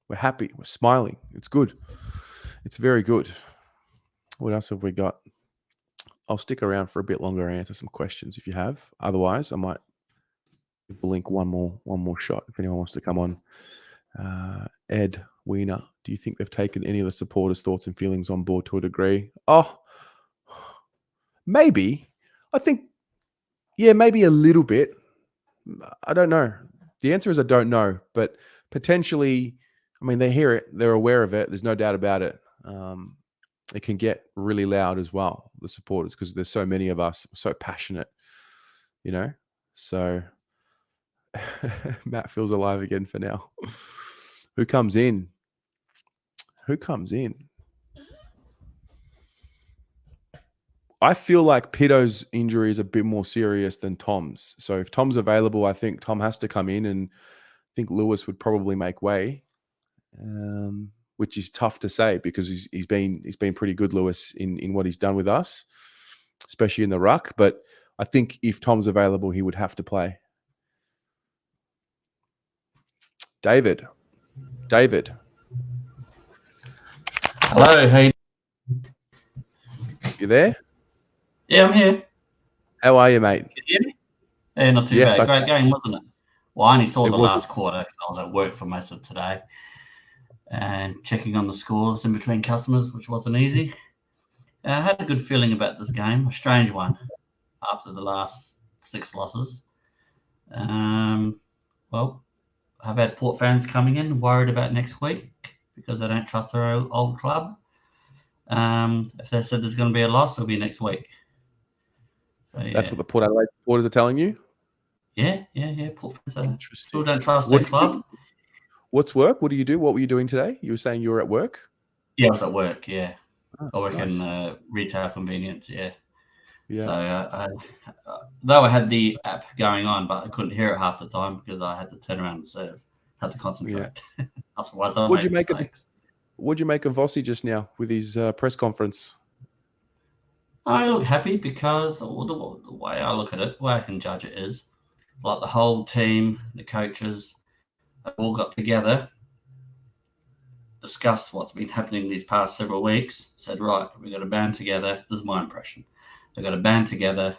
We're happy. We're smiling. It's good. It's very good. What else have we got? I'll stick around for a bit longer and answer some questions if you have. Otherwise, I might give the link one more shot if anyone wants to come on. Ed Wiener, do you think they've taken any of the supporters' thoughts and feelings on board to a degree? Oh, maybe. I think, maybe a little bit. I don't know. The answer is I don't know, but potentially, they hear it, they're aware of it. There's no doubt about it. It can get really loud as well, the supporters, because there's so many of us, so passionate, So Matt feels alive again for now. Who comes in? I feel like Pito's injury is a bit more serious than Tom's. So if Tom's available, I think Tom has to come in, and I think Lewis would probably make way, which is tough to say because he's been pretty good, Lewis, in what he's done with us, especially in the ruck. But I think if Tom's available, he would have to play. David. Hello, hey. You there? Yeah, I'm here. How are you, mate? Can you hear me? Yeah, not too Yes, bad. Great game, wasn't it? Well, I only saw It the was. last quarter because I was at work for most of today and checking on the scores in between customers, which wasn't easy. I had a good feeling about this game, a strange one after the last 6 losses. Well, I've had Port fans coming in worried about next week because they don't trust their old club. If they said there's going to be a loss, it'll be next week. So yeah. That's what the Port Adelaide supporters are telling you? Yeah. Port fans still don't trust their club. What's work? What do you do? What were you doing today? You were saying you were at work? Yeah, I was at work, yeah. Oh, I work nice. in retail convenience, yeah. Yeah. So though I had the app going on, but I couldn't hear it half the time because I had to turn around and serve. Had to concentrate. Otherwise, I'll What'd you make make mistakes. What'd you make of Vossi just now with his press conference? I look happy because the way I look at it, the way I can judge it is, like the whole team, the coaches, have all got together, discussed what's been happening these past several weeks, said, right, we've got to band together. This is my impression. They've got to band together.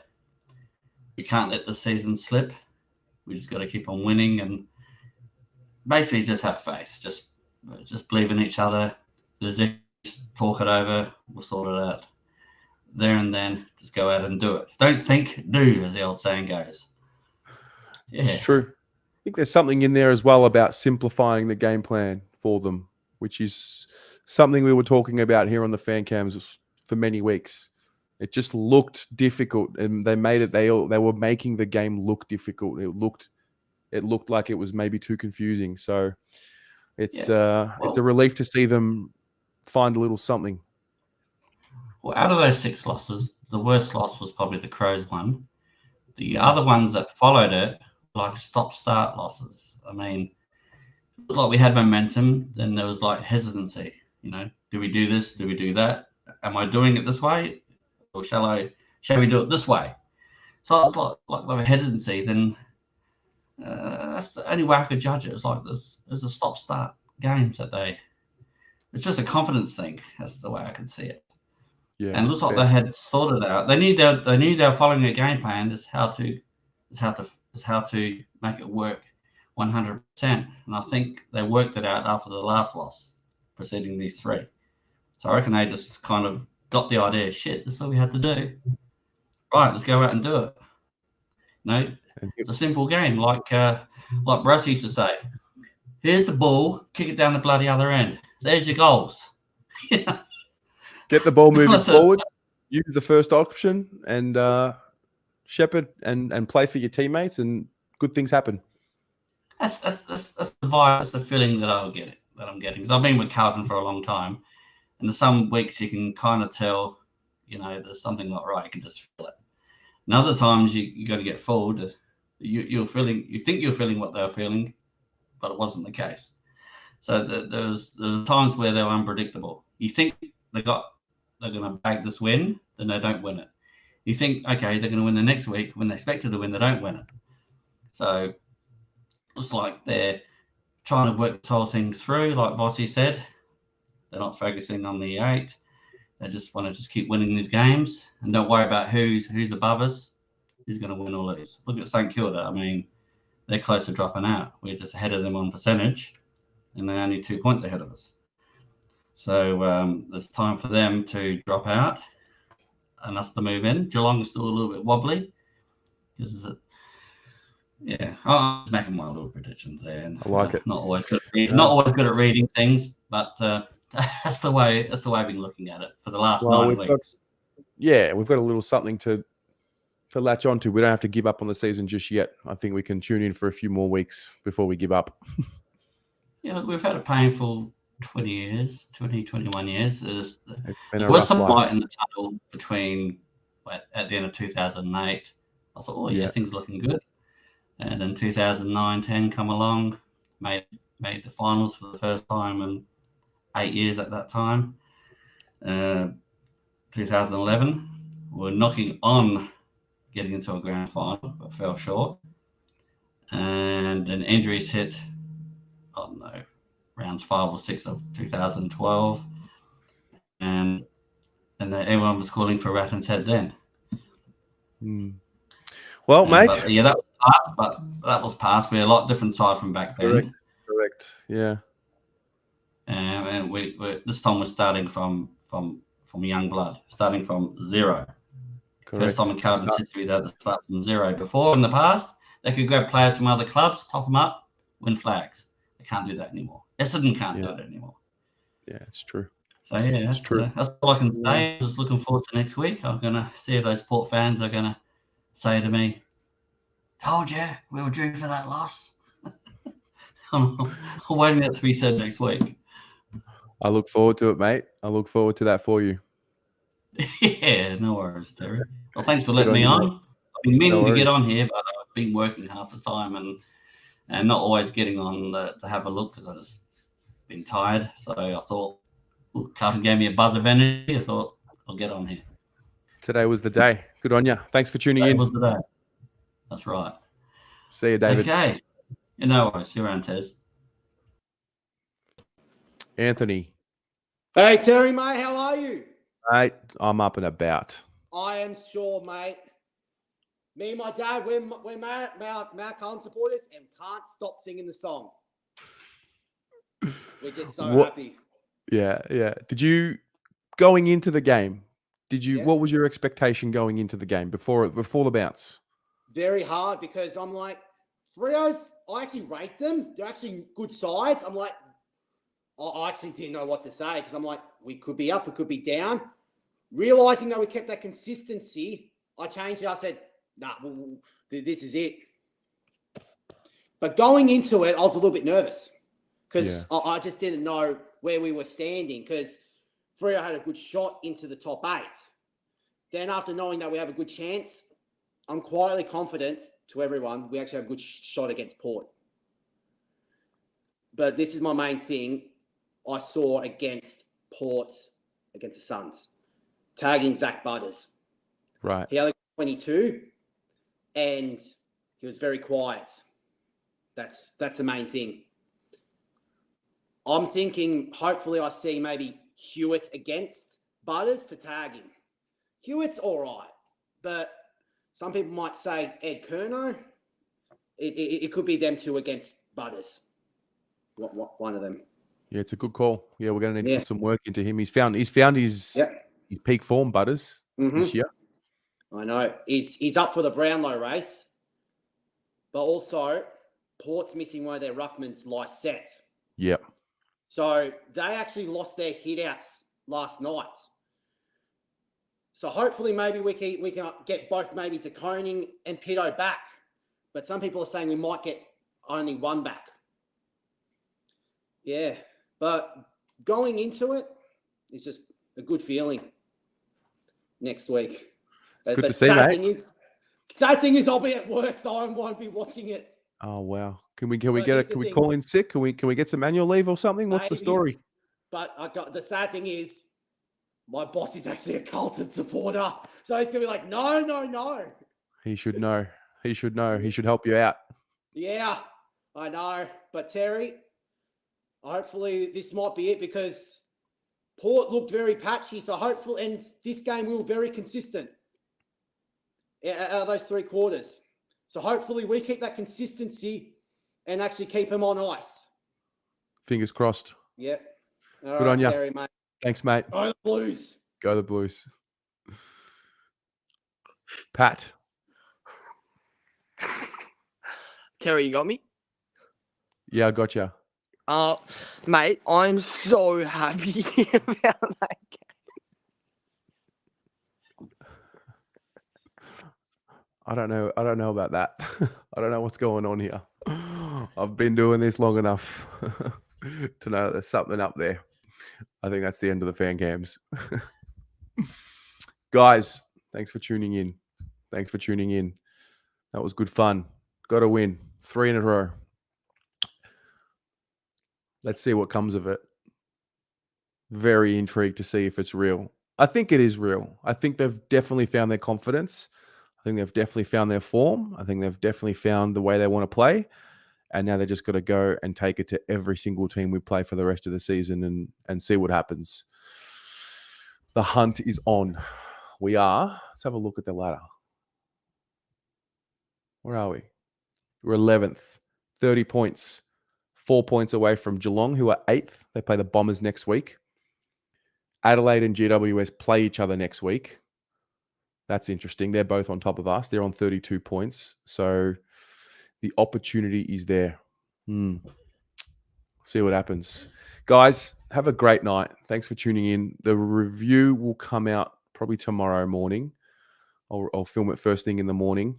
We can't let the season slip. We just got to keep on winning and basically just have faith. Just believe in each other. Just talk it over. We'll sort it out. There and then, just go out and do it. Don't think, do, as the old saying goes. Yeah. It's true. I think there's something in there as well about simplifying the game plan for them, which is something we were talking about here on the fan cams for many weeks. It just looked difficult, and they made it. They were making the game look difficult. It looked like it was maybe too confusing. So it's a relief to see them find a little something. Well, out of those 6 losses, the worst loss was probably the Crows one. The other ones that followed it, like stop-start losses. I mean, it was like we had momentum, then there was like hesitancy. You know, do we do this? Do we do that? Am I doing it this way, or shall we do it this way? So it's like there was hesitancy. Then that's the only way I could judge it. It's like there's a stop-start games that it's just a confidence thing. That's the way I could see it. Yeah, and it looks like they had sorted out. They knew they were following a game plan. Is how to make it work 100%. And I think they worked it out after the last loss, preceding these 3. So I reckon they just kind of got the idea. Shit, this is all we had to do. Right, let's go out and do it. No, it's a simple game. Like Bruce used to say, here's the ball, kick it down the bloody other end. There's your goals. Get the ball moving forward, use the first option, and shepherd and play for your teammates, and good things happen. That's the vibe. That's the feeling that I'm getting. Because I've been with Carlton for a long time, and there's some weeks you can kind of tell, there's something not right. You can just feel it. And other times you got to get fooled. You think you're feeling what they're feeling, but it wasn't the case. So there's times where they're unpredictable. You think they're going to bag this win, then they don't win it. You think, okay, they're going to win the next week. When they expected to win, they don't win it. So it's like they're trying to work this whole thing through, like Vossi said. They're not focusing on the 8. They just want to keep winning these games and don't worry about who's above us, who's going to win or lose. Look at St Kilda. I mean, they're close to dropping out. We're just ahead of them on percentage, and they're only 2 points ahead of us. So there's time for them to drop out and us to move in. Geelong is still a little bit wobbly. I'm just making my little predictions there. And, I like it. Not always good at reading things, but that's the way I've been looking at it for the last 9 weeks. We've got a little something to latch onto. We don't have to give up on the season just yet. I think we can tune in for a few more weeks before we give up. We've had a painful 21 years. There was some light in the tunnel between at the end of 2008, I thought, oh, yeah, Yeah. things are looking good. And then 2009-10 come along, made the finals for the first time in 8 years at that time. 2011, we're knocking on getting into a grand final, but fell short. And then injuries hit, I don't know, rounds 5 or 6 of 2012. And everyone was calling for Rat and Ted then. Well, mate. But, yeah, that was past, but that was past. We're a lot different side from back then. Correct. Yeah. And we this time we're starting from young blood, starting from zero. Correct. First time in Carlton's history they had to start from zero. Before, in the past, they could grab players from other clubs, top them up, win flags. They can't do that anymore. Essendon can't do it anymore. Yeah, it's true. So, yeah, that's all I can say. Yeah. I'm just looking forward to next week. I'm going to see if those Port fans are going to say to me, told you we were due for that loss. I'm waiting that to be said next week. I look forward to it, mate. I look forward to that for you. Yeah, no worries, Terry. Well, thanks for Good letting on me you, on. mate. I've been meaning No to worries. get on here, but I've been working half the time and not always getting on to have a look because I've just been tired. So I thought, Carlton gave me a buzz of energy. I thought I'll get on here. Today was the day. Good on you. Thanks for tuning That in. was the day. That's right. See you, David. Okay. No worries. See you around, Tez. Anthony. Hey, Terry, mate, how are you? Mate, I'm up and about. I am sure, mate. Me and my dad, we're Mount Carlton supporters and can't stop singing the song. We're just so happy. Yeah. Did you, going into the game, what was your expectation going into the game before the bounce? Very hard because I'm like, Freos, I actually rate them. They're actually good sides. I'm like, I actually didn't know what to say because I'm like, we could be up, we could be down. Realizing that we kept that consistency, I changed it. I said, nah, this is it. But going into it, I was a little bit nervous because I just didn't know where we were standing because Freo had a good shot into the top 8. Then after knowing that we have a good chance, I'm quietly confident to everyone we actually have a good shot against Port. But this is my main thing I saw against Port, against the Suns. Tagging Zach Butters. Right. He had 22 and he was very quiet. That's the main thing. I'm thinking hopefully I see maybe Hewitt against Butters to tag him. Hewitt's all right, but some people might say Ed Curnow. It could be them two against Butters. One of them. Yeah, it's a good call. Yeah, we're going to need to put some work into him. He's found his peak form, Butters, this year. I know. He's up for the Brownlow race, but also Port's missing one of their ruckmans, Lysette. Yep. So they actually lost their hitouts last night. So hopefully maybe we can get both maybe De Koning and Pito back. But some people are saying we might get only one back. Yeah. But going into it, it's just a good feeling next week. It's good to see, mate. Sad thing is I'll be at work, so I won't be watching it. Oh wow! Can we call in sick? Can we get some annual leave or something? What's the story? But the sad thing is, my boss is actually a Carlton supporter, so he's gonna be like, no. He should know. He should know. He should help you out. Yeah, I know. But Terry, hopefully this might be it because Port looked very patchy. So hopefully, and this game we were very consistent out of those 3 quarters. So hopefully we keep that consistency and actually keep them on ice. Fingers crossed. Yep. All Good on you. Terry, mate. Thanks, mate. Go the Blues. Go the Blues. Pat. Terry, you got me? Yeah, I got you. Mate, I'm so happy about that game. I don't know about that. I don't know what's going on here. I've been doing this long enough to know there's something up there. I think that's the end of the fan cams. Guys, Thanks for tuning in. That was good fun. Got to win 3 in a row. Let's see what comes of it. Very intrigued to see if it's real. I think it is real. I think they've definitely found their confidence. I think they've definitely found their form. I think they've definitely found the way they want to play. And now they just got to go and take it to every single team we play for the rest of the season and see what happens. The hunt is on. Let's have a look at the ladder. Where are we? We're 11th, 30 points, 4 points away from Geelong, who are 8th. They play the Bombers next week. Adelaide and GWS play each other next week. That's interesting. They're both on top of us. They're on 32 points. So the opportunity is there. See what happens. Guys, have a great night. Thanks for tuning in. The review will come out probably tomorrow morning. I'll film it first thing in the morning.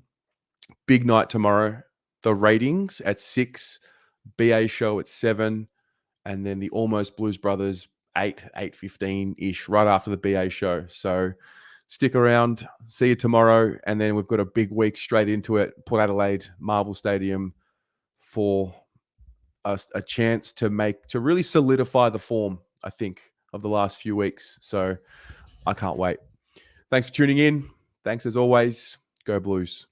Big night tomorrow. The ratings at 6, BA show at 7, and then the Almost Blues Brothers 8:15-ish, right after the BA show. So stick around. See you tomorrow. And then we've got a big week straight into it. Port Adelaide, Marvel Stadium, for a chance to really solidify the form, I think, of the last few weeks. So I can't wait. Thanks for tuning in. Thanks as always. Go Blues.